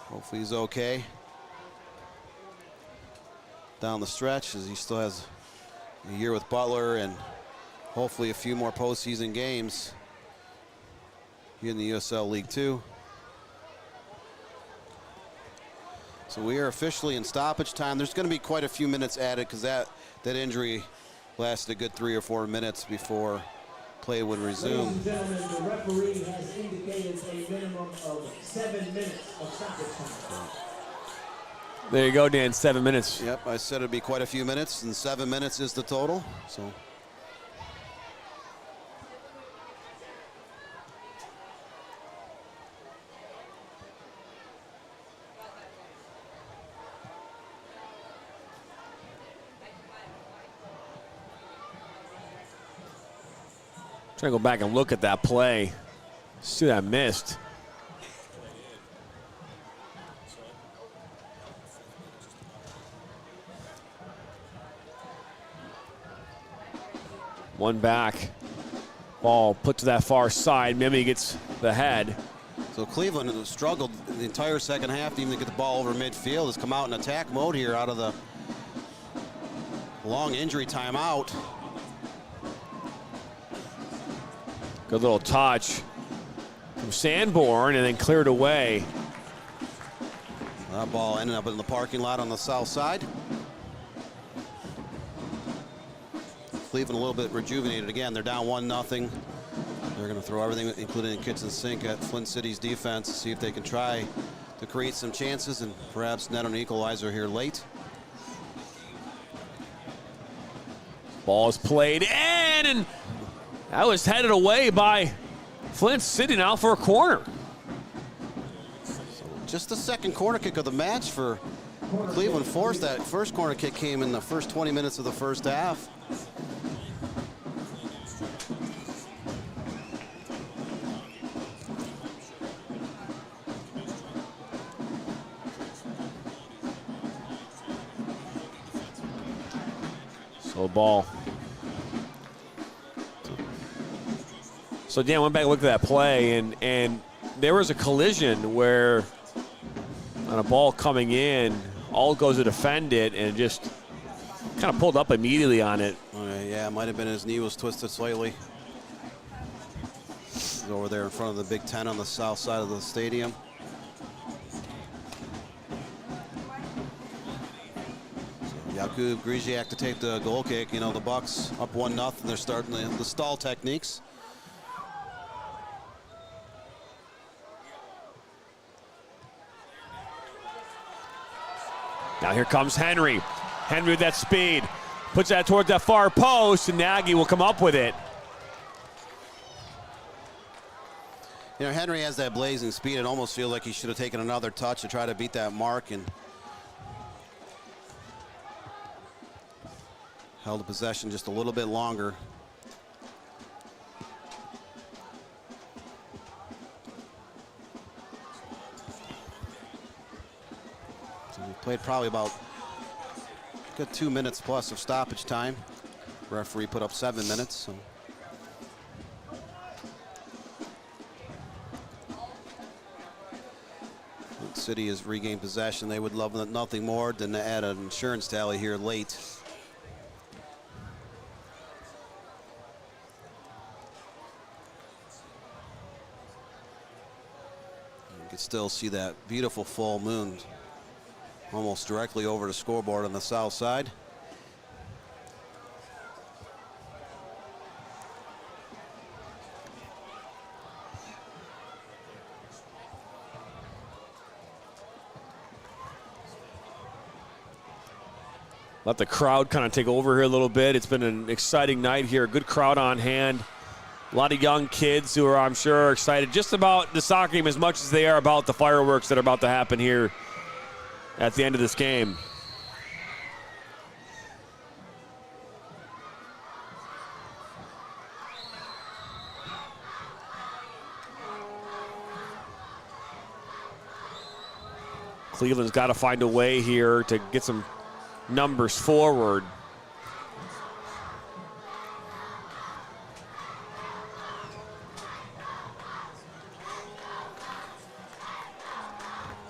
Hopefully he's okay down the stretch, as he still has a year with Butler and hopefully a few more postseason games here in the USL League 2. So we are officially in stoppage time. There's going to be quite a few minutes added because that injury lasted a good 3 or 4 minutes before play would resume. Ladies and gentlemen, the referee has indicated a minimum of 7 minutes of stoppage time. there you go, Dan. 7 minutes. Yep, I said it'd be quite a few minutes, and 7 minutes is the total. So. Trying to go back and look at that play. See that missed. One back. Ball put to that far side. Mimi gets the head. So Cleveland has struggled the entire second half to even get the ball over midfield. Has come out in attack mode here out of the long injury timeout. Good little touch from Sanborn and then cleared away. That ball ended up in the parking lot on the south side. Cleveland a little bit rejuvenated again. They're down 1-0. They're going to throw everything, including the kitchen sink, at Flint City's defense, see if they can try to create some chances and perhaps net an equalizer here late. Ball is played in, and that was headed away by Flint City now for a corner. So just the second corner kick of the match for Cleveland Force. That first corner kick came in the first 20 minutes of the first half. So ball. So Dan went back and looked at that play, and there was a collision where on a ball coming in, all goes to defend it, and just Kind of pulled up immediately on it. Yeah, it might have been his knee was twisted slightly. He's over there in front of the Big Ten on the south side of the stadium. Jakub Griziak to take the goal kick. You know, the Bucks up 1-0. They're starting the stall techniques. Now here comes Henry. Henry with that speed. Puts that towards that far post, and Nagy will come up with it. You know, Henry has that blazing speed. It almost feels like he should have taken another touch to try to beat that mark and held the possession just a little bit longer. So we played probably about a good 2 minutes plus of stoppage time. Referee put up 7 minutes. So. City has regained possession. They would love nothing more than to add an insurance tally here late. You can still see that beautiful full moon almost directly over the scoreboard on the south side. Let the crowd kind of take over here a little bit. It's been an exciting night here. Good crowd on hand. A lot of young kids who are, I'm sure, excited just about the soccer game as much as they are about the fireworks that are about to happen here at the end of this game. Cleveland's got to find a way here to get some numbers forward.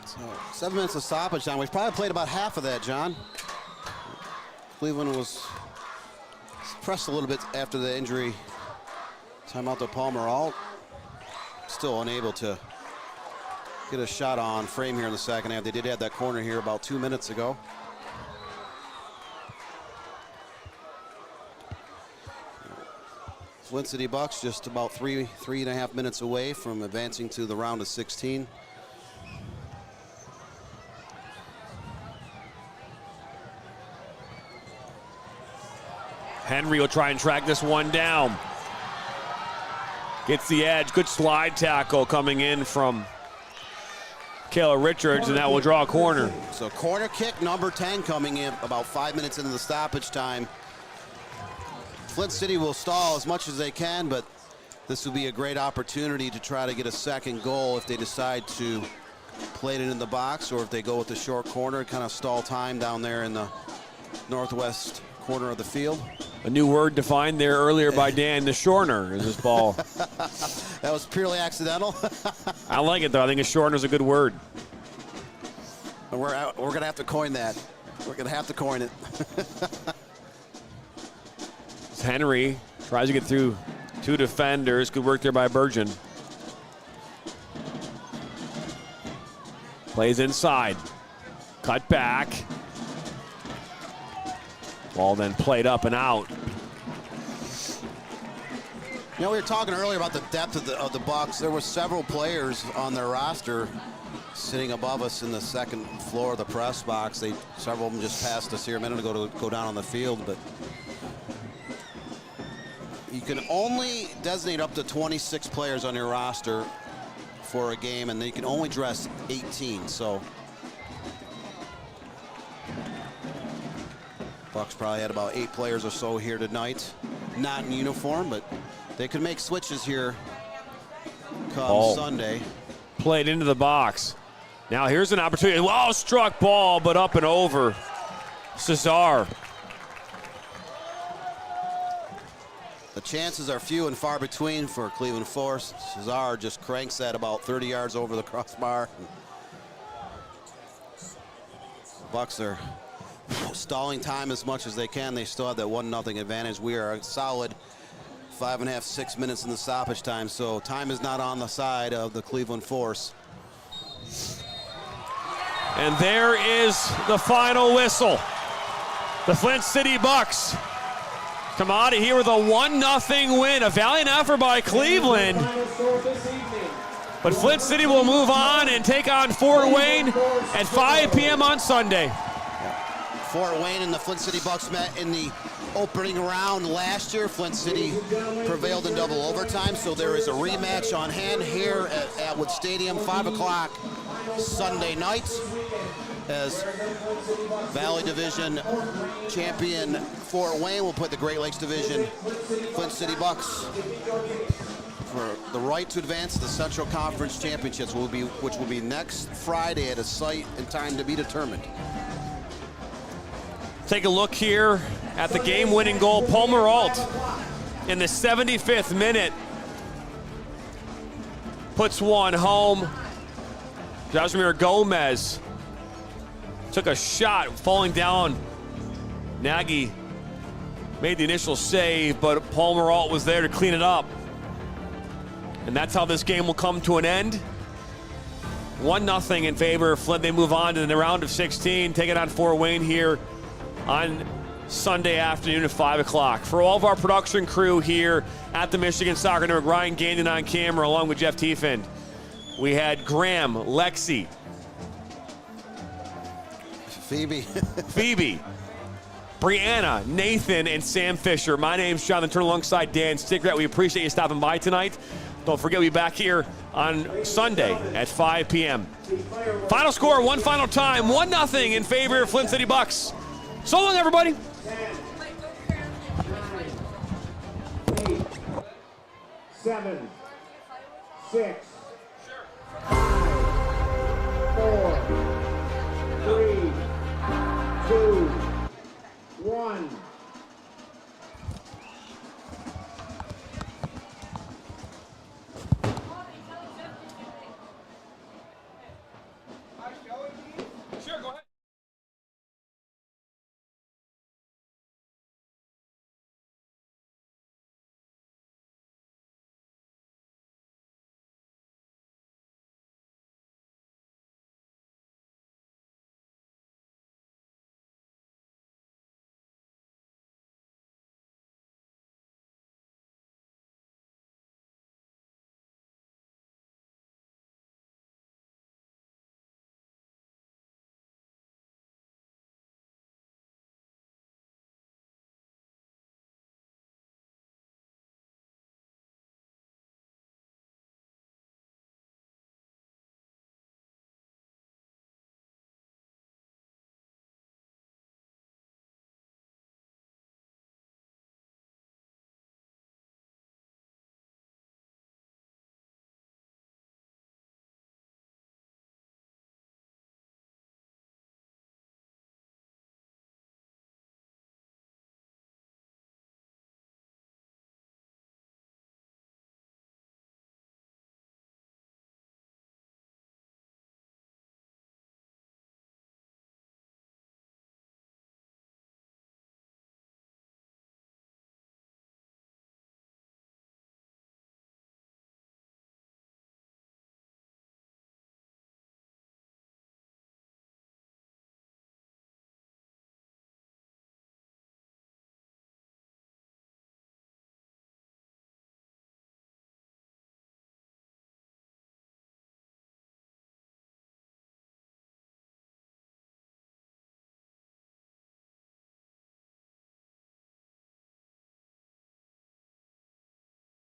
So 7 minutes of stoppage time. We've probably played about half of that, John. Cleveland was pressed a little bit after the injury. Timeout to Palmer. All still unable to get a shot on frame here in the second half. They did have that corner here about 2 minutes ago. Flint City Bucks just about three and a half minutes away from advancing to the round of 16. Henry will try and track this one down. Gets the edge. Good slide tackle coming in from Kayla Richards, and that will draw a corner. So corner kick number 10 coming in about 5 minutes into the stoppage time. Flint City will stall as much as they can, but this will be a great opportunity to try to get a second goal if they decide to play it in the box, or if they go with the short corner, kind of stall time down there in the northwest corner of the field. A new word defined there earlier by Dan, the shorner is this ball. That was purely accidental. I like it, though. I think a shorner is a good word. We're going to have to coin that. We're going to have to coin it. Henry tries to get through two defenders. Good work there by Bergen. Plays inside. Cut back. Ball then played up and out. You know, we were talking earlier about the depth of the Bucks. There were several players on their roster sitting above us in the second floor of the press box. Several of them just passed us here a minute ago to go down on the field, but you can only designate up to 26 players on your roster for a game, and you can only dress 18. So Bucks probably had about 8 players or so here tonight, not in uniform, but they could make switches here come Sunday. Played into the box. Now here's an opportunity. Well struck ball, but up and over. Cesar. The chances are few and far between for Cleveland Force. Cesar just cranks that about 30 yards over the crossbar. Bucks are stalling time as much as they can. They still have that 1-0 advantage. We are a solid 5.5, 6 minutes in the stoppage time, so time is not on the side of the Cleveland Force. And there is the final whistle. The Flint City Bucks come out of here with a 1-0 win. A valiant effort by Cleveland. But Flint City will move on and take on Fort Wayne at 5 p.m. on Sunday. Fort Wayne and the Flint City Bucks met in the opening round last year. Flint City prevailed in double overtime, so there is a rematch on hand here at Atwood Stadium, 5 o'clock Sunday night, as Valley Division champion Fort Wayne will put the Great Lakes Division Flint City Bucks for the right to advance to the Central Conference Championships, which will be next Friday at a site and time to be determined. Take a look here at the game-winning goal. Palmer Alt in the 75th minute puts one home. Jasimir Gomez took a shot falling down. Nagy made the initial save, but Palmer Alt was there to clean it up. And that's how this game will come to an end. 1-0 in favor of Flint. They move on to the round of 16, taking on Fort Wayne here on Sunday afternoon at 5 o'clock. For all of our production crew here at the Michigan Soccer Network, Ryan Gagnon on camera along with Jeff Tiefend. We had Graham, Lexi, Phoebe, Brianna, Nathan, and Sam Fisher. My name's Jonathan Turner alongside Dan Stickrat. We appreciate you stopping by tonight. Don't forget, we'll be back here on Sunday at 5 p.m. Final score, one final time, 1-0 in favor of Flint City Bucks. So long, everybody. 10, 9, 8, 7, 6, 5, 4, 3, 2, 1.